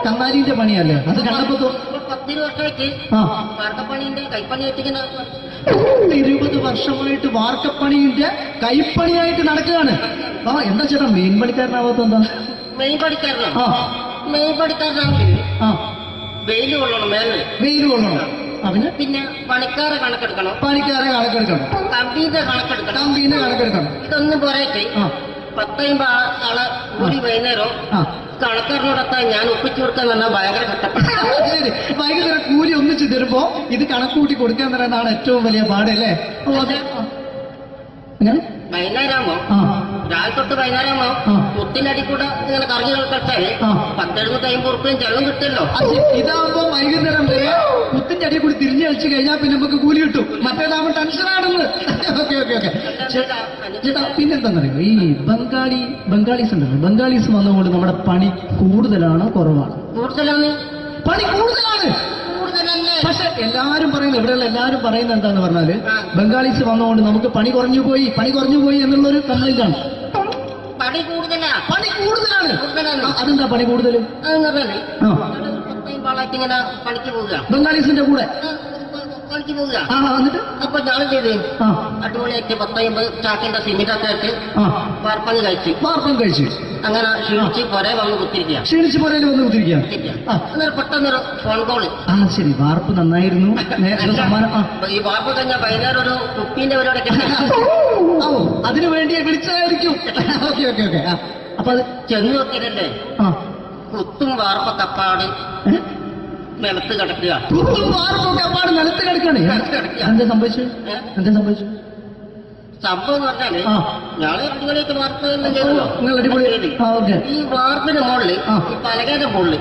കന്നാലിന്റെ പണിയല്ലേ? അത് കണ്ടപ്പോ 10 വർഷമായിട്ട് വാർക്കപ്പണിന്റെ കൈപ്പണിയായിട്ട് 20 വർഷമായിട്ട് വാർക്കപ്പണിന്റെ കൈപ്പണിയായിട്ട് നടക്കുകയാണ്. എന്താ ചേട്ടാ മെയിൻ പണിക്കാരനാവാത്ത? എന്താ മെയിൻ പണിക്കാരനാണെങ്കിൽ വെയിൽ കൊള്ളണം. വെയിൽ കൊള്ളണം. പിന്നെ പണിക്കാരെ കണക്കെടുക്കണം. കമ്പീന്റെ കണക്കെടുക്കണം. ഇതൊന്നും പോരായിട്ട് 10-50 ആളെ കൂടി വൈകുന്നേരം കണക്കാരനോടൊക്കെ ഞാൻ ഒപ്പിച്ചു കൊടുക്കാൻ പറഞ്ഞാൽ ഭയങ്കര കഷ്ടപ്പെട്ടു. വൈകുന്നേരം കൂലി ഒന്നിച്ചു തരുമ്പോ ഇത് കണക്കൂട്ടി കൊടുക്കാൻ തരാനാണ് ഏറ്റവും വലിയ പാടല്ലേ? വൈകുന്നേരമാകുമ്പോ രാവിലെ തൊട്ട് വൈകുന്നേരമാകുമ്പോ മുത്തിനടി കൂടെ ഇങ്ങനെ കറങ്ങി കളിച്ചാല് 10-70-50 ഉറുപ്പിയും ചെലവും കിട്ടുമല്ലോ. ഇതാകുമ്പോ വൈകുന്നേരം വരെ മുത്തിന്റെ അടി കൂടി തിരിഞ്ഞു കളിച്ചു കഴിഞ്ഞാൽ പിന്നെ നമുക്ക് കൂലി കിട്ടും. മറ്റേതാകുമ്പോ ടെൻഷനാണെന്ന്. ചേട്ടാ പിന്നെന്താന്നറിയോ, ഈ ബംഗാളീസ് ഉണ്ടല്ലോ, ബംഗാളീസ് വന്നുകൊണ്ട് നമ്മുടെ പണി കൂടുതലാണ് കുറവാണ്? പണി കൂടുതലാണ്. പക്ഷെ എല്ലാരും പറയുന്നത്, ഇവിടെയുള്ള എല്ലാരും പറയുന്നത് എന്താന്ന് പറഞ്ഞാല് ബംഗാളീസ് വന്നുകൊണ്ട് നമുക്ക് പണി കുറഞ്ഞു പോയി എന്നുള്ളൊരു കംപ്ലൈന്റ് ആണ്. പണി കൂടുതലാണ്. അതെന്താ പണി കൂടുതൽ? പണിക്ക് പോവുക ബംഗാളീസിന്റെ കൂടെ പണിക്ക് പോവുക. അപ്പൊ ഞാൻ ചെയ്ത് അടിപൊളിയായിട്ട് 10-50 ചാക്കിന്റെ സിമെന്റൊക്കെ ആയിട്ട് വാർപ്പം കഴിച്ചു. അങ്ങനെ ക്ഷീണിച്ച് പുറേ വന്ന് കുത്തിരിക്കുക. പെട്ടെന്നൊരു ഫോൺ കോള്. ശരി, വാർപ്പ് നന്നായിരുന്നു. ഈ വാർപ്പ് കഴിഞ്ഞാൽ വൈകുന്നേരം ഒരു കുപ്പീന്റെ പരിപാടി അതിനു വേണ്ടി വിളിച്ചതായിരിക്കും. അപ്പൊ അത് ചെന്ന് നോക്കിയതല്ലേ, കുത്തും വാർപ്പ കപ്പാട് നിലത്ത് കിടക്കുക. നിലത്ത് കിടക്കാണ്. എന്താ സംഭവിച്ചു? സംഭവം എന്ന് പറഞ്ഞാല് ഞാള് അടിപൊളിയായിട്ട് വാർപ്പ് ഈ വാർപ്പിന്റെ മുകളില് ഈ പലകയുടെ മുകളില്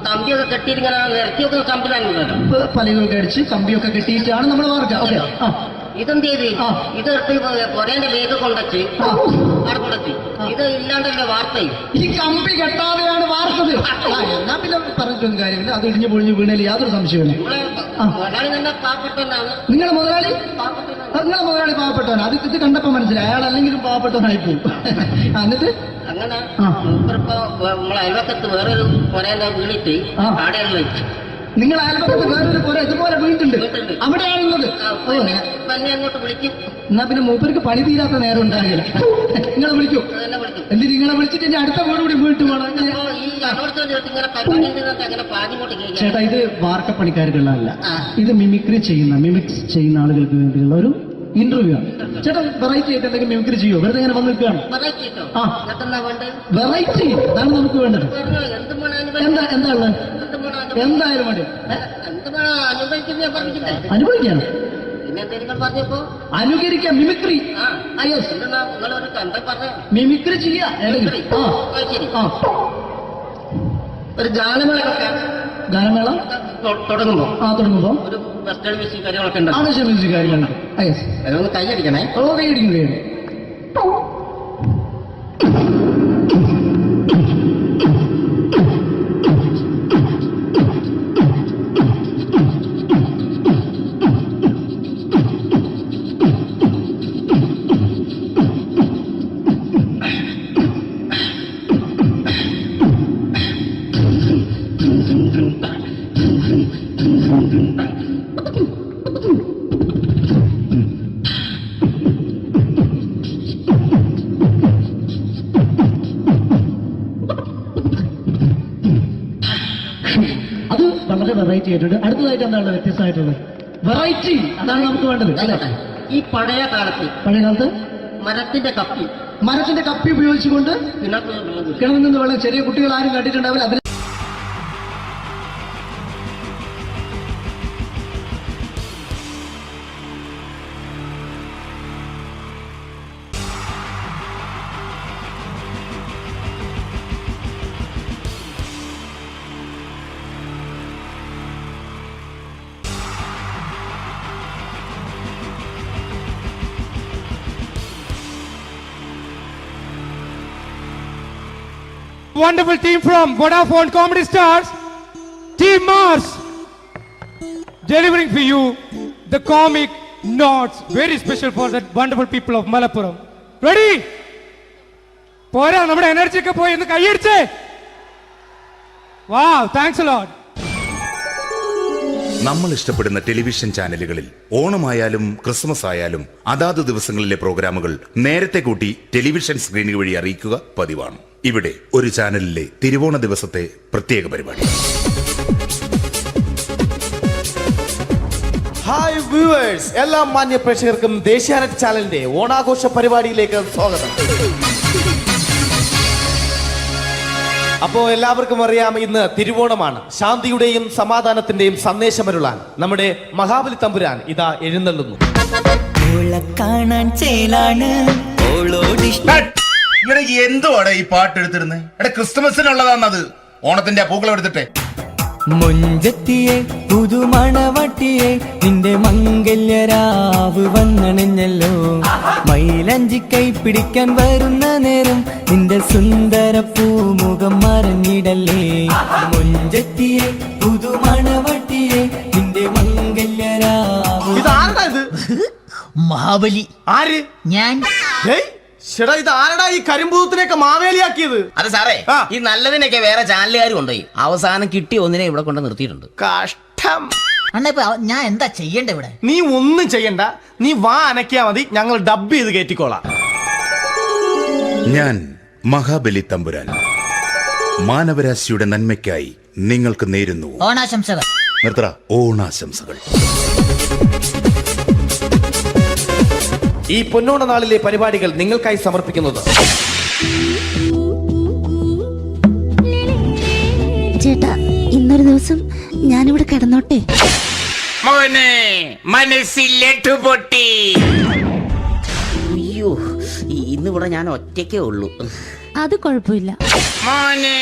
കമ്പിയൊക്കെ കെട്ടിയിട്ട് ഇങ്ങനെ നിരത്തിയൊക്കെ സംവിധാനം പലകൊക്കെ അടിച്ച് കമ്പിയൊക്കെ കെട്ടിയിട്ടാണ് നമ്മൾ വാർക്കുക. ഇതെന്ത് ചെയ്ത് ഇതെടുത്ത് പൊരേന്റെ വേഗ കൊണ്ടച്ച് അവിടെ കൊണ്ടെത്തി. ഇത് ഇല്ലാണ്ടല്ലേ വാർത്ത. ഈ കമ്പി കെട്ടാതെയാണ് വാർത്തത്. എന്നാ പിന്നെ പറഞ്ഞിട്ടൊന്നും കാര്യമില്ല. അത് ഇടിഞ്ഞു പൊളിഞ്ഞു വീണേൽ യാതൊരു സംശയമില്ല. മുതലാളി തന്നെ പാവപ്പെട്ടവനാണ്. നിങ്ങളെ മുതലാളി പാവപ്പെട്ടവനാണ്. അത് ഇത് കണ്ടപ്പോ മനസ്സിലായി അയാൾ അല്ലെങ്കിലും പാവപ്പെട്ടവനായി പോകും. എന്നിട്ട് അങ്ങനെ ഇപ്പൊ നമ്മളെ അയൽവക്കത്ത് വേറൊരു പൊരേന്റെ വീണിട്ട് ആടെയാണ് വെച്ചു. നിങ്ങൾ അയൽപക്കത്ത് വേറൊരു പുര ഇതുപോലെ വീണ്ടുണ്ട്, അവിടെയാണുള്ളത്. അങ്ങോട്ട് വിളിക്കും. എന്നാ പിന്നെ മൂപ്പർക്ക് പണി തീരാത്ത നേരം ഉണ്ടാകില്ല. നിങ്ങളെ വിളിക്കും. എന്നിട്ട് നിങ്ങളെ വിളിച്ചിട്ട് എന്റെ അടുത്ത വീട് കൂടി വീട്ടു പോകണം. ചേട്ടാ, ഇത് വാർക്കപ്പണിക്കാർക്കുള്ളതല്ല. ഇത് മിമിക്സ് ചെയ്യുന്ന ആളുകൾക്ക് വേണ്ടിയുള്ള ഒരു ഇന്റർവ്യൂ ആണ്. ചേട്ടാ വെറൈറ്റി ആയിട്ട് എന്തെങ്കിലും മിമിക്രി ചെയ്യോ? വെറുതെ ഇങ്ങനെ വന്ന് നിൽക്കുകയാണ്. വെറൈറ്റി അതാണ് നമുക്ക് വേണ്ടത്. എന്താ ഉള്ളത്? എന്തായാലും മതി. അനുഭവിക്കാണ്. അനുകരിക്കാം. മിമിക്രി ചെയ്യാം. ഒരു ഗാനമേള തുടങ്ങുമ്പോ ഒരു വെസ്റ്റേൺ മ്യൂസിക് കാര്യങ്ങളൊക്കെ ഉണ്ട്. മ്യൂസിക് കാര്യങ്ങളുണ്ട്. അതൊന്ന് കൈയടിക്കണേ. കൈയടിക്കും. വളരെ വെറൈറ്റി ആയിട്ടുണ്ട്. അടുത്തതായിട്ട് എന്താണ് വ്യത്യസ്തമായിട്ടുള്ളത്? വെറൈറ്റി, അതാണ് നമുക്ക് വേണ്ടത് അല്ലേ? ഈ പഴയ കാലത്ത് മരത്തിന്റെ കപ്പി ഉപയോഗിച്ചുകൊണ്ട് കിണറിൽ നിന്ന് വെള്ളം ചെറിയ കുട്ടികൾ ആരും കണ്ടിട്ടുണ്ടാവില്ല. അതിൽ wonderful team from Vodafone Comedy Stars, Team Mars, delivering for you the comic notes, very special for the wonderful people of Malappuram. Ready? Pora, nammade energy ke poi ennu kaiyediche. Wow, thanks a lot. നമ്മൾ ഇഷ്ടപ്പെടുന്ന television ചാനലുകളിൽ ഓണമായാലും Christmas ആയാലും അതാത് ദിവസങ്ങളിലെ പ്രോഗ്രാമുകൾ നേരത്തെ കൂട്ടി television സ്ക്രീനുകൾ വഴി അറിയിക്കുക പതിവാണ്. ഇവിടെ ഒരു ചാനലിലെ തിരുവോണ ദിവസത്തെ പ്രത്യേക പരിപാടി. ഹായ് വ്യൂവേഴ്സ്, എല്ലാ മാന്യ പ്രേക്ഷകർക്കും ദേശീയാനെറ്റ് ചാനലിന്റെ ഓണാഘോഷ പരിപാടിയിലേക്ക് സ്വാഗതം. അപ്പോൾ എല്ലാവർക്കും അറിയാം, ഇന്ന് തിരുവോണമാണ്. ശാന്തിയുടെയും സമാധാനത്തിന്റെയും സന്ദേശമരുളാൻ നമ്മുടെ മഹാബലി തമ്പുരാൻ ഇതാ എഴുന്നള്ളുന്നു. ഇവിടെ എന്തുവാടെ ഈ പാട്ട് എടുത്തിരുന്നേ? എടാ, ക്രിസ്മസിനുള്ളതാണത്. ഓണത്തിന്റെ പൂക്കളം എടുത്തിട്ടെ. മൊഞ്ചത്തിയെ പുതുമണവട്ടിയെ നിന്റെ മംഗല്യരാവ് വന്നണഞ്ഞല്ലോ. മൈലഞ്ചി കൈ പിടിക്കാൻ വരുന്ന നേരം നിന്റെ സുന്ദര പൂമുഖം മറഞ്ഞിടല്ലേ. മൊഞ്ചത്തിയെ പുതുമണവട്ടിയെ നിന്റെ മംഗല്യരാവ്. ഇതാരടാ ഇത്? മഹാബലി. ആര്? ഞാൻ. ചേട്ടാ, ഇത് ആരടാ ഈ കരിമ്പൂത്തിനെയൊക്കെ മാവേലിയാക്കിയത്? അതെ സാറേ, ഈ നല്ലതിനൊക്കെ വേറെ ചാനലുകാർ കൊണ്ടുപോയി അവസാനം കിട്ടിയ ഒന്നിനെ ഇവിടെ കൊണ്ട് നിർത്തിയിട്ടുണ്ട്. കഷ്ടം. അണ്ണാ, ഇപ്പൊ ഞാൻ എന്താ ചെയ്യണ്ട ഇവിടെ? നീ ഒന്നും ചെയ്യണ്ട, നീ വാ അനക്കിയാ മതി, ഞങ്ങൾ ഡബ് ചെയ്ത് കയറ്റിക്കോളാം. ഞാൻ മഹാബലി തമ്പുരാൻ മാനവരാശിയുടെ നന്മയ്ക്കായി നിങ്ങൾക്ക് നേരുന്നു ഓണാശംസകൾ. നിർത്തറ, ഓണാശംസകൾ. ഈ പൊന്നോണ നാളിലെ പരിപാടികൾ നിങ്ങൾക്കായി സമർപ്പിക്കുന്നത് ചേട്ടാ, ഇന്നൊരു ദിവസം ഞാനിവിടെ കിടന്നോട്ടെ? മോനെ മനസ്സിലെട്ടു പൊട്ടി. അയ്യോ, ഇന്നിവിടെ ഞാൻ ഒറ്റയ്ക്കേ ഉള്ളൂ. അത് കുഴപ്പമില്ല. മോനെ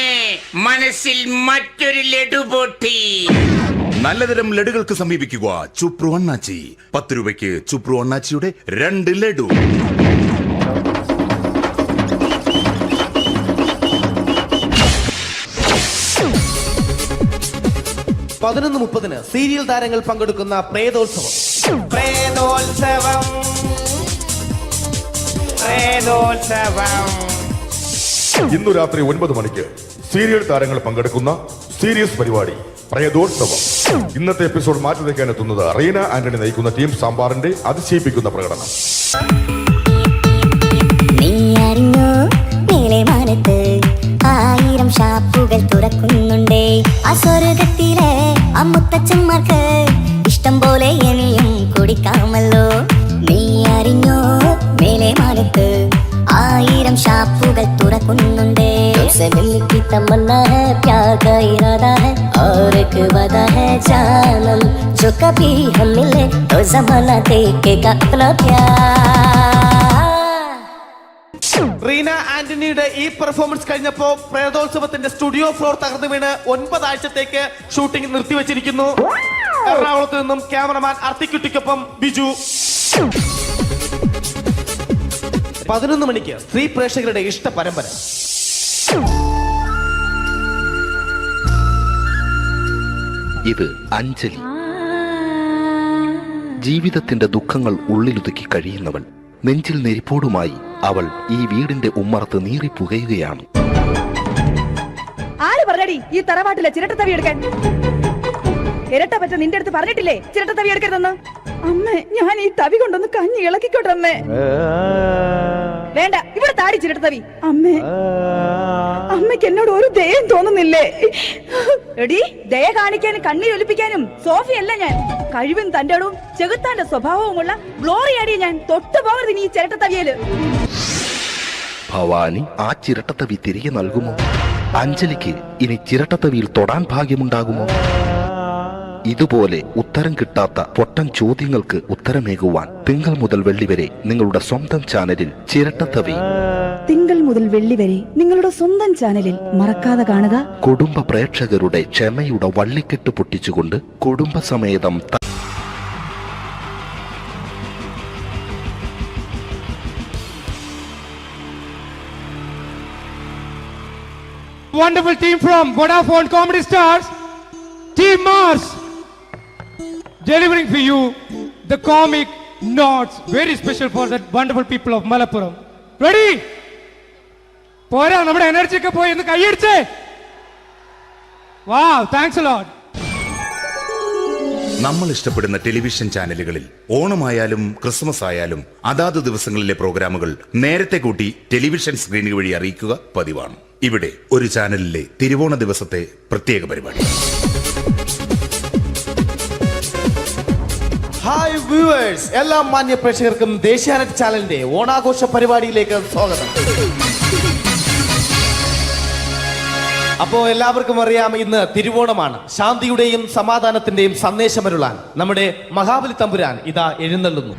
മനസ്സിൽ മറ്റൊരു ലഡു പൊട്ടി. നല്ലതരം ലഡുകൾക്ക് സമീപിക്കുക ചുപ്രു അണ്ണാച്ചി. 10 രൂപയ്ക്ക് ചുപ്രു അണ്ണാച്ചിയുടെ 2 ലഡു. പതിനൊന്ന് 30 സീരിയൽ താരങ്ങൾ പങ്കെടുക്കുന്ന പ്രേതോത്സവം. ഇന്നു രാത്രി 9 മണിക്ക് സീരിയൽ താരങ്ങൾ പങ്കെടുക്കുന്ന സീരിയസ് പരിപാടി പ്രേതോത്സവം. ഇന്നത്തെ എപ്പിസോഡ് മാറ്റി വയ്ക്കാൻ എത്തുന്നത് റീന ആന്റണി നയിക്കുന്ന ടീം സാമ്പാറിന്റെ അതിശയിപ്പിക്കുന്ന പ്രകടനം. ആയിരം ഷാപ്പുകൾ തുറക്കുന്നുണ്ടേ ആ സ്വർഗത്തിലെ അമ്മുത്തച്ഛന്മാർക്ക് ഇഷ്ടം പോലെ ഇനിയും കുടിക്കാമല്ലോ. നീ അറിഞ്ഞോ, മേലെ മാനത്ത് 1000 ഷാപ്പുകൾ തുറക്കുന്നുണ്ടേ. तुमसे मिलने की तमन्ना है, प्यार का इरादा है और एक वादा है जानम, जो कभी हम मिले तो जमाना देखेगा अपना प्यार. റീന ആന്റണിയുടെ ഈ പെർഫോമൻസ് കഴിഞ്ഞപ്പോ പ്രേതോത്സവത്തിന്റെ സ്റ്റുഡിയോ ഫ്ലോർ തകർന്നു വീണ് 9 ആഴ്ചത്തേക്ക് ഷൂട്ടിംഗ് നിർത്തിവെച്ചിരിക്കുന്നു. എറണാകുളത്ത് നിന്നും ക്യാമറമാൻ അർത്തിക്കുട്ടിക്കൊപ്പം ബിജു. 11 മണിക്ക് സ്ത്രീ പ്രേക്ഷകരുടെ ഇഷ്ട പരമ്പര. ഇത് അഞ്ജലി. ജീവിതത്തിന്റെ ദുഃഖങ്ങൾ ഉള്ളിലൊതുക്കി കഴിയുന്നവൾ. നെഞ്ചിൽ നെരിപ്പോടുമായി അവൾ ഈ വീടിന്റെ ഉമ്മറത്ത് നീറി പുകയുകയാണ്. ആര് പറഞ്ഞടി ഈ തറവാട്ടിലെ ചിരട്ടത്തവി എടുക്കാൻ? ഇരട്ട പറ്റ നിന്റെ അടുത്ത് പറഞ്ഞിട്ടില്ലേ ചിരട്ടത്തവി എടുക്കരുതെന്ന്? അമ്മേ, ഞാൻ ഈ തവി കൊണ്ടൊന്ന് കഞ്ഞി ഇളക്കിക്കോട്ടെ അമ്മേ. വേണ്ട, ഇവിടെ താടി ചിരട്ടത്തവി. അമ്മേ, അമ്മയ്ക്ക് എന്നോട് ഒരു ദയം തോന്നുന്നില്ലേ? എടി ദയ കാണിക്കാനും കണ്ണീരൊലിപ്പിക്കാനും സോഫിയല്ല ഞാൻ. കഴിവും തന്റെടവും ചെകുത്താന്റെ സ്വഭാവവുമുള്ള ഗ്ലോറിയാടി ഞാൻ. തൊട്ടു പോകരുത് നീ ചിരട്ടത്തവിയല്. ഭവാനി ആ ചിരട്ടത്തവി തിരികെ നൽകുമോ? അഞ്ജലിക്ക് ഇനി ചിരട്ടത്തവിയിൽ തൊടാൻ ഭാഗ്യമുണ്ടാകുമോ? ഇതുപോലെ ഉത്തരം കിട്ടാത്ത പൊട്ടൻ ചോദ്യങ്ങൾക്ക് ഉത്തരമേകുവാൻ തിങ്കൾ മുതൽ വെള്ളി വരെ നിങ്ങളുടെ സ്വന്തം ചാനലിൽ ചിരട്ടത്തവി. തിങ്കൾ മുതൽ വെള്ളി വരെ നിങ്ങളുടെ സ്വന്തം ചാനലിൽ മറക്കാതെ കാണുക. കുടുംബ പ്രേക്ഷകരുടെ ക്ഷമയുടെ വള്ളിക്കെട്ട് പൊട്ടിച്ചുകൊണ്ട് കുടുംബസമേതം Wonderful team from Vodafone Comedy Stars, Team Mars, delivering for you the comic notes, very special for the wonderful people of Malappuram. Ready? പോരാ, നമ്മുടെ എനർജി ഒക്കെ പോയി ഒന്ന് കൈയടിച്ചേ. Wow, thanks a lot. നമ്മൾ ഇഷ്ടപ്പെടുന്ന ടെലിവിഷൻ ചാനലുകളിൽ ഓണമായാലും ക്രിസ്മസ് ആയാലും അതാത് ദിവസങ്ങളിലെ പ്രോഗ്രാമുകൾ നേരത്തെ കൂട്ടി ടെലിവിഷൻ സ്ക്രീനുകൾ വഴി അറിയിക്കുക പതിവാണ്. ഇവിടെ ഒരു ചാനലിലെ തിരുവോണ ദിവസത്തെ പ്രത്യേക പരിപാടി. ഹായ് വ്യൂവേഴ്സ്, എല്ലാ മാന്യ പ്രേക്ഷകർക്കും ദേശീയാനെറ്റ് ചാനലിന്റെ ഓണാഘോഷ പരിപാടിയിലേക്ക് സ്വാഗതം. അപ്പോ എല്ലാവർക്കും അറിയാം, ഇന്ന് തിരുവോണമാണ്. ശാന്തിയുടെയും സമാധാനത്തിന്റെയും സന്ദേശമരുളാൻ നമ്മുടെ മഹാബലി തമ്പുരാൻ ഇതാ എഴുന്നള്ളുന്നു.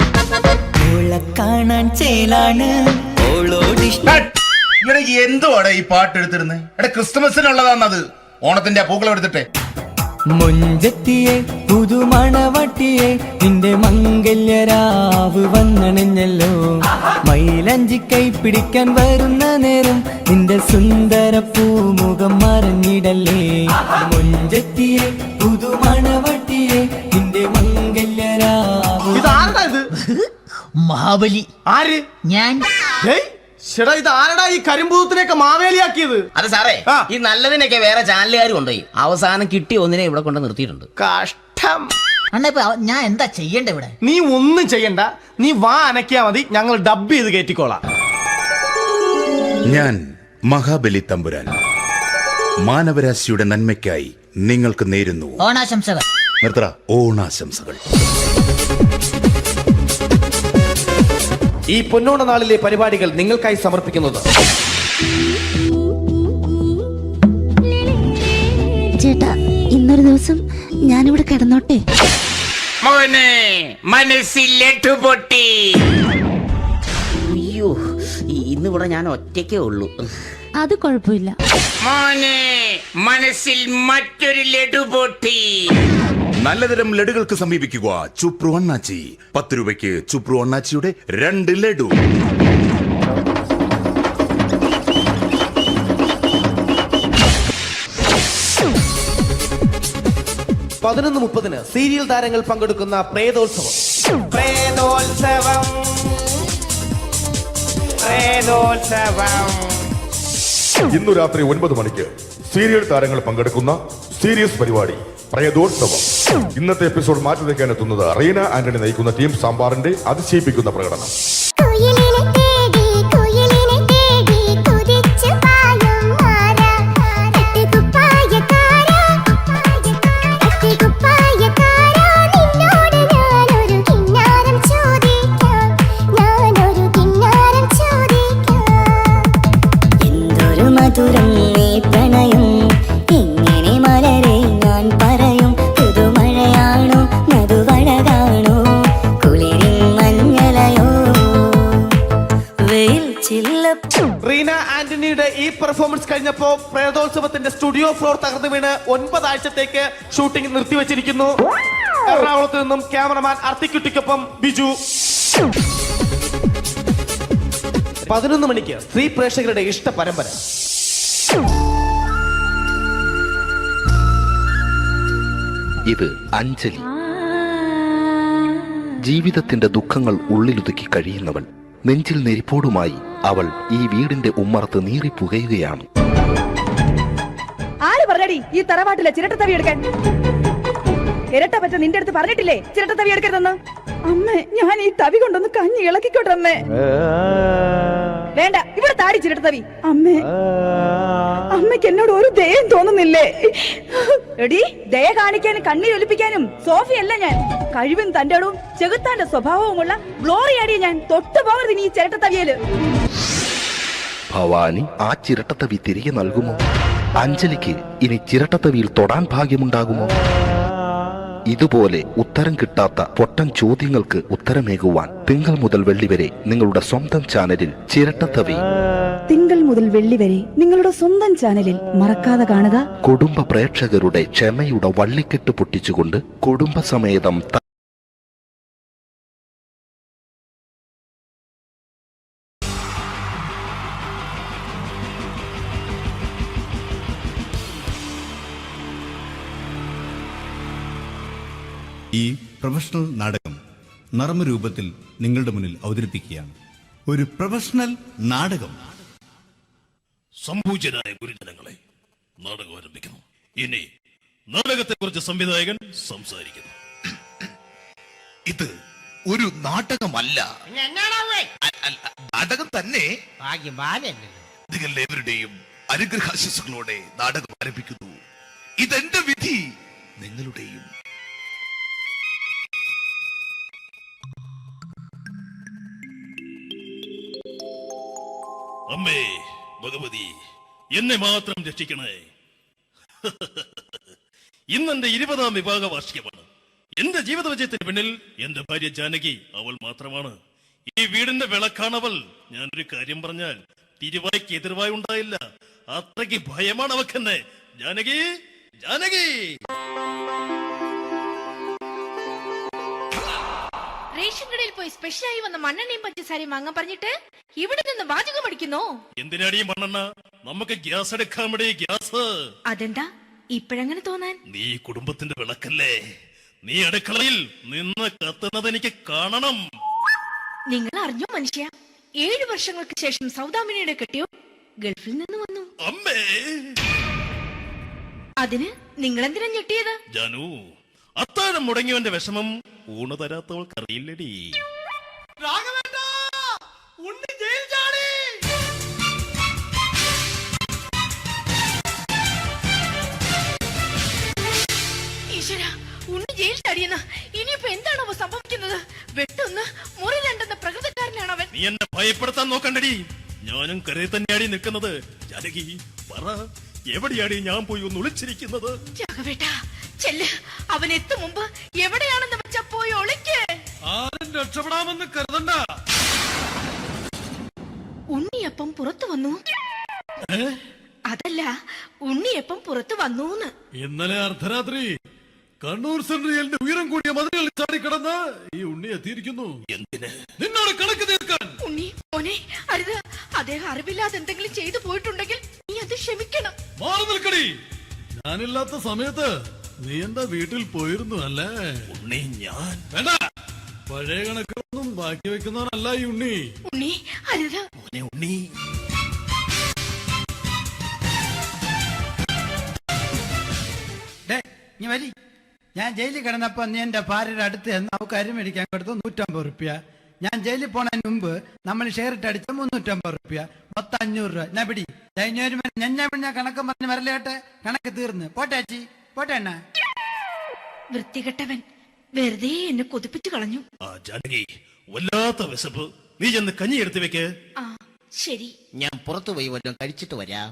എന്തുവാടെ ഈ പാട്ട് എടുത്തിരുന്നത്? എടാ, ക്രിസ്തുമസിനുള്ളതാണത്. ഓണത്തിന്റെ പൂക്കളം എടുത്തിട്ടെ. മുഞ്ചത്തിയെ പുതുമണവട്ടിയെ നിന്റെ മംഗല്യരാവ് വന്നണഞ്ഞല്ലോ. മൈലഞ്ചി കൈ പിടിക്കാൻ വരുന്ന നേരം നിന്റെ സുന്ദര പൂമുഖം മറഞ്ഞിടല്ലേ. മുഞ്ചത്തിയെ പുതുമണവട്ടിയെ നിന്റെ മംഗല്യരാവ്. ഇതാരടാ ഇത്? മഹാബലി. ആര്? ഞാൻ. ചേട്ടാ, ഇത് ആരടാ ഈ കരിമ്പൂത്തിനെയൊക്കെ മാവേലിയാക്കിയത്? അതെ സാറേ, ഈ നല്ലതിനൊക്കെ വേറെ ചാനലുകാർ കൊണ്ടുപോയി അവസാനം കിട്ടിയ ഒന്നിനെ ഇവിടെ കൊണ്ട് നിർത്തിയിട്ടുണ്ട്. കഷ്ടം. അണ്ണാ, ഇപ്പൊ ഞാൻ എന്താ ചെയ്യണ്ട ഇവിടെ? നീ ഒന്നും ചെയ്യണ്ട, നീ വാ അനക്കിയാ മതി, ഞങ്ങൾ ഡബ് ചെയ്ത് കയറ്റിക്കോളാം. ഞാൻ മഹാബലി തമ്പുരാൻ മാനവരാശിയുടെ നന്മയ്ക്കായി നിങ്ങൾക്ക് നേരുന്നു ഓണാശംസകൾ. നിർത്തറ, ഓണാശംസകൾ. ഈ പൊന്നോണ നാളിലെ പരിപാടികൾ നിങ്ങൾക്കായി സമർപ്പിക്കുന്നത് ചേട്ടാ, ഇന്നൊരു ദിവസം ഞാനിവിടെ കിടന്നോട്ടെ? മോനെ മനസ്സിലെട്ടു പൊട്ടി. അയ്യോ, ഇന്നിവിടെ ഞാൻ ഒറ്റയ്ക്കേ ഉള്ളൂ. അത് കുഴപ്പമില്ല. മോനെ മനസ്സിൽ മറ്റൊരു ലഡു പൊട്ടി. നല്ലതരം ലഡുകൾക്ക് സമീപിക്കുക ചുപ്രു അണ്ണാച്ചി. 10 രൂപയ്ക്ക് ചുപ്രു അണ്ണാച്ചിയുടെ 2 ലഡു. പതിനൊന്ന് 30 സീരിയൽ താരങ്ങൾ പങ്കെടുക്കുന്ന പ്രേതോത്സവം. ഇന്നു രാത്രി 9 മണിക്ക് സീരിയൽ താരങ്ങൾ പങ്കെടുക്കുന്ന സീരിയസ് പരിപാടി പ്രേതോത്സവം. ഇന്നത്തെ എപ്പിസോഡ് മാറ്റി വയ്ക്കാൻ എത്തുന്നത് റീന ആന്റണി നയിക്കുന്ന ടീം സാമ്പാറിന്റെ അതിശയിപ്പിക്കുന്ന പ്രകടനം. മധുരം നീ പ്രണയം ഇങ്ങനെ മലരെ ഞാൻ പറയും. പുതുമഴയാണോ മധുവഴകാണോ കുളിരിൻ മഞ്ഞളയോ വെയിൽ ചില്ല. റീന ആന്റണിയുടെ ഈ പെർഫോമൻസ് കഴിഞ്ഞപ്പോ പ്രേതോത്സവത്തിന്റെ സ്റ്റുഡിയോ ഫ്ലോർ തകർന്നു വീണ് 9 ആഴ്ചത്തേക്ക് ഷൂട്ടിംഗ് നിർത്തിവെച്ചിരിക്കുന്നു. എറണാകുളത്ത് നിന്നും ക്യാമറമാൻ അർത്തിക്കുട്ടിക്കൊപ്പം ബിജു. 11 മണിക്ക് സ്ത്രീ പ്രേക്ഷകരുടെ ഇഷ്ട പരമ്പര. ഇത് അഞ്ജലി. ജീവിതത്തിന്റെ ദുഃഖങ്ങൾ ഉള്ളിലൊതുക്കി കഴിയുന്നവൾ. നെഞ്ചിൽ നെരിപ്പോടുമായി അവൾ ഈ വീടിന്റെ ഉമ്മറത്ത് നീറി പുകയുകയാണ്. ആര് പറഞ്ഞടി ഈ തറവാട്ടിലെ ചിരട്ടത്തവി എടുക്കാൻ? ഇരട്ട പറ്റ നിന്റെ അടുത്ത് പറഞ്ഞിട്ടില്ലേ ചിരട്ടത്തവി എടുക്കരുതെന്ന്? അമ്മേ, ഞാൻ ഈ തവി കൊണ്ടൊന്ന് കഞ്ഞി ഇളക്കിക്കോട്ടെ അമ്മേ. വേണ്ട, ഇവിടെ താടി ചിരട്ടത്തവി. അമ്മേ, അമ്മയ്ക്ക് എന്നോട് ഒരു ദയം തോന്നുന്നില്ലേ? എടി ദയ കാണിക്കാനും കണ്ണീരൊലിപ്പിക്കാനും സോഫിയല്ല ഞാൻ. കഴിവും തന്റെടവും ചെകുത്താന്റെ സ്വഭാവവുമുള്ള ഗ്ലോറിയാടി ഞാൻ. തൊട്ടു പോകരുത് നീ ചിരട്ടത്തവിയല്. ഭവാനി ആ ചിരട്ടത്തവി തിരികെ നൽകുമോ? അഞ്ജലിക്ക് ഇനി ചിരട്ടത്തവിയിൽ തൊടാൻ ഭാഗ്യമുണ്ടാകുമോ? ഇതുപോലെ ഉത്തരം കിട്ടാത്ത പൊട്ടൻ ചോദ്യങ്ങൾക്ക് ഉത്തരമേകുവാൻ തിങ്കൾ മുതൽ വെള്ളി വരെ നിങ്ങളുടെ സ്വന്തം ചാനലിൽ ചിരട്ടത്തവി. തിങ്കൾ മുതൽ വെള്ളി വരെ നിങ്ങളുടെ സ്വന്തം ചാനലിൽ മറക്കാതെ കാണുക. കുടുംബ പ്രേക്ഷകരുടെ ക്ഷമയുടെ വള്ളിക്കെട്ട് പൊട്ടിച്ചുകൊണ്ട് കുടുംബസമേതം ഈ പ്രൊഫഷണൽ നാടകം നർമ്മരൂപത്തിൽ നിങ്ങളുടെ മുന്നിൽ അവതരിപ്പിക്കുകയാണ്. ഒരു പ്രൊഫഷണൽ നാടകം. സംഭൂജനായ ഗുരുജനങ്ങളെ, നാടകം ആരംഭിക്കുന്നു. ഇനി നാടകത്തെക്കുറിച്ച് സംവിധായകൻ സംസാരിക്കുന്നു. ഇത് ഒരു നാടകമല്ല, നാടകം തന്നെ. നിങ്ങളെവരുടെയും അനുഗ്രഹാശിസുകളോടെ നാടകം ആരംഭിക്കുന്നു. ഇതെന്റെ വിധി, നിങ്ങളുടെയും. അമ്മേ ഭഗവതി, എന്നെ മാത്രം രക്ഷിക്കണേ. ഇന്നെന്റെ 20ാം വിവാഹ വാർഷികമാണ്. എന്റെ ജീവിത വിജയത്തിന് പിന്നിൽ എന്റെ ഭാര്യ ജാനകി, അവൾ മാത്രമാണ്. ഈ വീടിന്റെ വിളക്കാണവൾ. ഞാനൊരു കാര്യം പറഞ്ഞാൽ തിരുവായ്ക്ക് എതിർവായി ഉണ്ടായില്ല. അത്രയ്ക്ക് ഭയമാണ് അവക്കെന്നെ. ജാനകി, ജാനകി. റേഷൻ കടയിൽ പോയി സ്പെഷ്യലായി വന്ന മണ്ണെണ്ണയും പഞ്ചസാരയും വാങ്ങാൻ പറഞ്ഞിട്ട് ഇവിടെ നിന്ന് വാചകം അടിക്കുന്നു. എന്തിനാടി മണ്ണെണ്ണ? നമുക്ക് ഗ്യാസ് എടുക്കാൻ വേണ്ടി ഗ്യാസ്. അതെന്താ ഇപ്പഴങ്ങനെ തോന്നാൻ? നീ കുടുംബത്തിന്റെ വിളക്കല്ലേ. നീ അടുക്കളയിൽ നിന്ന് കത്തുന്നത് എനിക്ക് കാണണം. നിങ്ങൾ അറിഞ്ഞോ മനുഷ്യ, 7 വർഷങ്ങൾക്ക് ശേഷം സൗദാമിനിയുടെ കെട്ടിയോ ഗൾഫിൽ നിന്ന് വന്നു. അമ്മേ, അതിന് നിങ്ങൾ എന്തിനാ ഞെട്ടിയത്? ജാനു, അത്താഴം മുടങ്ങിയവന്റെ വിഷമം ഊണ് തരാത്തവൾക്ക് അറിയില്ലടി. ഈശ്വര, ഉണ്ണി ജയിൽ ചാടിയെന്ന്. ഇനിയിപ്പോ എന്താണോ സംഭവിക്കുന്നത്? വെട്ടൊന്ന് മുറി രണ്ടെന്ന പ്രകൃതക്കാരനാണ് അവൻ. നീ എന്നെ ഭയപ്പെടുത്താൻ നോക്കണ്ടടി. ഞാനും കരയിൽ തന്നെയാടി നിൽക്കുന്നത്. ജാനകി, പറ, എവിടെയാടി ഞാൻ പോയി ഒന്ന് ഒളിച്ചിരിക്കുന്നത്? രാഘവേട്ടാ, ചെല്ല്. അവൻ എത്തും മുമ്പ് എവിടെയാണെന്ന് വെച്ചാ പോയി ഒളിക്ക്. ആരും രക്ഷപ്പെടാമെന്ന് കരുതണ്ട. ഉണ്ണിയപ്പം പുറത്തു വന്നു. അതല്ല, ഉണ്ണിയപ്പം പുറത്തു വന്നൂന്ന്. ഇന്നലെ അർദ്ധരാത്രി കണ്ണൂർ സെൻട്രലിന്റെ ഉയരം കൂടിയ മതിലുകളിൽ ചാടിക്കിടന്ന് ഈ ഉണ്ണി എത്തിയിരിക്കുന്നു. എന്തിന്? നിന്നോട് കണക്ക് തീർക്കാൻ. ഉണ്ണി മോനെ, അരുത്. അദ്ദേഹം അറിവില്ലാതെ എന്തെങ്കിലും ചെയ്തു പോയിട്ടുണ്ടെങ്കിൽ നീ അത് ക്ഷമിക്കണം. മാറി നിൽക്കടി. ഞാനില്ലാത്ത സമയത്ത് നീ എന്താ വീട്ടിൽ പോയിരുന്നു അല്ലേ? ഉണ്ണി, ഞാൻ വേണ്ട. പഴയ കണക്കൊന്നും ബാക്കി വെക്കുന്നവനല്ല ഈ ഉണ്ണി. ഉണ്ണി, അരുത്. മോനെ ഉണ്ണി. ഞാൻ ജയിലിൽ കിടന്നപ്പോ നീ എന്റെ ഭാര്യയുടെ അടുത്ത് നമുക്ക് അരി മേടിക്കാൻ കൊടുത്തു 150 റുപ്യ. ഞാൻ ജയിലിൽ പോണതിന് മുമ്പ് നമ്മൾ ഷെയർ ഇട്ട് അടിച്ച 350 റുപ്യ, മൊത്തം 500 രൂപ. ഞാൻ പിടി ഞാൻ കണക്ക് പറഞ്ഞ് വരലേട്ടെ. കണക്ക് തീർന്ന് പോട്ടെ അച്ചി, പോട്ടെ അണ്ണ. വൃത്തികെട്ടവൻ വെറുതെ എന്നെ കൊതിപ്പിച്ചു കളഞ്ഞു. ജാനകി, വല്ലാത്ത വിശപ്പ്. നീ ചെന്ന് കഞ്ഞി എടുത്തു വെക്ക്. ആ ശരി. ഞാൻ പുറത്തു പോയി വല്ലതും കഴിച്ചിട്ട് വരാം.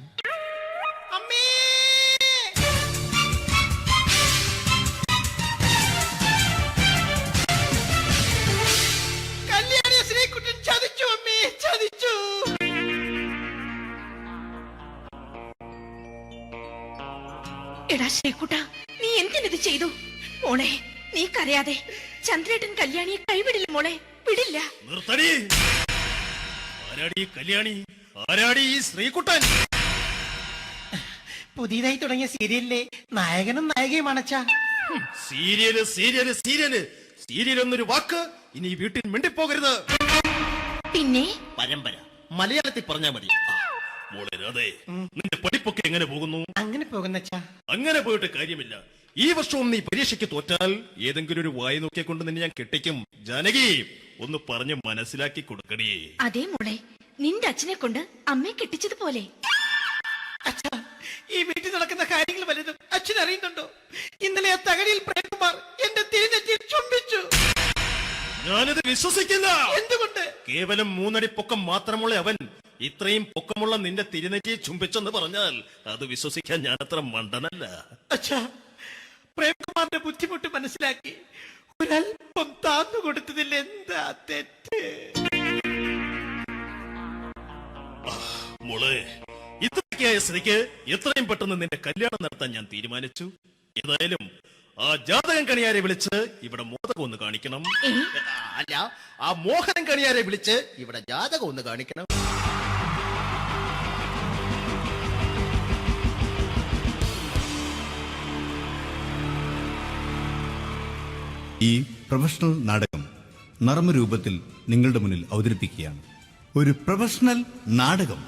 എടാ ശ്രീകുട്ട, നീ എന്തിനത് ചെയ്തു? മോളെ, നീ കരയാതെ. ചന്ദ്രേട്ടൻ കല്യാണിയെ കൈവിടില്ല മോളെ, വിടില്ല. നിർത്തടി. ആരാടി കല്യാണി? ആരാടി ഈ ശ്രീകുട്ടൻ? പുതിയതായി തുടങ്ങിയ സീരിയലിലെ നായകനും നായികയും അണച്ചാ. സീരിയല് സീരിയല് സീരിയല് സീരിയൽ എന്നൊരു വാക്ക് ഇനി വീട്ടിൽ മിണ്ടിപ്പോകരുത്. പിന്നെ പരമ്പര മലയാളത്തിൽ പറഞ്ഞാ മതി. മോളെ രാധേ, നിന്റെ പഠിപ്പൊക്കെ എങ്ങനെ പോകുന്നു? അങ്ങനെ പോകുന്ന അങ്ങനെ പോയിട്ട് കാര്യമില്ല. ഈ വർഷവും നീ പരീക്ഷയ്ക്ക് തോറ്റാൽ ഏതെങ്കിലും ഒരു വായി നോക്കിയെ കൊണ്ട് നിന്നെ ഞാൻ കെട്ടിക്കും. ജാനകി, ഒന്ന് പറഞ്ഞ് മനസ്സിലാക്കി കൊടുക്കണേ. അതേ മോളെ, നിന്റെ അച്ഛനെ കൊണ്ട് അമ്മയെ കെട്ടിച്ചതുപോലെ. ഈ വീട്ടിൽ നടക്കുന്ന കാര്യങ്ങൾ വലുതും അച്ഛൻ അറിയുന്നുണ്ടോ? തകഴിയിൽ പ്രേംകുമാർ എന്റെ തിരുനെറ്റിയിൽ ചുംബിച്ചു. ഞാനിത് വിശ്വസിക്കില്ല. എന്തുകൊണ്ട്? കേവലം 3 അടി പൊക്കം മാത്രമുള്ള അവൻ ഇത്രയും പൊക്കമുള്ള നിന്റെ തിരുനെറ്റിയെ ചുംബിച്ചെന്ന് പറഞ്ഞാൽ അത് വിശ്വസിക്കാൻ ഞാൻ അത്ര മണ്ടനല്ല. അച്ഛാ, പ്രേംകുമാറിന്റെ ബുദ്ധിമുട്ട് മനസ്സിലാക്കി ഒരല്പം താന്നു കൊടുത്തതിൽ എന്താ തെറ്റ്? മോളെ, ഇത്രയ്ക്കായ സ്ഥിതിക്ക് എത്രയും പെട്ടെന്ന് നിന്റെ കല്യാണം നടത്താൻ ഞാൻ തീരുമാനിച്ചു. ഏതായാലും ആ ജാതകം കണിയാരെ വിളിച്ച് ഇവിടെ മോദകം ഒന്ന് കാണിക്കണം. അല്ല, ആ മോഹനം കണിയാരെ വിളിച്ച് ഇവിടെ ജാതകം ഒന്ന് കാണിക്കണം. ഈ പ്രൊഫഷണൽ നാടകം നർമ്മരൂപത്തിൽ നിങ്ങളുടെ മുന്നിൽ അവതരിപ്പിക്കുകയാണ്. ഒരു പ്രൊഫഷണൽ നാടകം.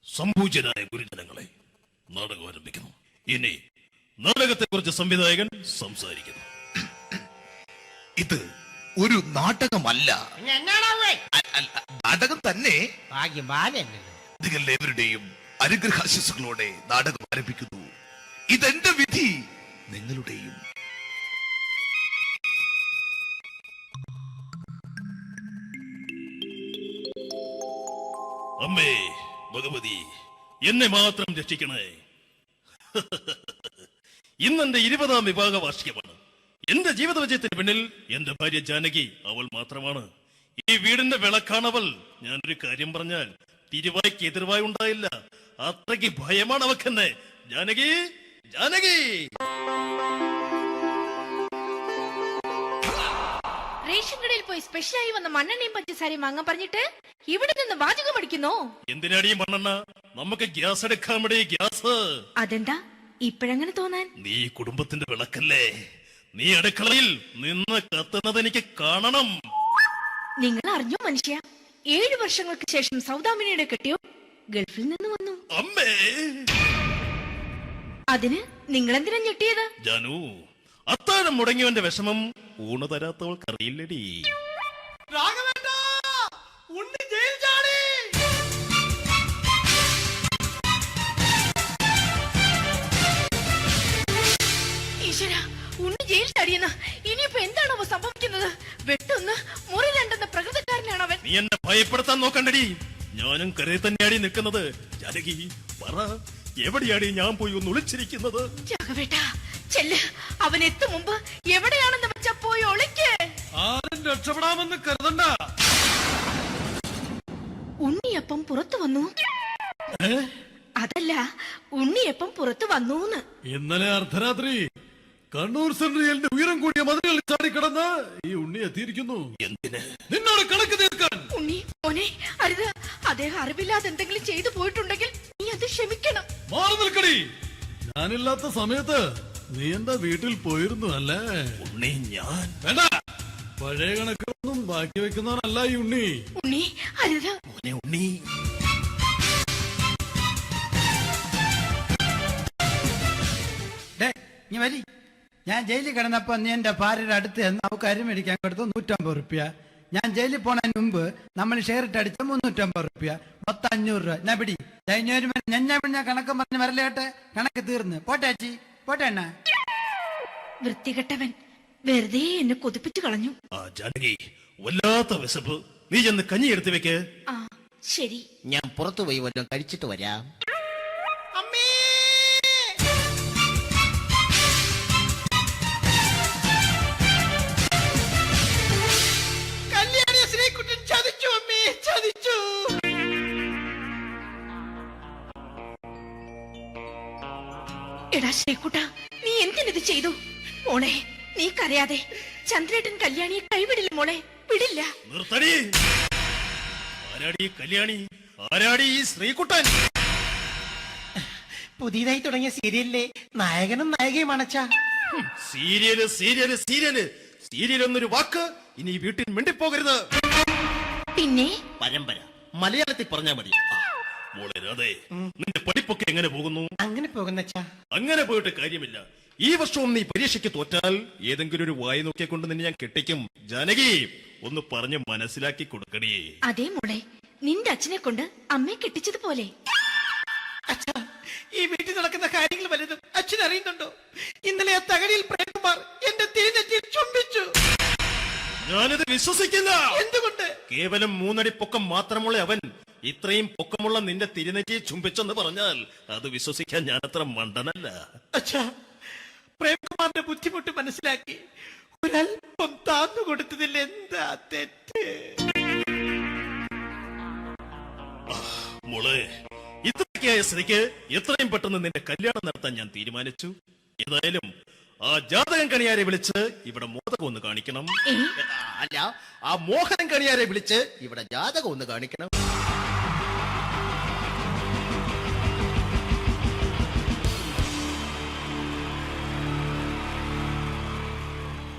സംപൂജ്യനായ ഗുരുജനങ്ങളെ, നാടകം ആരംഭിക്കുന്നു. ഇനി നാടകത്തെക്കുറിച്ച് സംവിധായകൻ സംസാരിക്കുന്നു. ഇത് ഒരു നാടകമല്ല, നാടകം തന്നെ. നിങ്ങളേവരുടെയും അനുഗ്രഹാശിസുകളോടെ നാടകം ആരംഭിക്കുന്നു. ഇതെന്റെ വിധി, നിങ്ങളുടെയും. അമ്മേ ഭഗവതി, എന്നെ മാത്രം രക്ഷിക്കണേ. ഇന്നെന്റെ 20ാം വിവാഹ വാർഷികമാണ്. എന്റെ ജീവിത വിജയത്തിന് പിന്നിൽ എന്റെ ഭാര്യ ജാനകി അവൾ മാത്രമാണ്. ഈ വീടിന്റെ വിളക്കാണവൾ. ഞാനൊരു കാര്യം പറഞ്ഞാൽ തിരുവായ്ക്ക് എതിർവായി ഉണ്ടായില്ല. അത്രയ്ക്ക് ഭയമാണ് അവക്കെന്നെ. ജാനകി, ജാനകി. റേഷൻ കടയിൽ പോയി സ്പെഷ്യലായി വന്ന മണ്ണെണ്ണയും പഞ്ചസാരയും വാങ്ങാൻ പറഞ്ഞിട്ട് ഇവിടെ നിന്ന് വാചകം അടിക്കുന്നോ? എന്തിനാടി മണ്ണെണ്ണ? നമുക്ക് ഗ്യാസ് എടുക്കാൻ വേണ്ടി ഗ്യാസ്. അതെന്താ ഇപ്പഴങ്ങനെ തോന്നാൻ? നീ കുടുംബത്തിന്റെ വിളക്കല്ലേ. നീ അടുക്കളയിൽ നിന്ന് കത്തുന്നത് എനിക്ക് കാണണം. നിങ്ങൾ അറിഞ്ഞോ മനുഷ്യ, 7 വർഷങ്ങൾക്ക് ശേഷം സൗദാമിനിയുടെ കെട്ടിയോ ഗൾഫിൽ നിന്ന് വന്നു. അമ്മേ, അതിന് നിങ്ങൾ എന്തിനാ ഞെട്ടിയത്? ജാനു, അത്താഴം മുടങ്ങിയവന്റെ വിഷമം ഊണ് തരാത്തവൾക്കറിയില്ലടി. ഈശ്വര, ഉണ്ണി ജയിൽ ചാടിയെന്ന്. ഇനിയിപ്പോ എന്താണോ സംഭവിക്കുന്നത്? വെട്ടൊന്ന് മുറി 2 പ്രകൃതക്കാരനാണ് അവൻ. നീ എന്നെ ഭയപ്പെടുത്താൻ നോക്കണ്ടടി. ഞാനും കരയിൽ തന്നെയാടി നിൽക്കുന്നത്. ജാനകി, പറ, എവിടെയാടി ഞാൻ പോയി ഒന്ന് ഒളിച്ചിരിക്കുന്നത്? രാഘവേട്ടാ, ചെല്ല്. അവൻ എത്തും മുമ്പ് എവിടെയാണെന്ന് വെച്ചാ പോയി ഒളിക്ക്. ആരും രക്ഷപ്പെടാമെന്ന് കരുതണ്ട. ഉണ്ണിയപ്പം പുറത്തു വന്നു. അതല്ല, ഉണ്ണിയപ്പം പുറത്തു വന്നൂന്ന്. ഇന്നലെ അർദ്ധരാത്രി കണ്ണൂർ സെൻട്രലിന്റെ ഉയരം കൂടിയ മതിലുകളിൽ ചാടിക്കിടന്ന് ഈ ഉണ്ണി എത്തിയിരിക്കുന്നു. എന്തിന്? നിന്നോട് കണക്ക് തീർക്കാൻ. ഉണ്ണി മോനെ, അരുത്. അദ്ദേഹം അറിവില്ലാതെ എന്തെങ്കിലും ചെയ്തു പോയിട്ടുണ്ടെങ്കിൽ നീ അത് ക്ഷമിക്കണം. മാറി നിൽക്കടി. ഞാനില്ലാത്ത സമയത്ത് നീ എന്താ വീട്ടിൽ പോയിരുന്നു അല്ലേ? ഉണ്ണി, ഞാൻ വേണ്ട. പഴയ കണക്കൊന്നും ബാക്കി വെക്കുന്നവനല്ല ഈ ഉണ്ണി. ഉണ്ണി, അരുത്. മോനെ ഉണ്ണി. നീ വരി. ഞാൻ ജയിലിൽ കിടന്നപ്പോ നീ എന്റെ ഭാര്യയുടെ അടുത്ത് നമുക്ക് അരി മേടിക്കാൻ കൊടുത്തു 150 റുപ്യ. ഞാൻ ജയിലിൽ പോണതിന് മുമ്പ് നമ്മൾ ഷെയർ ഇട്ട് അടിച്ച 350 റുപ്യ, മൊത്തം 500 രൂപ. ഞാൻ പിടി ഞാൻ കണക്ക് പറഞ്ഞ് വരലേട്ടെ. കണക്ക് തീർന്ന്. പോട്ടെ അച്ചി, പോട്ടെ അണ്ണ. വൃത്തികെട്ടവൻ വെറുതെ എന്നെ കൊതിപ്പിച്ചു കളഞ്ഞു. ജാനകി, വല്ലാത്ത വിശപ്പ്. നീ ചെന്ന് കഞ്ഞി എടുത്തു വെക്ക്. ആ ശരി. ഞാൻ പുറത്തു പോയി വല്ലതും കഴിച്ചിട്ട് വരാം. എടാ ശ്രീകുട്ട, നീ എന്തിനത് ചെയ്തു? മോളെ, നീ കരയാതെ. ചന്ദ്രേട്ടൻ കല്യാണിയെ കൈവിടില്ല മോളെ, വിടില്ല. നിർത്തടി. ആരാടി കല്യാണി? ആരാടി ഈ ശ്രീകുട്ടൻ? പുതിയതായി തുടങ്ങിയ സീരിയലിലെ നായകനും നായികയും അണച്ചാ. സീരിയല് സീരിയല് സീരിയല് സീരിയൽ എന്നൊരു വാക്ക് ഇനി ഈ വീട്ടിൽ മിണ്ടിപ്പോകരുത്. പിന്നെ പരമ്പര മലയാളത്തിൽ പറഞ്ഞാ മതി. മോളെ രാധേ, നിന്റെ പഠിപ്പൊക്കെ എങ്ങനെ പോകുന്നു? അങ്ങനെ പോകുന്ന അങ്ങനെ പോയിട്ട് കാര്യമില്ല. ഈ വർഷവും നീ പരീക്ഷയ്ക്ക് തോറ്റാൽ ഏതെങ്കിലും ഒരു വായി നോക്കിയെ കൊണ്ട് നിന്നെ ഞാൻ കെട്ടിക്കും. ജാനകി, ഒന്ന് പറഞ്ഞ് മനസ്സിലാക്കി കൊടുക്കണേ. അതേ മോളെ, നിന്റെ അച്ഛനെ കൊണ്ട് അമ്മയെ കെട്ടിച്ചതുപോലെ. ഈ വീട്ടിൽ നടക്കുന്ന കാര്യങ്ങൾ വലുതും അച്ഛൻ അറിയുന്നുണ്ടോ? ഇന്നലെ തകഴിയിൽ പ്രേംകുമാർ എന്റെ തിരുനെറ്റിയിൽ ചുംബിച്ചു. ഞാനിത് വിശ്വസിക്കില്ല. എന്തുകൊണ്ട്? കേവലം 3 അടി പൊക്കം മാത്രമുള്ള അവൻ ഇത്രയും പൊക്കമുള്ള നിന്റെ തിരുനെറ്റിയെ ചുംബിച്ചെന്ന് പറഞ്ഞാൽ അത് വിശ്വസിക്കാൻ ഞാൻ അത്ര മണ്ടനല്ല. അച്ഛാ, പ്രേംകുമാറിന്റെ ബുദ്ധിമുട്ട് മനസ്സിലാക്കി ഒരല്പം താന്നു കൊടുത്തതിൽ എന്താ തെറ്റ്? മോളെ, ഇത്രയ്ക്കായ സ്ഥിതിക്ക് എത്രയും പെട്ടെന്ന് നിന്റെ കല്യാണം നടത്താൻ ഞാൻ തീരുമാനിച്ചു. ഏതായാലും ആ ജാതകം കണിയാരെ വിളിച്ച് ഇവിടെ മോദകം ഒന്ന് കാണിക്കണം. അല്ല, ആ മോഹനം കണിയാരെ വിളിച്ച് ഇവിടെ ജാതകം ഒന്ന് കാണിക്കണം.